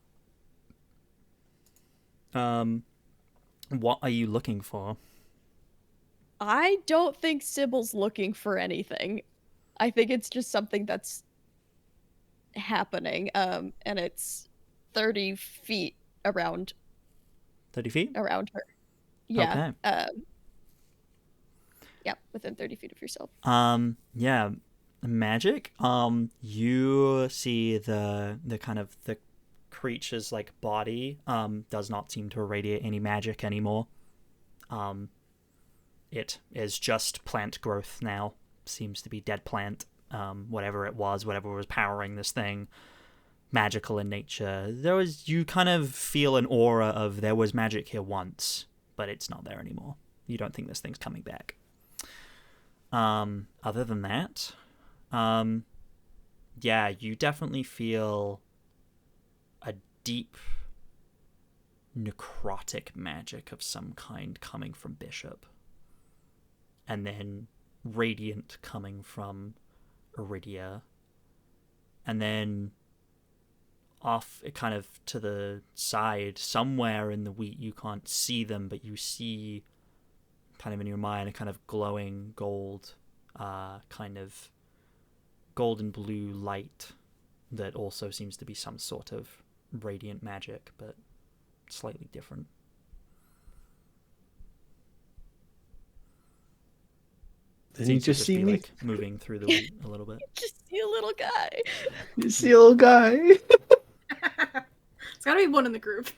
What are you looking for?
I don't think Sybil's looking for anything. I think it's just something that's happening. And it's 30 feet around
30 feet?
around her. Yeah.
Okay.
Yeah, within 30 feet of yourself.
Yeah. Magic. You see the kind of the creature's like body does not seem to irradiate any magic anymore. It is just plant growth now. Seems to be dead plant. Whatever was powering this thing, magical in nature. You kind of feel an aura of there was magic here once, but it's not there anymore. You don't think this thing's coming back. Other than that, yeah, you definitely feel a deep necrotic magic of some kind coming from Bishop. And then radiant coming from Aridia. And then off kind of to the side, somewhere in the wheat, you can't see them, but you see kind of in your mind a kind of glowing gold, kind of golden blue light that also seems to be some sort of radiant magic, but slightly different.
Didn't you just see me?
Like moving through the wheat a little bit.
Just see a little guy.
You see a little guy?
It's gotta be one in the group.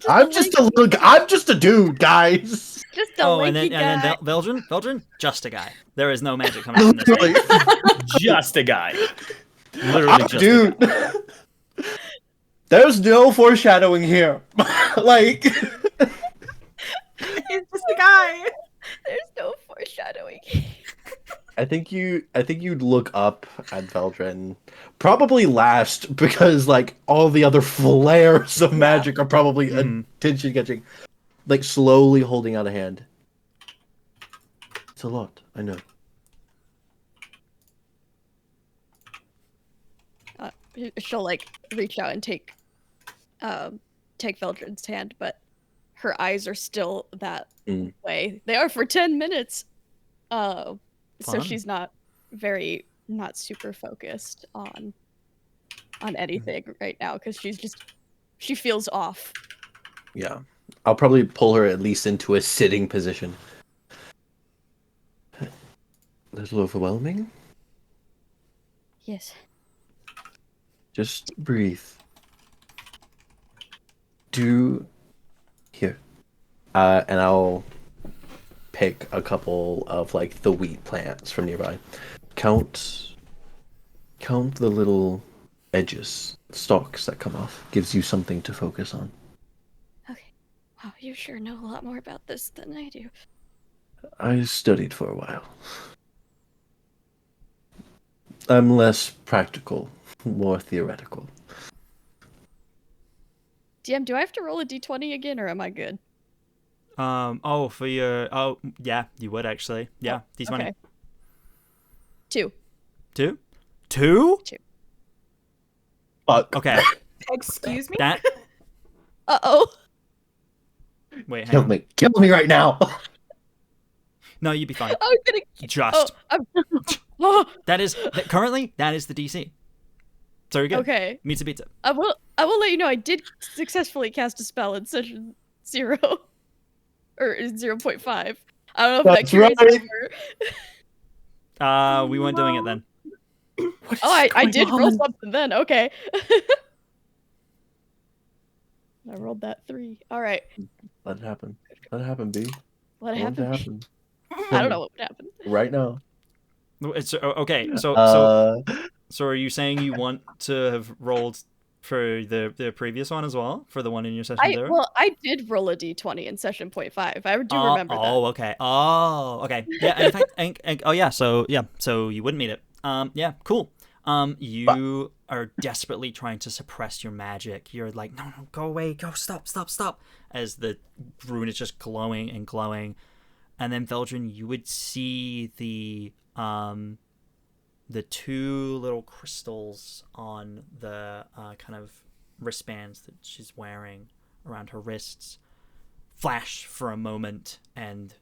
I'm just a little. I'm just a dude, guys.
Just a lanky guy.
And then Veldren, just a guy. There is no magic coming from this thing.
Just a guy. Literally just
dude.
a guy.
There's no foreshadowing here. Like,
It's just a guy.
There's no foreshadowing.
I think you'd look up at Veldren probably last because like all the other flares of magic are probably attention catching. Like slowly holding out a hand. It's a lot, I know.
She'll like reach out and take Veldren's hand, but her eyes are still that way. They are for 10 minutes. So she's not super focused on anything right now because she feels off.
Yeah. I'll probably pull her at least into a sitting position. A little overwhelming?
Yes.
Just breathe. Here. And I'll pick a couple of like the wheat plants from nearby. Count the little edges, stalks that come off. Gives you something to focus on.
Okay. Wow, you sure know a lot more about this than I do.
I studied for a while. I'm less practical, more theoretical.
DM, do I have to roll a d20 again, or am I good?
Yeah, you would actually. Yeah, d20.
Okay. 2.
2? 2?
2.
Fuck.
Okay.
Excuse me?
That.
Uh-oh.
Wait, hang
Kill
on.
me. Kill me right now.
No, you'd be fine.
I'm gonna.
Just.
Oh.
Currently, that is the DC. So you're good.
Okay.
Meets a pizza.
I will let you know I did successfully cast a spell in session 0. Or 0.5. I don't know if
That's
that carries
right.
over.
We weren't doing it then.
I did roll something then. Okay. I rolled that 3. All right.
Let it happen. Let it happen, B.
What
Let it
happened?
happen.
I don't know what would happen.
Right now.
It's okay. So are you saying you want to have rolled for the previous one as well, for the one in your session 0?
I did roll a d20 in session 0.5. I do remember that.
Okay. Oh, okay. Yeah, in fact, so you wouldn't meet it. Yeah, cool. You are desperately trying to suppress your magic. You're like, no, go away, go, stop, as the rune is just glowing and glowing. And then Veldren, you would see the two little crystals on the kind of wristbands that she's wearing around her wrists flash for a moment, and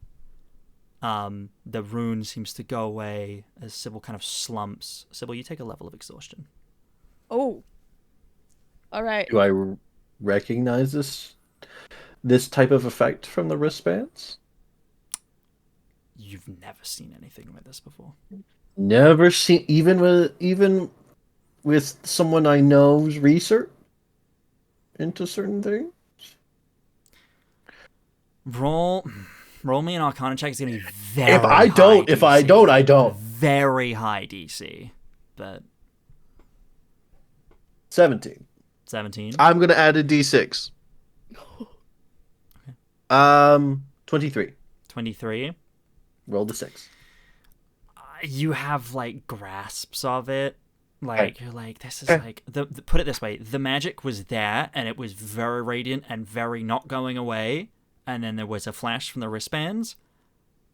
the rune seems to go away as Sybil kind of slumps. Sybil, you take a level of exhaustion.
Oh. All right.
Do I recognize this type of effect from the wristbands?
You've never seen anything like this before.
Never seen, even with someone I know's research into certain things.
Roll me an Arcana check. It's gonna be very.
If I don't, I don't.
Very high DC, but
17.
17.
I'm gonna add a D6.
23.
23.
Roll the 6.
You have like grasps of it. Like
Okay.
you're like, this is like the put it this way, the magic was there and it was very radiant and very not going away, and then there was a flash from the wristbands,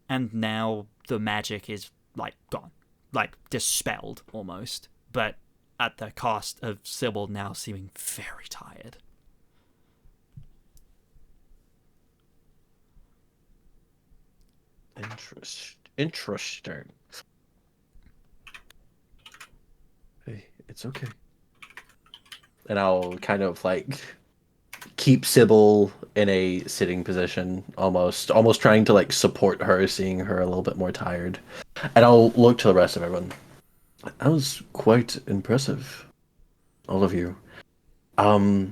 and now the magic is like gone. Like dispelled almost. But at the cost of Sybil now seeming very tired.
Interesting. Hey, it's okay. And I'll kind of like keep Sybil in a sitting position, almost trying to like support her, seeing her a little bit more tired. And I'll look to the rest of everyone. That was quite impressive, all of you. I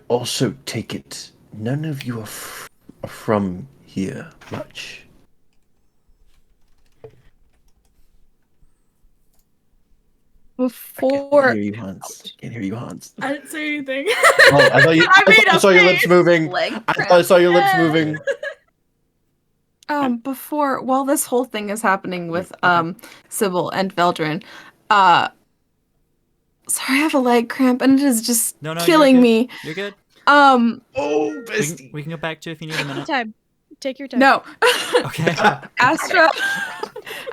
also take it none of you are from here much.
Before
Can't hear you, Hans.
I didn't say anything.
Oh, I thought I saw your lips moving.
leg
I thought I saw your lips moving.
before while this whole thing is happening with Sybil and Veldren, sorry, I have a leg cramp and it is just killing me.
You're good.
Oh, bestie.
We can go back to it if you need a minute.
Take your time.
No.
Okay.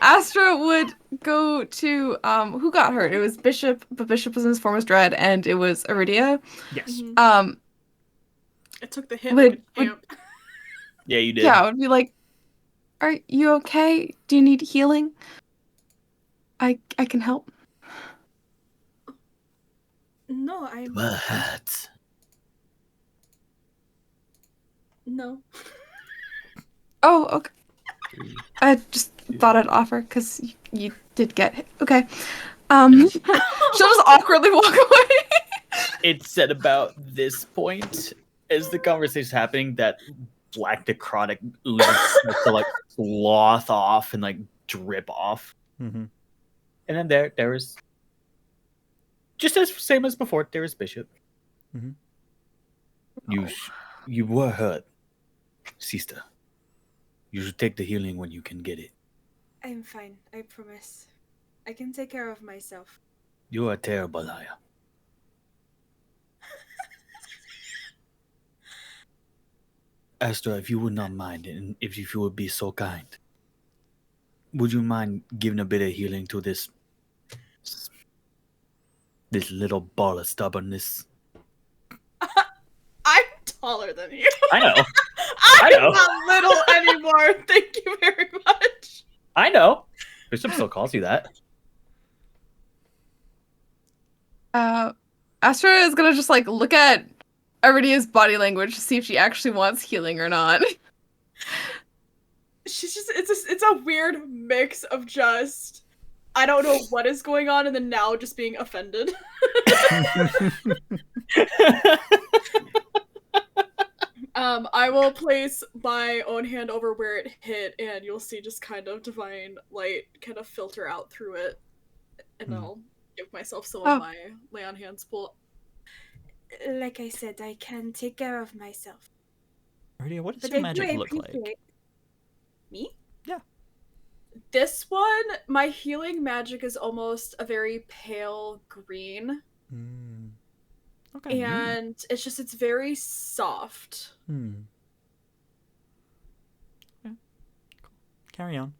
Astra would go to who got hurt? It was Bishop, but Bishop was in his form as Dread, and it was Aridia.
Yes.
It took the hit
Would-
like an amp.
Yeah, you did.
Yeah, I would be like, "Are you okay? Do you need healing? I can help."
No, I'm
What?
no.
Oh, okay. I just thought I'd offer because you did get hit. Okay. She'll just awkwardly walk away.
It's at about this point, as the conversation's happening, that black necrotic ooze starts to like sloth off and like drip off.
Mm-hmm.
And then there is just as same as before. There is Bishop.
Mhm.
You were hurt, sister. You should take the healing when you can get it.
I'm fine, I promise. I can take care of myself.
You are a terrible liar. Astra, if you would not mind, and if you would be so kind, would you mind giving a bit of healing to this little ball of stubbornness?
I'm taller than you.
I know.
I'm
know.
not little anymore. Thank you very much.
I know. Bishop still calls you that.
Astra is gonna just like look at Aridia's body language to see if she actually wants healing or not.
She's just it's a weird mix of just I don't know what is going on and then now just being offended. I will place my own hand over where it hit, and you'll see just kind of divine light kind of filter out through it, and I'll give myself some
Oh.
of my lay on hands pull.
Like I said, I can take care of myself.
Aridia, what does
But
your
I do
magic look like?
appreciate-
Me?
Yeah.
This one, my healing magic is almost a very pale green.
Mm. Okay.
And it's very soft.
Hmm. Okay. Cool. Carry on.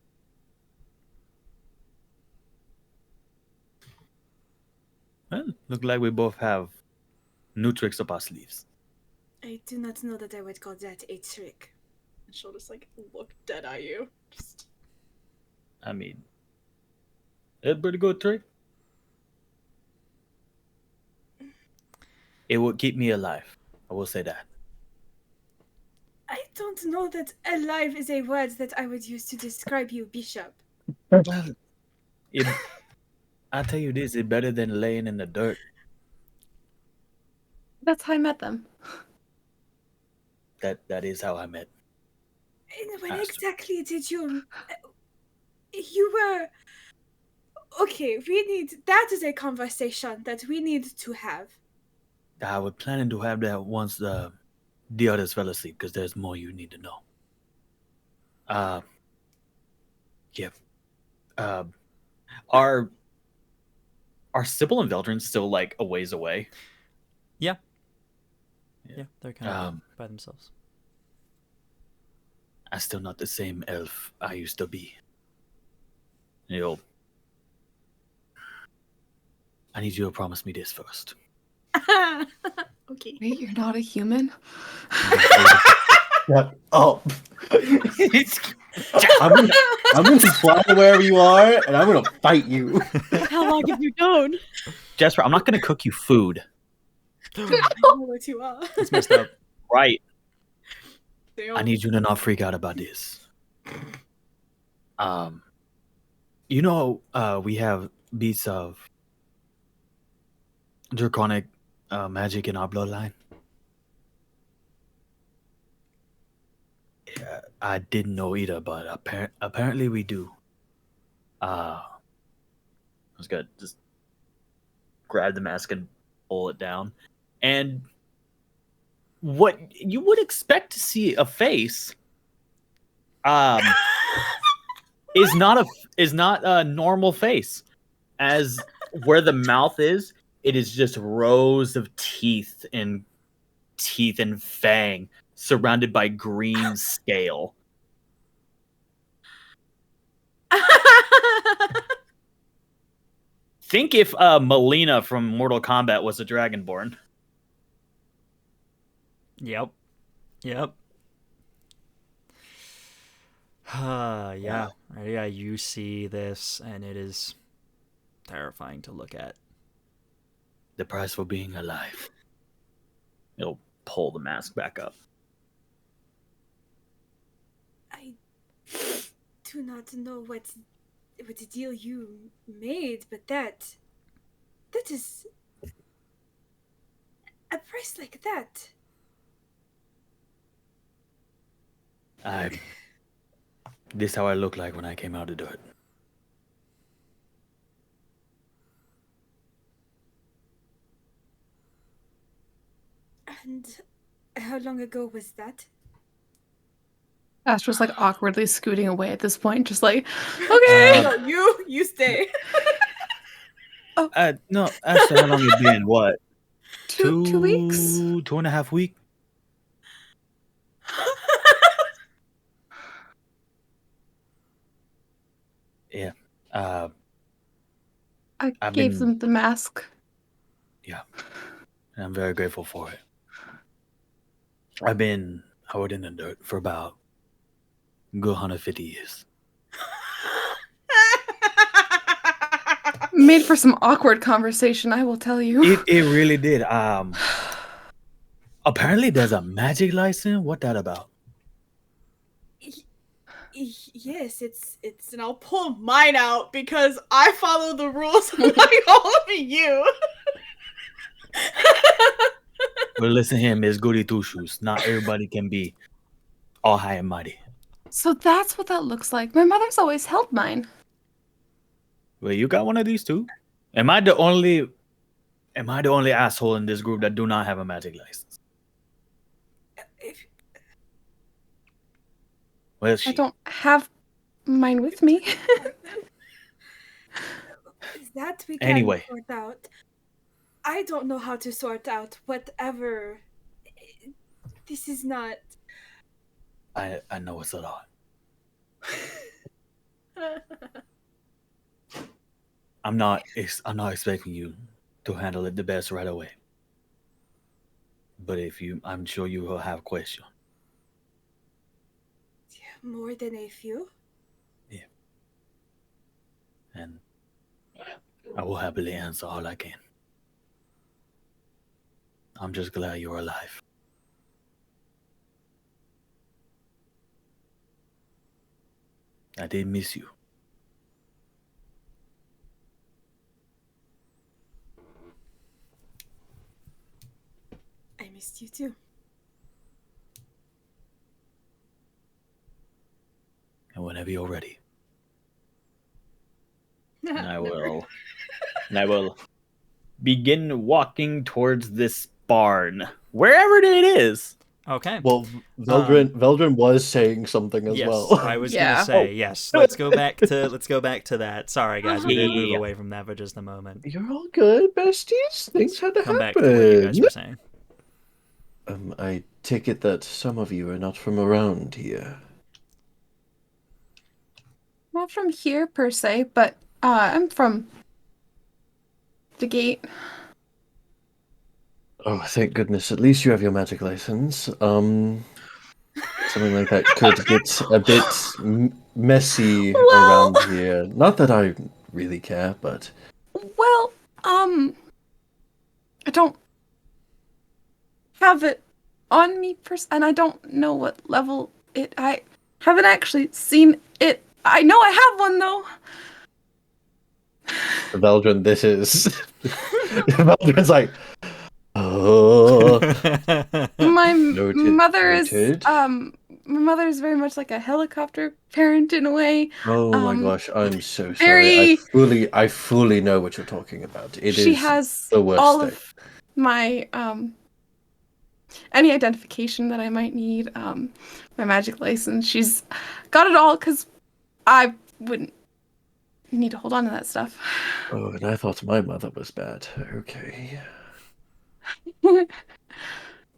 Well, look like we both have new tricks up our sleeves.
I do not know that I would call that a trick.
And she'll just like look dead at you. Just
I mean, it's a pretty good trick. It would keep me alive. I will say that.
I don't know that alive is a word that I would use to describe you, Bishop.
Well, I'll tell you this, it's better than laying in the dirt.
That's how I met them.
That is how I met.
And when
Astra.
exactly did you... You were... Okay, that is a conversation that we need to have.
I was planning to have that once the others fell asleep, because there's more you need to know. Yeah. Are Sybil and Veldren still like a ways away?
Yeah, they're kind of by themselves.
I'm still not the same elf I used to be. I need you to promise me this first.
okay.
Wait, you're not a human?
Yeah. Oh. I'm gonna fly to wherever you are, and I'm gonna fight you.
How long have you known?
Jasper, I'm not going to cook you food.
I know what you are.
It's messed up.
Right.
Damn.
I need you to not freak out about this. We have beats of draconic magic in our bloodline. Yeah, I didn't know either, but apparently we do. I was gonna just grab the mask and pull it down, and what you would expect to see a face, is not a normal face. As where the mouth is, it is just rows of teeth and fang surrounded by green scale. Think if Melina from Mortal Kombat was a Dragonborn.
Yep. Yeah. Yeah, you see this, and it is terrifying to look at.
The price for being alive. It'll pull the mask back up.
I do not know what deal you made, but that is a price like that.
This is how I look like when I came out to do it.
And how long ago was that?
Astra's like awkwardly scooting away at this point, just like, okay.
No, you stay.
No, actually, how long you been? What?
Two weeks?
2.5 weeks? Yeah.
I
I've
gave
been-
them the mask.
Yeah. And I'm very grateful for it. I've been out in the dirt for about a good 150 years.
Made for some awkward conversation, I will tell you.
It really did. Apparently there's a magic license. What that about?
Yes, it's and I'll pull mine out because I follow the rules like all of you.
Well, listen here, Miss Goody Two Shoes. Not everybody can be all high and mighty.
So that's what that looks like. My mother's always held mine.
Well, you got one of these too? Am I the only asshole in this group that do not have a magic license?
If,
Where's she?
I don't have mine with me.
that we can
Anyway.
sort out. I don't know how to sort out whatever. This is not.
I know it's a lot. I'm not expecting you to handle it the best right away. But I'm sure you will have questions.
More than a few?
Yeah. And I will happily answer all I can. I'm just glad you're alive. I did miss you.
I missed you too.
And whenever you're ready. And I will begin walking towards this barn. Wherever it is.
Okay.
Well, Veldren was saying something as
yes,
well.
I was
Yeah.
gonna say yes. Let's go back to that. Sorry, guys, we did move
Yeah.
away from that for just a moment.
You're all good, besties. Things had to
Come
happen.
back to what you guys were saying.
I take it that some of you are not from around here.
Not from here per se, but I'm from the gate.
Oh, thank goodness. At least you have your magic license. Something like that could get a bit messy
Well-
around here. Not that I really care, but
Well, I don't have it on me and I don't know what level I haven't actually seen it. I know I have one though.
Veldren, this is Veldren's like, oh,
My
Noted,
mother is
noted.
my mother is very much like a helicopter parent in a way.
oh my gosh, I'm so
very-
sorry. I fully know what you're talking about. It
She
is
has
the worst
all
thing.
of my any identification that I might need, my magic license. She's got it all because I wouldn't need to hold on to that stuff.
Oh, and I thought my mother was bad. Okay.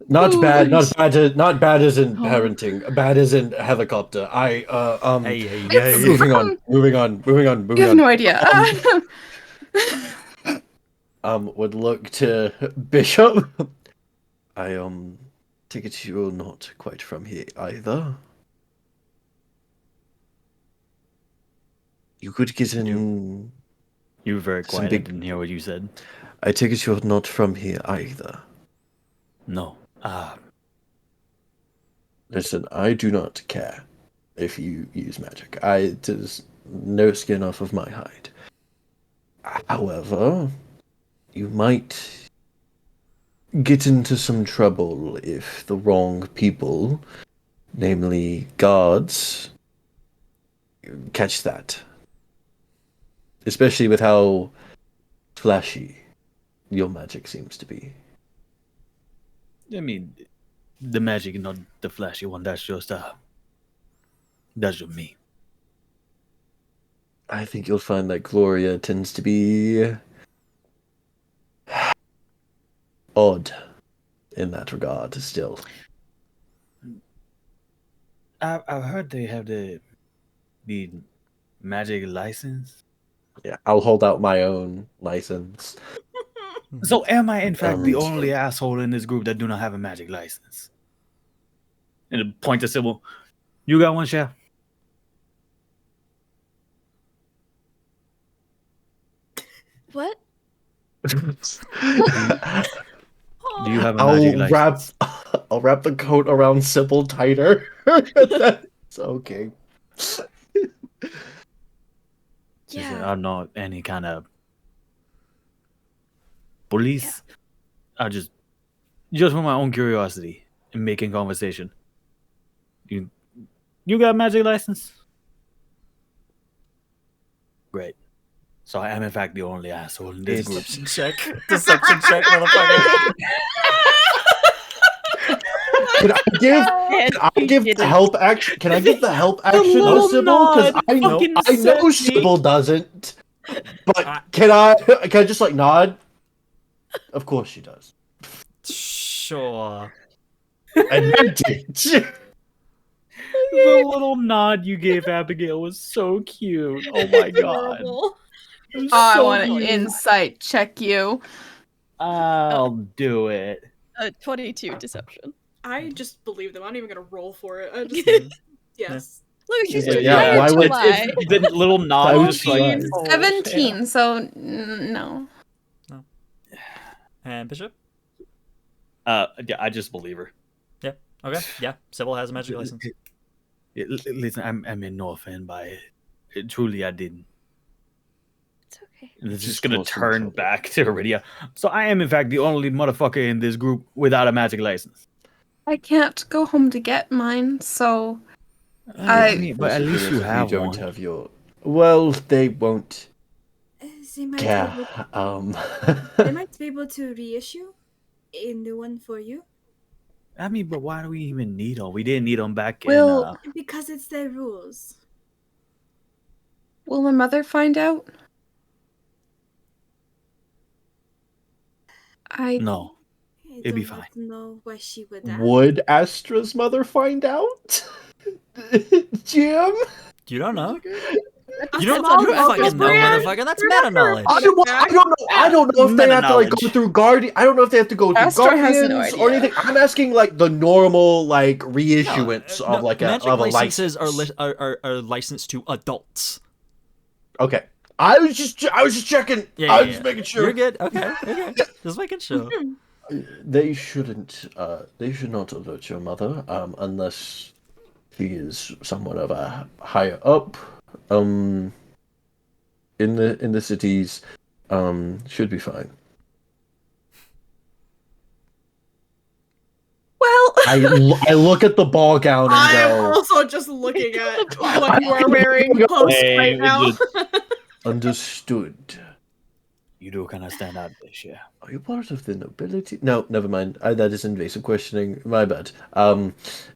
Not
Ooh,
bad,
and-
not bad as in
Oh.
parenting. Bad as in helicopter.
Hey,
Moving on.
You have no idea.
Would look to Bishop. I take it you're not quite from here either. You could get in.
You were very
Some
quiet.
big-
I didn't hear what you said.
I take it you're not from here either.
No.
Listen, I do not care if you use magic. It is no skin off of my hide. However, you might get into some trouble if the wrong people, namely guards, catch that. Especially with how flashy your magic seems to be.
I mean, the magic, not the flashy one. That's just me.
I think you'll find that Gloria tends to be odd in that regard still.
I've heard they have the magic license.
Yeah, I'll hold out my own license.
So am I in fact the
Um,
only asshole in this group that do not have a magic license? And a point to Sybil, you got one, Chef?
What?
Do you have a magic license?
I'll wrap the coat around Sybil tighter. That's okay.
She said,
Yeah.
I'm not any kind of police. I just for my own curiosity and making conversation. You got a magic license? Great. So I am in fact the only asshole in this group.
Deception check. Deception check, motherfucker.
Can I give the help action? Can I give the help action to Sybil? Because I know Sybil doesn't. But can I just like nod? Of course she does.
Sure.
Advantage.
The little nod you gave Abigail was so cute. Oh my god.
Adorable.
I want to insight check you.
I'll do it.
22 deception.
I just believe them. I'm not even gonna roll for it. I just yes.
Look, she's
Yeah,
too
yeah,
tired
why
to
would-
lie.
The little nod
Why
was
would
like
she lie?
17, so no.
And Bishop?
yeah, I just believe her.
Okay. Yeah. Sybil has a magic license.
Yeah, listen, I'm in no offense by it. Truly, I didn't.
It's okay.
And it's
Just
just gonna
cause some
turn
trouble.
back to Aridia. So I am in fact the only motherfucker in this group without a magic license.
I can't go home to get mine, so
I mean, but at
Also,
least you
if
have
don't
one.
have your. Well, they won't
They might, be
care.
able, they might be able to reissue a new one for you
I mean, but why do we even need them? We didn't need them back
Will-
because it's their rules.
will my mother find out?
No.
I
It'd be
don't
fine.
know why she would ask.
Would Astra's mother find out? Jim?
You don't know.
A
You don't
small
fucking
local
know,
brand?
motherfucker. That's meta knowledge.
I don't know if they have to like go
Meta-knowledge.
through Guardian. I don't know if they have to go through
Astra has no
Guardians or
idea.
anything. I'm asking like the normal like reissuance of like a
magic
of a
licenses
license.
are licensed to adults.
Okay, I was just checking.
Yeah,
I
yeah,
was just
yeah.
making sure.
You're good. Okay. Just making sure.
They shouldn't. They should not alert your mother unless he is somewhat of a higher up. In the cities, should be fine.
Well,
I look at the ball gown and
I'm
go,
also just looking at what you are wearing post
Hey,
right now.
understood.
You do kind of stand out this year.
Are you part of the nobility? No, never mind. That is invasive questioning. My bad.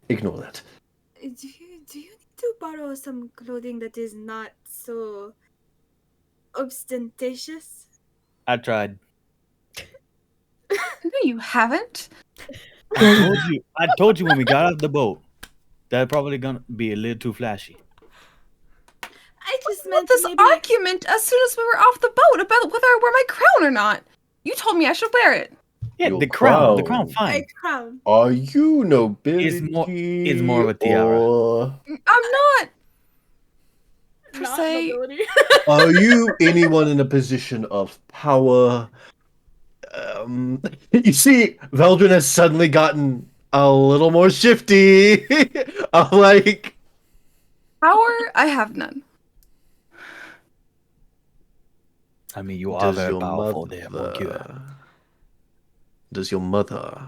Ignore that.
Do you need to borrow some clothing that is not so ostentatious?
I tried.
no, you haven't.
I told you when we got off the boat. That's probably gonna be a little too flashy.
I just
Well,
meant
this
maybe
argument as soon as we were off the boat about whether I wear my crown or not. You told me I should wear it.
Yeah,
Your
the crown,
crown.
fine.
a crown.
Are you nobility?
It's more of a tiara.
Or
I'm not. Per
Not
se.
nobility.
are you anyone in a position of power? You see, Veldren has suddenly gotten a little more shifty. Like,
Power, I have none.
I mean, you are
does
very
your
powerful there, mon Dieu.
mother? Does your mother?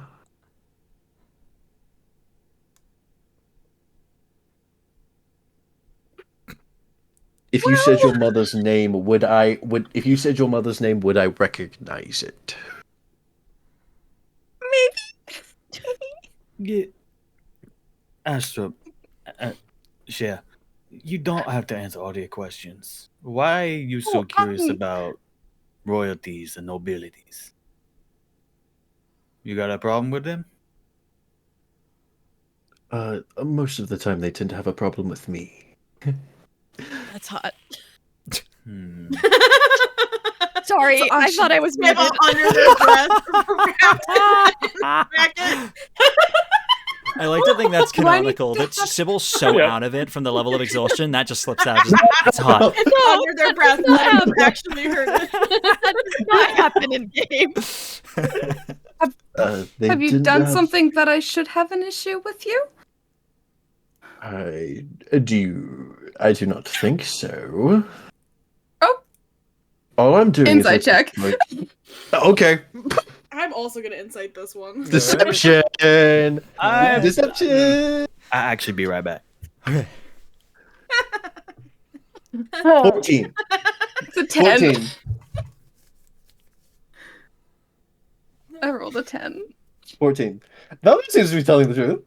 If you said your mother's name, if you said your mother's name, would I recognize it?
Yeah. Astra, Share, you don't have to answer all their questions. Why are you so
Oh,
curious
I-
about royalties and nobilities? You got a problem with them?
Most of the time they tend to have a problem with me.
That's hot.
Hmm.
Sorry,
So
I thought I was
They
muted.
all under their breath. Bracket.
I like to think that's
Do I need
canonical.
to
That
have-
Sybil's so out of it from the level of exhaustion that just slips out. It's hot.
Under their breath. Let them actually heard it.
That does not happen in game.
They
Have you
didn't
done
have-
something that I should have an issue with you?
I do not think so.
Oh.
All I'm doing
Insight
is
check.
Okay.
I'm also gonna incite this one.
Deception.
I
Deception.
actually be right back.
Okay.
14.
a 10.
14.
I rolled a 10.
14. Veldren seems to be telling the truth.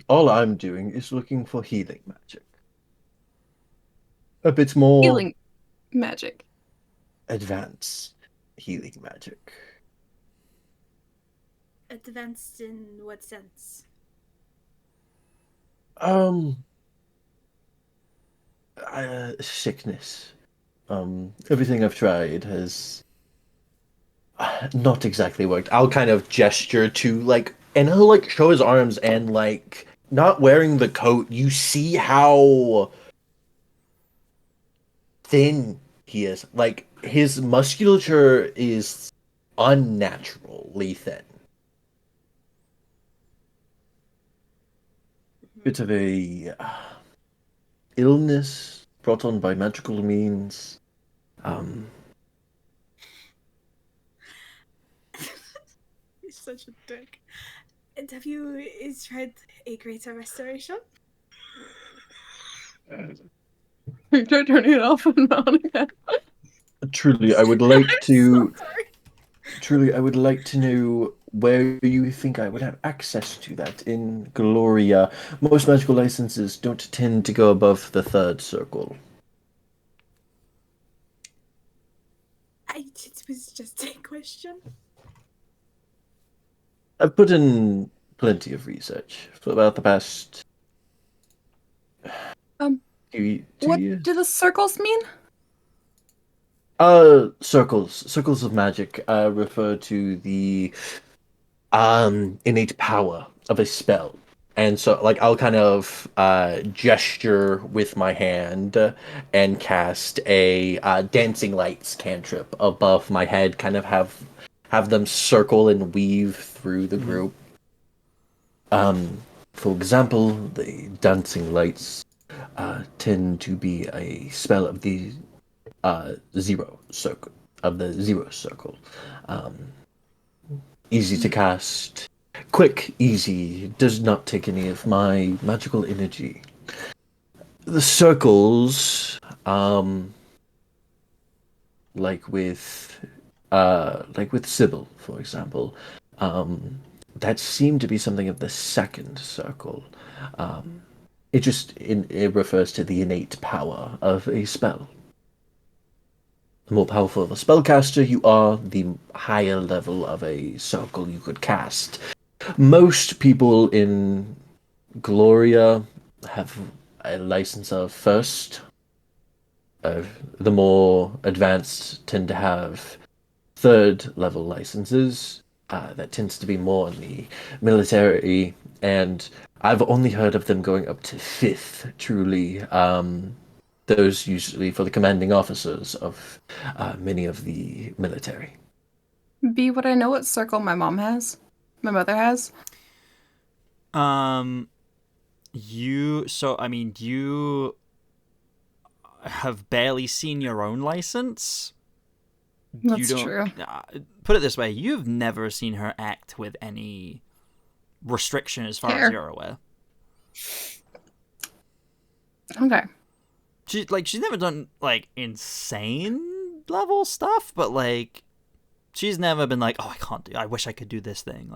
All I'm doing is looking for healing magic. A bit more
Healing magic.
advanced healing magic.
Advanced in what sense?
Sickness. Everything I've tried has not exactly worked. I'll kind of gesture to and he'll show his arms and not wearing the coat. You see how thin he is. His musculature is unnaturally thin. Bit of a illness brought on by magical means.
He's such a dick. And have you tried a greater restoration?
You try turning it off and on again.
Truly, I would like
I'm
to.
so sorry.
Truly, I would like to know where you think I would have access to that in Gloria. Most magical licenses don't tend to go above the third circle.
It was just a question.
I've put in plenty of research for about the past two
What
years.
do the circles mean?
Circles of magic refer to the innate power of a spell. And so I'll kind of gesture with my hand and cast a dancing lights cantrip above my head, kind of have them circle and weave through the group. For example, the dancing lights tend to be a spell of the zero circle. Easy to cast, quick, easy, does not take any of my magical energy. The circles, like with Sybil, for example, that seemed to be something of the second circle. It refers to the innate power of a spell. The more powerful of a spellcaster you are, the higher level of a circle you could cast. Most people in Gloria have a license of first. The more advanced tend to have third level licenses. That tends to be more in the military, and I've only heard of them going up to fifth, truly. Those usually for the commanding officers of many of the military.
Would I know what circle my mother has?
You have barely seen your own license.
That's true.
Put it this way, you've never seen her act with any restriction as far as you're aware.
Okay.
She's never done insane level stuff, but she's never been oh, I wish I could do this thing.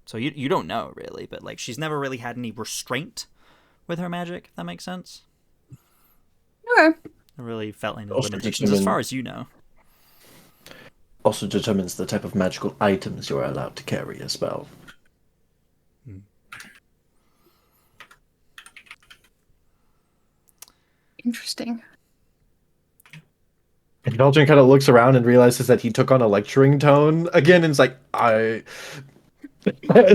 So you don't know really, but she's never really had any restraint with her magic, if that makes sense.
Okay.
I really felt any
Also
limitations as far as you know.
Also determines the type of magical items you are allowed to carry as well.
Interesting.
And Veldren kind of looks around and realizes that he took on a lecturing tone again, and it's I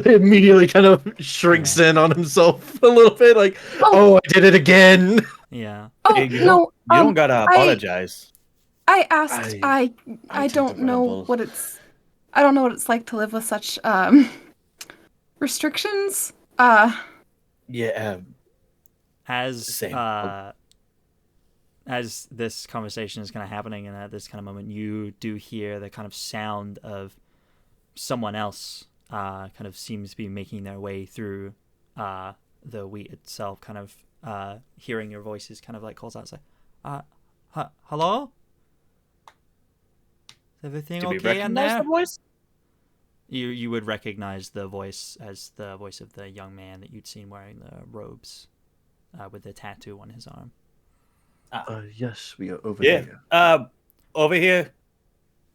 immediately kind of shrinks in on himself a little bit, oh, I did it again.
Yeah.
Oh,
Hey, you
no.
don't gotta apologize.
I asked. I don't know what it's. I don't know what it's like to live with such restrictions.
Yeah.
As this conversation is kind of happening, and at this kind of moment, you do hear the kind of sound of someone else kind of seems to be making their way through the wheat itself kind of hearing your voices kind of like calls out, say, hello? Is everything
Do we
okay in
recognize
there?
the voice?
You would recognize the voice as the voice of the young man that you'd seen wearing the robes with the tattoo on his arm.
Yes, we are over
Yeah.
here.
Over here.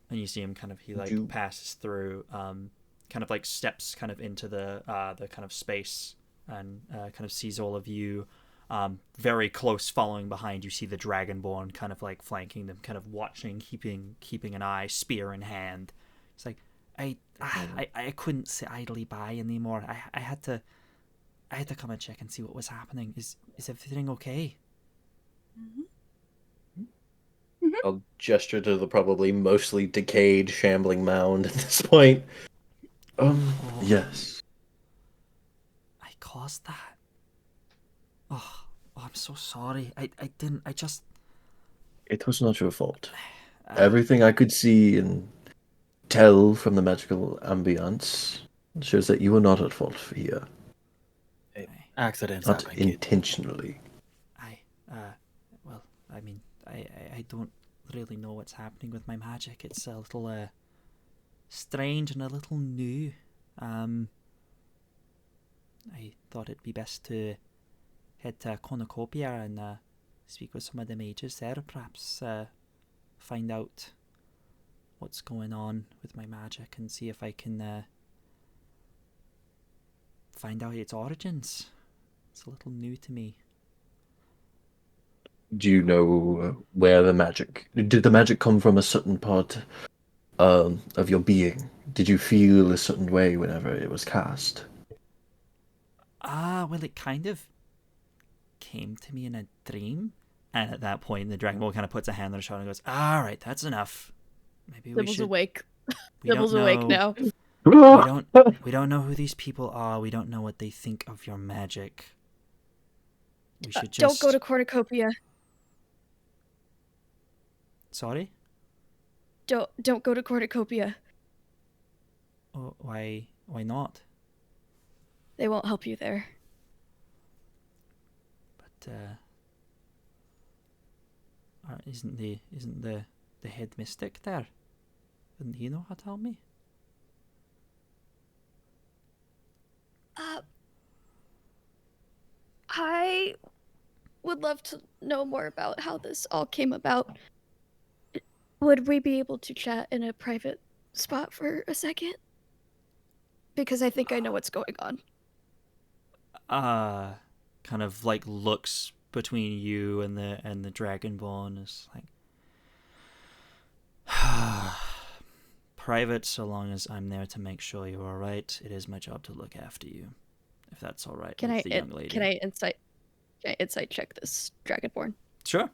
And you see him kind of, he like
You-
passes through, kind of like steps kind of into the kind of space and kind of sees all of you very close following behind. You see the Dragonborn kind of like flanking them, kind of watching, keeping an eye, spear in hand. It's like, I couldn't sit idly by anymore. I had to come and check and see what was happening. Is everything okay?
I'll gesture to the probably mostly decayed, shambling mound at this point. Yes.
I caused that. Oh, I'm so sorry. I didn't. I just.
It was not your fault. Everything I could see and tell from the magical ambience shows that you were not at fault here.
Accidents
Not
happen, kid.
intentionally.
Well, I mean, I don't really know what's happening with my magic. It's a little strange and a little new. I thought it'd be best to head to Cornucopia and speak with some of the mages there, perhaps find out what's going on with my magic and see if I can find out its origins. It's a little new to me.
Do you know where the magic... Did the magic come from a certain part of your being? Did you feel a certain way whenever it was cast?
Well, it kind of came to me in a dream. And at that point, the Dragon Ball kind of puts a hand on her shoulder and goes, all right, that's enough. Maybe we
Sybil's
should...
awake.
we don't
Sybil's awake
know-
now.
We don't know who these people are. We don't know what they think of your magic. We should just...
Don't go to Cornucopia.
Sorry?
Don't go to Cornucopia.
Oh, why not?
They won't help you there.
But isn't the head mystic there? Wouldn't he know how to help me?
I would love to know more about how this all came about. Would we be able to chat in a private spot for a second? Because I think I know what's going on.
Kind of like looks between you and the Dragonborn, is like private, so long as I'm there to make sure you're all right. It is my job to look after you, if that's all right with the young lady.
Can I insight check this Dragonborn?
Sure.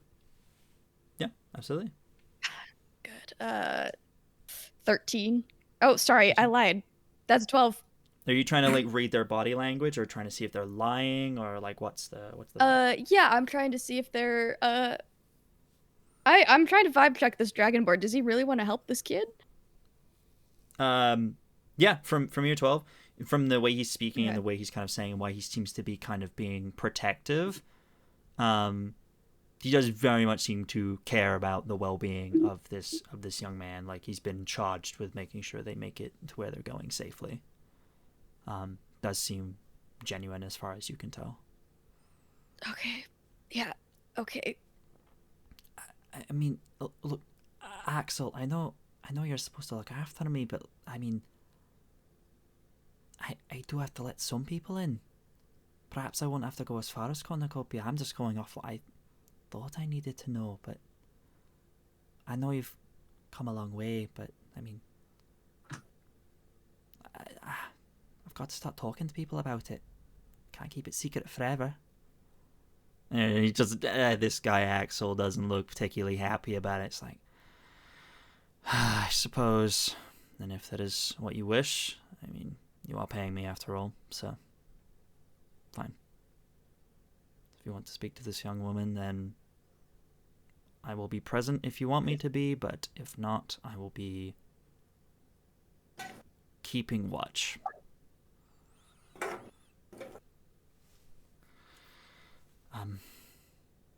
Yeah, absolutely.
Good. 13. Oh, sorry, I lied. That's 12.
Are you trying to like read their body language, or trying to see if they're lying, or like what's the?
Yeah, I'm trying to see if they're I'm trying to vibe check this Dragonborn. Does he really want to help this kid?
Yeah, from your 12, from the way he's speaking and
Okay.
the way he's kind of saying why he seems to be kind of being protective, he does very much seem to care about the well-being of this young man. Like, he's been charged with making sure they make it to where they're going safely. Does seem genuine as far as you can tell.
Okay. Yeah. Okay.
I mean, look, Axel, I know you're supposed to look after me, but I mean, I do have to let some people in. Perhaps I won't have to go as far as Cornucopia. I'm just going off what I thought I needed to know, but I know you've come a long way, but I mean, I've got to start talking to people about it. Can't keep it secret forever. And he just, this guy Axel doesn't look particularly happy about it. It's like, I suppose. And if that is what you wish, I mean, you are paying me after all, so fine. If you want to speak to this young woman, then I will be present if you want me to be, but if not, I will be keeping watch.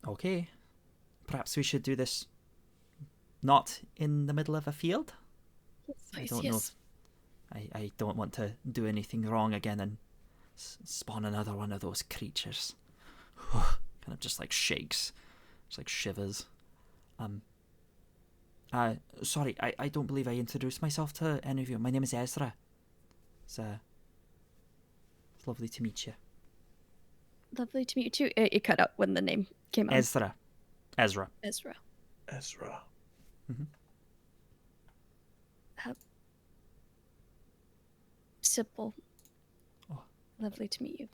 Okay. Perhaps we should do this not in the middle of a field? I don't know if I don't want to do anything wrong again and spawn another one of those creatures. Kind of just like shakes, just like shivers. Sorry, I don't believe I introduced myself to any of you. My name is Ezra. It's lovely to meet you.
Lovely to meet you too. It cut out when the name came out.
Ezra.
Ezra.
Mm-hmm.
Sybil.
Oh.
Lovely to meet you.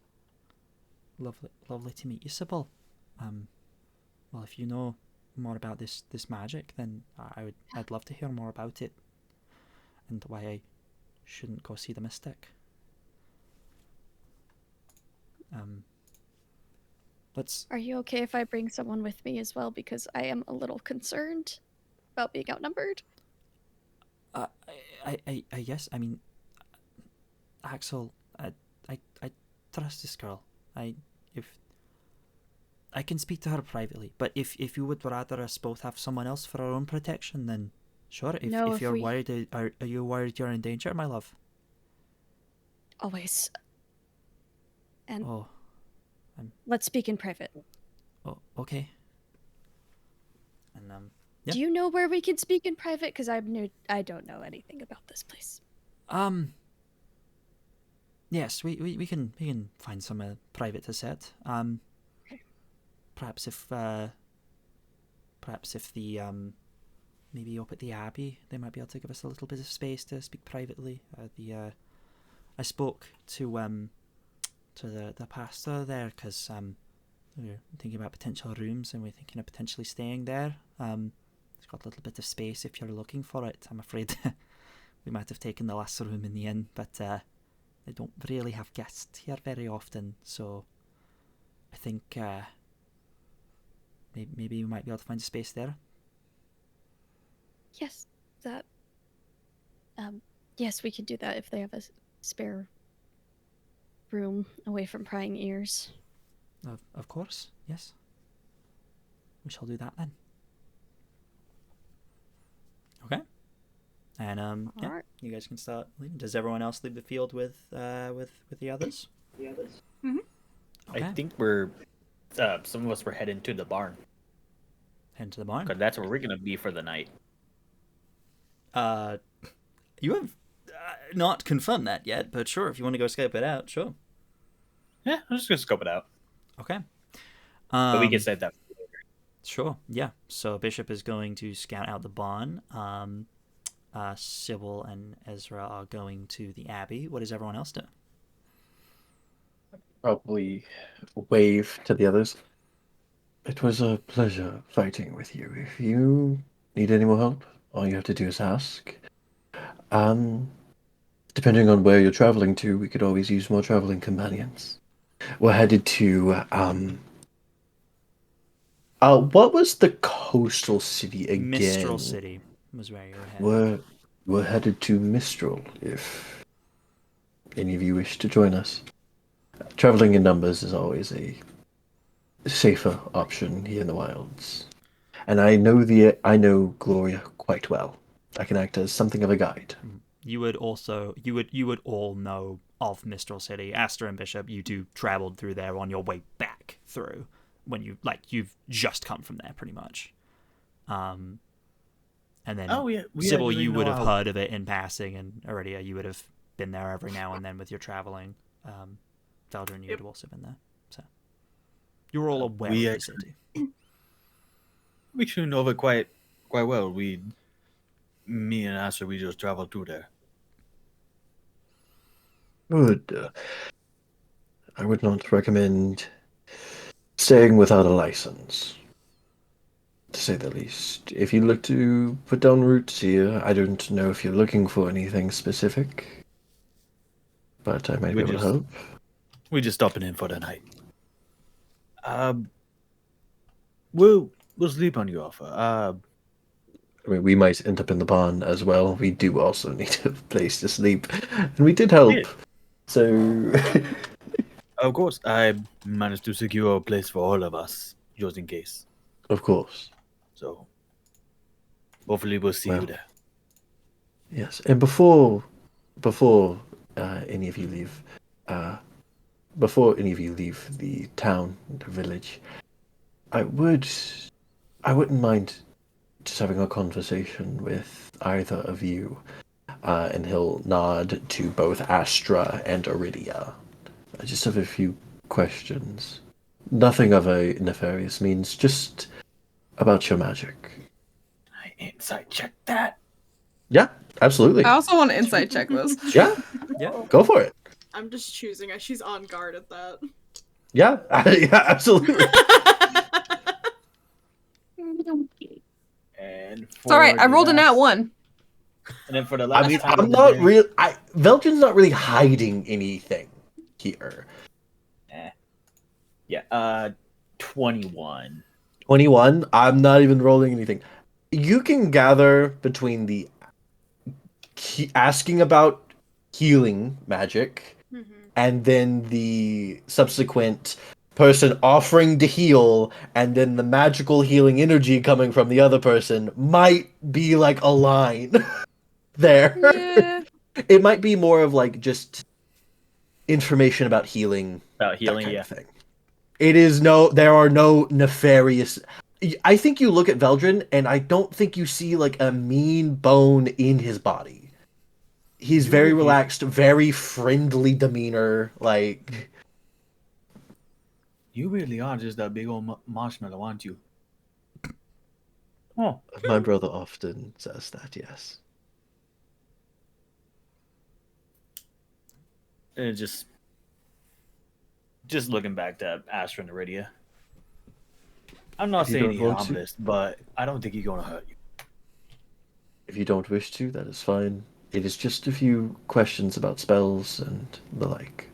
Lovely to meet you, Sybil. Well, if you know more about this magic, then I'd love to hear more about it, and why I shouldn't go see the mystic.
Are you okay if I bring someone with me as well? Because I am a little concerned about being outnumbered.
I guess. I mean, Axel, I trust this girl. If I can speak to her privately, but if you would rather us both have someone else for our own protection, then sure. If you're worried, are you worried you're in danger, my love?
Always. And
let's
speak in private.
Oh, okay. And yeah.
Do you know where we can speak in private? Because I'm new. I don't know anything about this place.
Yes, we can find somewhere private to sit.
Okay.
Perhaps if the maybe up at the Abbey, they might be able to give us a little bit of space to speak privately. I spoke to the pastor there, because we were thinking about potential rooms, and we're thinking of potentially staying there. It's got a little bit of space if you're looking for it. I'm afraid we might have taken the last room in the inn, but they don't really have guests here very often, so I think maybe we might be able to find a space there.
Yes, yes, we could do that if they have a spare room away from prying ears.
Of course, yes. We shall do that then. Okay. And yeah,
Alright.
you guys can start leaving. Does everyone else leave the field with the others?
Mm-hmm.
Okay.
I think we're some of us were heading to the barn.
Head to the barn.
Because that's where we're gonna be for the night.
You have not confirmed that yet, but sure, if you want to go scope it out, sure.
Yeah, I'm just gonna scope it out.
Okay.
But we can save that for later.
Sure, yeah. So Bishop is going to scout out the barn. Sybil and Ezra are going to the Abbey. What does everyone else do?
Probably wave to the others. It was a pleasure fighting with you. If you need any more help, all you have to do is ask. Depending on where you're traveling to, we could always use more traveling companions. We're headed to what was the coastal city again?
Mistral City was where you were headed.
We're headed to Mistral, if any of you wish to join us. Traveling in numbers is always a safer option here in the wilds. And I know Gloria quite well. I can act as something of a guide.
You would all know of Mistral City. Astra and Bishop, you two traveled through there on your way back through, when you've just come from there pretty much. And then Sybil, you would have heard of it in passing, and Aridia, you would have been there every now and then with your traveling. Veldren, you would have also been there. So you were all aware of the city.
We should know it quite well. Me and Astra, we just traveled through there.
Good. I would not recommend staying without a license, to say the least. If you look to put down roots here, I don't know if you're looking for anything specific, but I might be able to help.
We just stopping in for the night. We'll sleep on your offer.
I mean, we might end up in the barn as well. We do also need a place to sleep, and we did help.
Yeah.
So
Of course, I managed to secure a place for all of us, just in case.
Of course.
So, hopefully we'll see
Well.
you there.
Yes, and before any of you leave, before any of you leave the town, the village, I wouldn't mind just having a conversation with either of you, and he'll nod to both Astra and Aridia. I just have a few questions. Nothing of a nefarious means, just about your magic.
I insight check that.
Yeah, absolutely.
I also want to insight check this.
Yeah,
Yeah.
go for it.
I'm just choosing. She's on guard at that.
Yeah, yeah, absolutely.
And
It's all right. I rolled a nat 1.
And then for the last
I mean,
time
I'm
of the
not
day-
real. Veldren's not really hiding anything here.
Yeah, 21.
21. I'm not even rolling anything. You can gather between the asking about healing magic and then the subsequent person offering to heal, and then the magical healing energy coming from the other person might be like a line there.
Yeah.
It might be more of like just information about healing.
About
That
healing,
kind
yeah.
of thing. There are no nefarious. I think you look at Veldren, and I don't think you see like a mean bone in his body. He's very relaxed, very friendly demeanor. Like,
You really are just that big old marshmallow, aren't you? Oh,
my brother often says that. Yes.
and just looking back to Astra and Aridia. I'm not
If you
saying
don't
he's
want to.
harmless, but I don't think he's gonna hurt you.
If you don't wish to, that is fine. It is just a few questions about spells and the like.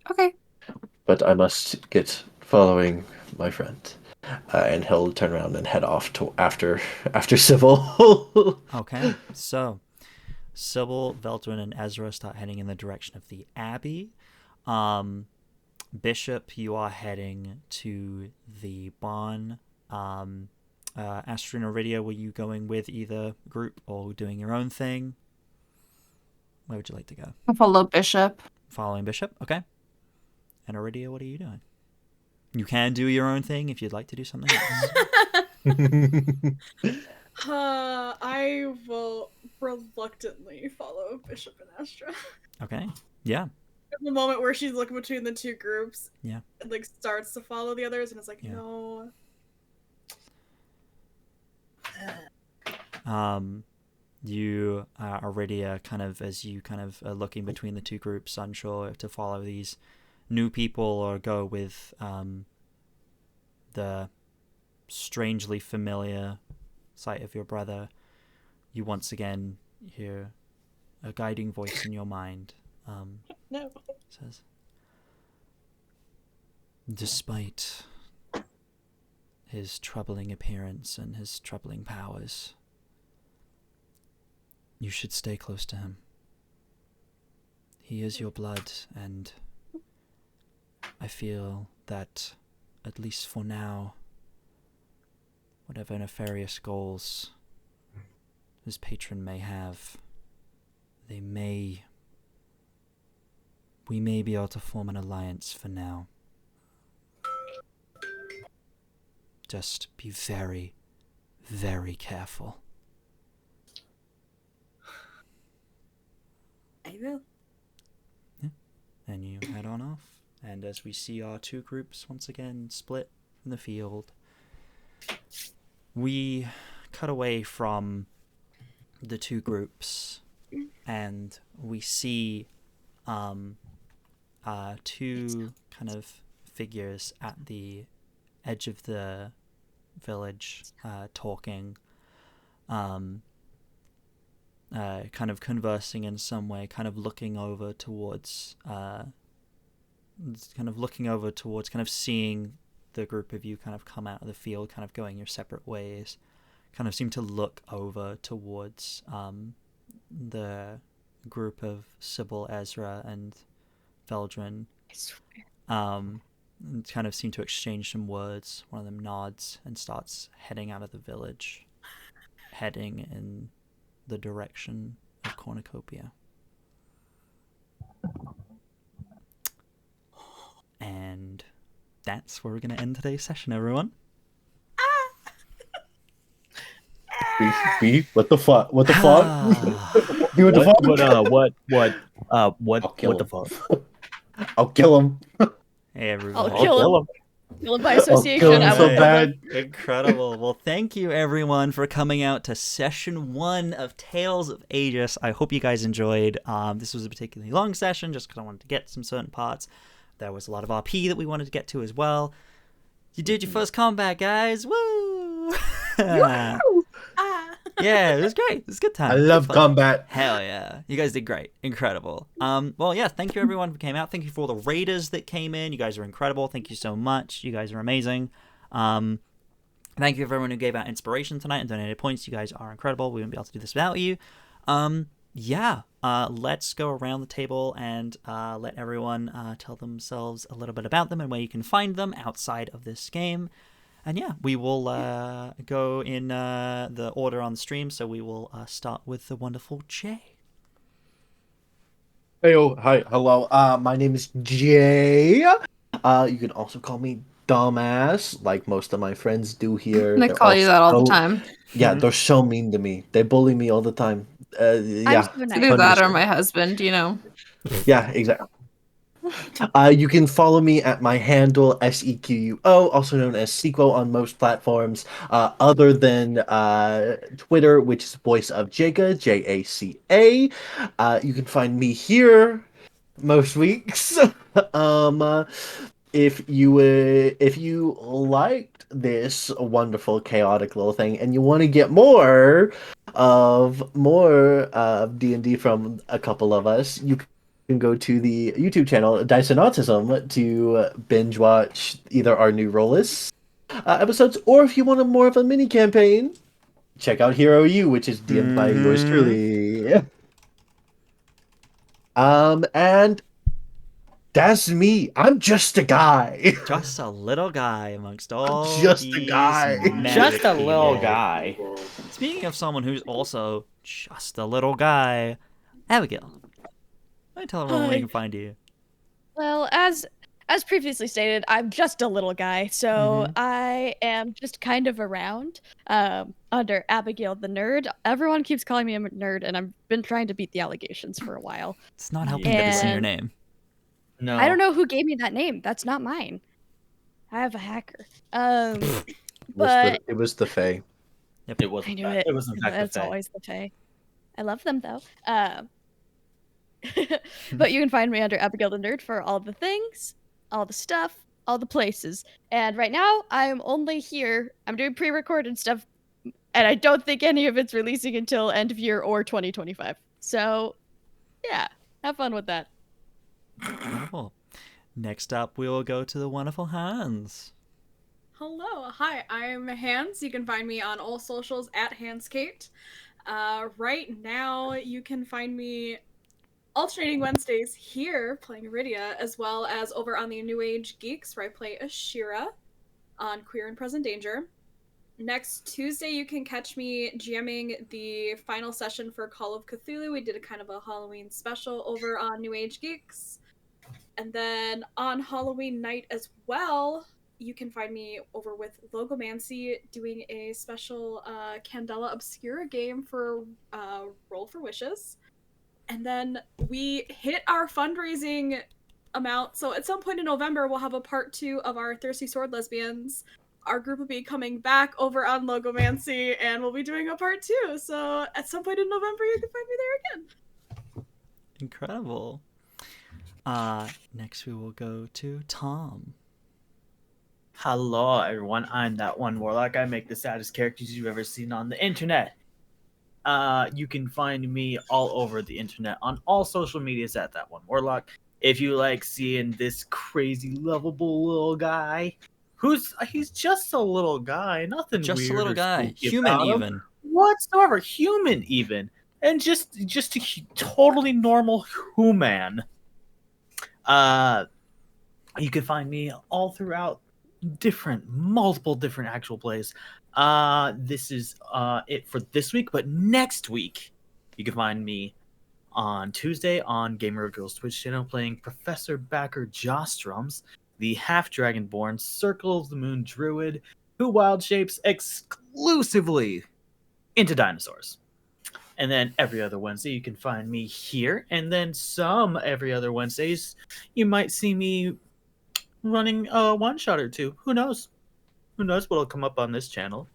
Okay.
But I must get following my friend, and he'll turn around and head off to after Sybil.
Okay, so Sybil, Veldren, and Ezra start heading in the direction of the Abbey. Bishop, you are heading to the barn. Astra and Aridia, were you going with either group or doing your own thing? Where would you like to go?
I'll follow Bishop.
Following Bishop, okay. And Aridia, what are you doing? You can do your own thing if you'd like to do something else.
I will reluctantly follow Bishop and Astra.
Okay, yeah.
In the moment where she's looking between the two groups,
Yeah.
and like starts to follow the others, and it's like,
Yeah.
no.
You already kind of, as you kind of are looking between the two groups, unsure if to follow these new people or go with the strangely familiar sight of your brother. You once again hear a guiding voice in your mind.
No.
Says, despite his troubling appearance and his troubling powers, you should stay close to him. He is your blood, and I feel that, at least for now, whatever nefarious goals his patron may have, we may be able to form an alliance for now. Just be very, very careful.
I will.
Yeah. And you head on off. And as we see our two groups once again split from the field, we cut away from the two groups and we see two kind of figures at the edge of the village talking, kind of conversing in some way, kind of looking over towards kind of seeing the group of you kind of come out of the field, kind of going your separate ways, kind of seem to look over towards the group of Sybil, Ezra, and Veldren.
I swear.
And kind of seem to exchange some words. One of them nods and starts heading out of the village, heading in the direction of Cornucopia. And that's where we're going to end today's session, everyone.
Beef? What the fuck? What the fuck? What the fuck?
What the fuck?
I'll kill him.
Hey, everybody.
I'll kill him. Kill him by association.
kill him
I
so
will
bad.
Incredible. Well, thank you, everyone, for coming out to session 1 of Tales of Agius. I hope you guys enjoyed. This was a particularly long session just because I wanted to get some certain parts. There was a lot of RP that we wanted to get to as well. You did your first combat, guys. Woo! Yeah, it was great. It was a good time.
I love combat.
Hell yeah. You guys did great. Incredible. Well, yeah, thank you everyone who came out. Thank you for all the raiders that came in. You guys are incredible. Thank you so much. You guys are amazing. Thank you everyone who gave out inspiration tonight and donated points. You guys are incredible. We wouldn't be able to do this without you. Let's go around the table and let everyone tell themselves a little bit about them and where you can find them outside of this game. And yeah, we will go in the order on the stream. So we will start with the wonderful Jay.
Hey, hi, hello. My name is Jay. You can also call me dumbass, like most of my friends do here.
They call you that all the time.
Yeah, they're so mean to me. They bully me all the time. Yeah,
I'm so nice.
Either that or
100%.
my husband, you know.
Yeah, exactly. You can follow me at my handle SEQUO, also known as Sequo on most platforms, other than Twitter, which is Voice of Jaca, JACA. You can find me here most weeks. If you liked this wonderful chaotic little thing and you want to get more of D&D from a couple of us, you can go to the YouTube channel Dice&Autism to binge watch either our new Rollis episodes, or if you want more of a mini campaign, check out Hero U, which is DM'd by yours truly. And that's me. I'm just a guy.
Just a little guy amongst all
Just a
these
guy.
magic
Just a little
people.
guy.
Speaking of someone who's also just a little guy, Abigail, why don't you tell everyone where
Hi.
you can find you?
Well, as previously stated, I'm just a little guy, so I am just kind of around under Abigail the Nerd. Everyone keeps calling me a nerd, and I've been trying to beat the allegations for a while.
It's not helping that it's in your
And-
name.
No.
I don't know who gave me that name. That's not mine. I have a hacker. But
It was the Fae.
It wasn't.
I knew
that.
it.
It was in fact the
That's
Fae.
always the Fae. I love them though. But you can find me under Abigail the Nerd for all the things, all the stuff, all the places. And right now, I'm only here. I'm doing pre-recorded stuff, and I don't think any of it's releasing until end of year or 2025. So, yeah, have fun with that.
Wonderful. Next up, we will go to the wonderful Hans.
Hello, hi, I'm Hans. You can find me on all socials at HansKate. Right now, you can find me alternating Wednesdays here playing Aridia, as well as over on the New Age Geeks, where I play Ashira on Queer and Present Danger. Next Tuesday, you can catch me GMing the final session for Call of Cthulhu. We did a kind of a Halloween special over on New Age Geeks. And then on Halloween night as well, you can find me over with Logomancy doing a special Candela Obscura game for Roll for Wishes. And then we hit our fundraising amount, so at some point in November, we'll have a part 2 of our Thirsty Sword Lesbians. Our group will be coming back over on Logomancy, and we'll be doing a part 2. So at some point in November, you can find me there again.
Incredible. Next we will go to Tom.
Hello, everyone. I'm that one warlock. I make the saddest characters you've ever seen on the internet. You can find me all over the internet on all social medias at that one warlock. If you like seeing this crazy lovable little guy, he's just a little guy, nothing
Just
weird
a little
or
guy.
spooky
Human
about him
even.
whatsoever, human even, and just a totally normal human. You can find me all throughout multiple different actual plays. This is it for this week, but next week you can find me on Tuesday on Gamer Girls Twitch channel playing Professor Backer Jostrums, the half-dragonborn Circle of the Moon druid who wild shapes exclusively into dinosaurs. And then every other Wednesday you can find me here, and then some every other Wednesdays you might see me running a one-shot or two. Who knows? Who knows what'll come up on this channel?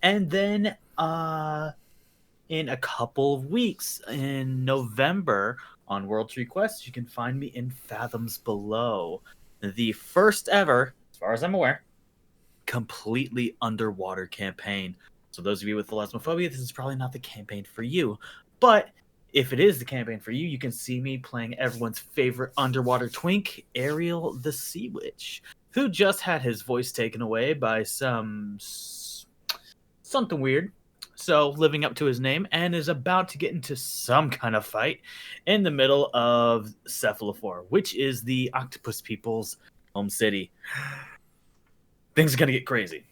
And then in a couple of weeks, in November, on World Tree Quest, you can find me in Fathoms Below, the first ever, as far as I'm aware, completely underwater campaign. So those of you with thalassophobia, this is probably not the campaign for you. But if it is the campaign for you, you can see me playing everyone's favorite underwater twink, Ariel the Sea Witch, who just had his voice taken away by something weird. So living up to his name, and is about to get into some kind of fight in the middle of Cephalophore, which is the octopus people's home city. Things are gonna get crazy.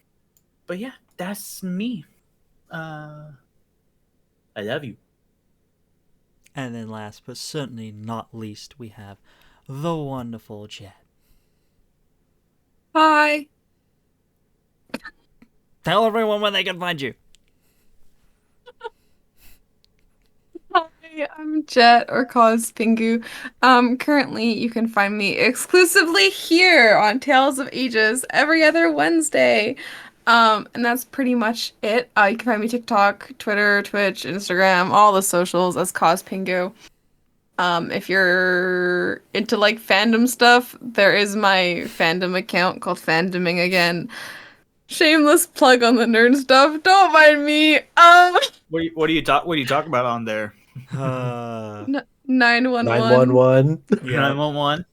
But yeah, that's me. I love you.
And then last but certainly not least, we have the wonderful Jet.
Hi.
Tell everyone where they can find you.
Hi, I'm Jet or Cause Pingu. Currently you can find me exclusively here on Tales of Agius every other Wednesday. And that's pretty much it. You can find me TikTok, Twitter, Twitch, Instagram, all the socials as Cause Pingu. If you're into like fandom stuff, there is my fandom account called Fandoming Again. Shameless plug on the nerd stuff. Don't mind me.
What do you talk about on there?
911.
911.
Yeah.
911.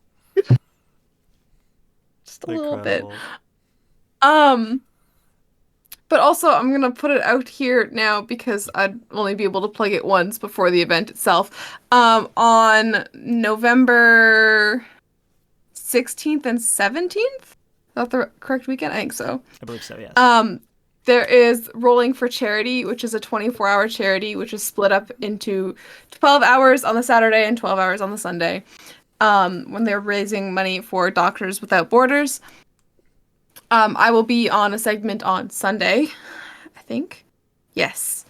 Just a little bit.
Incredible.
But also I'm gonna put it out here now because I'd only be able to plug it once before the event itself. On November 16th and 17th? Is that the correct weekend? I think so.
I believe so, yes.
There is Rolling for Charity, which is a 24-hour charity, which is split up into 12 hours on the Saturday and 12 hours on the Sunday, when they're raising money for Doctors Without Borders. I will be on a segment on Sunday, I think. Yes.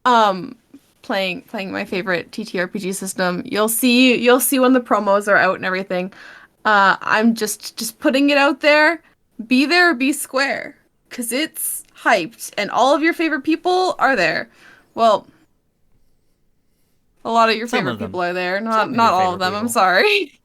Playing my favorite ttrpg system. You'll see when the promos are out and everything. I'm just putting it out there. Be there or be square, cause it's hyped and all of your favorite people are there. Well, a lot of your favorite people are there. Not all of them. I'm sorry.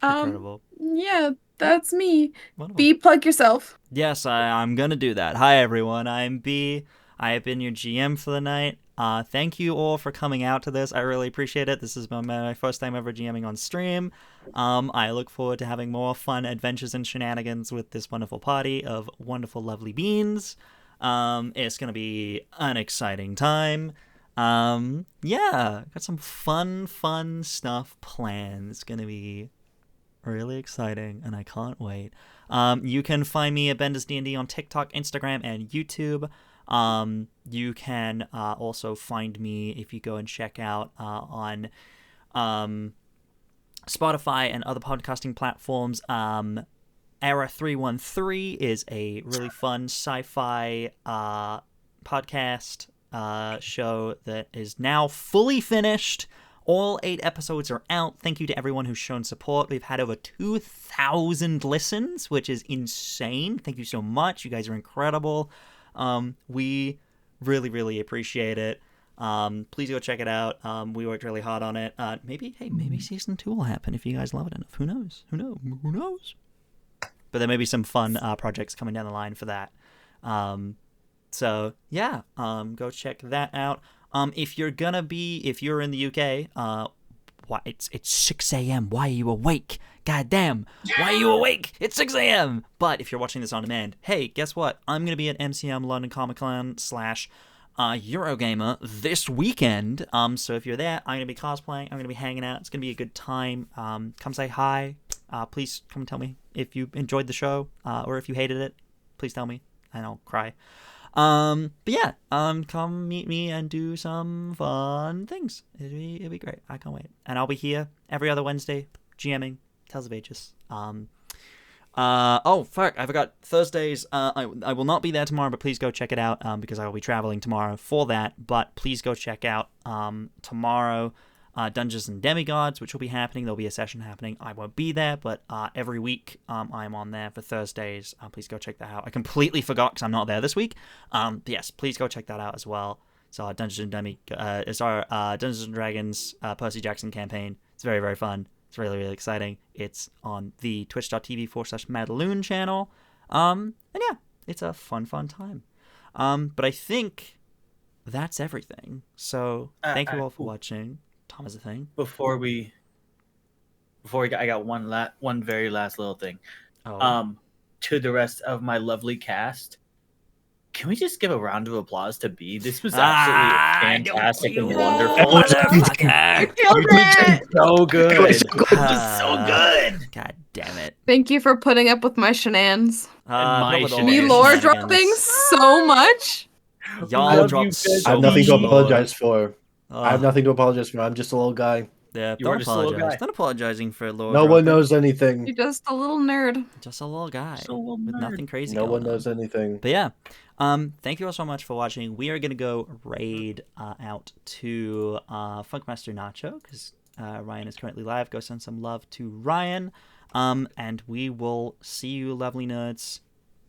Incredible.
Yeah, that's me.
Wonderful.
B, plug yourself.
Yes, I'm gonna do that. Hi everyone, I'm B. I have been your GM for the night. Thank you all for coming out to this. I really appreciate it. This is my first time ever GMing on stream. I look forward to having more fun adventures and shenanigans with this wonderful party of wonderful, lovely beings. It's gonna be an exciting time. Yeah, got some fun stuff planned. It's gonna be really exciting, and I can't wait. You can find me at Bender's D&D on TikTok, Instagram, and YouTube. You can also find me if you go and check out on Spotify and other podcasting platforms. Era 313 is a really fun sci-fi podcast show that is now fully finished. All 8 episodes are out. Thank you to everyone who's shown support. We've had over 2,000 listens, which is insane. Thank you so much. You guys are incredible. We really appreciate it. Please go check it out. We worked really hard on it. Maybe season 2 will happen if you guys love it enough. Who knows? But there may be some fun projects coming down the line for that. So yeah, go check that out. If you're in the UK, it's 6 a.m. Why are you awake? God damn, why are you awake? It's 6 a.m. But if you're watching this on demand, hey, guess what? I'm going to be at MCM London Comic Con / Eurogamer this weekend. So if you're there, I'm going to be cosplaying. I'm going to be hanging out. It's going to be a good time. Come say hi. Please come tell me if you enjoyed the show or if you hated it. Please tell me and I'll cry. But yeah, come meet me and do some fun things. It'll be great. I can't wait. And I'll be here every other Wednesday, GMing Tales of Agius. Oh fuck, I forgot Thursdays. I will not be there tomorrow, but please go check it out because I will be traveling tomorrow for that. But please go check out tomorrow Dungeons and Demigods, which will be happening. There'll be a session happening. I won't be there, but every week I'm on there for Thursdays. Please go check that out. I completely forgot because I'm not there this week. But yes, please go check that out as well. It's our Dungeons and Dragons Percy Jackson campaign. It's very, very fun. It's really, really exciting. It's on the twitch.tv/Madaloon channel. And yeah, it's a fun time. But I think that's everything. So thank you all for watching. Tom has a thing.
Before we I got one very last little thing.
Oh.
To the rest of my lovely cast, can we just give a round of applause to B? This was absolutely fantastic and wonderful. You did so good. So good.
God damn it.
Thank you for putting up with my shenanigans.
My
with all
Me
your
lore
shenanigans.
dropping so much.
Y'all dropped so
I have nothing to
much
apologize for.
lore.
I have nothing to apologize for. I'm just a little guy.
Yeah,
You are
don't
just a little
apologize.
guy.
Not apologizing for lore.
No one
dropping.
knows anything.
You're just a little nerd.
Just a little guy
Just a little
with
nerd.
nothing crazy
No
going
one
on.
knows anything.
But yeah, thank you all so much for watching. We are going to go raid out to Funkmaster Nacho because Ryan is currently live. Go send some love to Ryan. And we will see you lovely nerds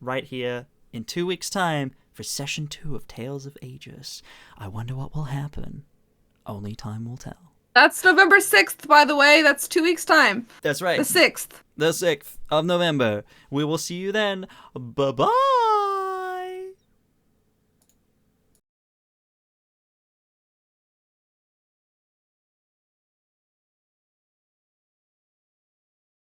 right here in 2 weeks' time for Session 2 of Tales of Agius. I wonder what will happen. Only time will tell.
That's November 6th, by the way. That's 2 weeks' time.
That's right.
The 6th.
The 6th of November. We will see you then. Bye-bye.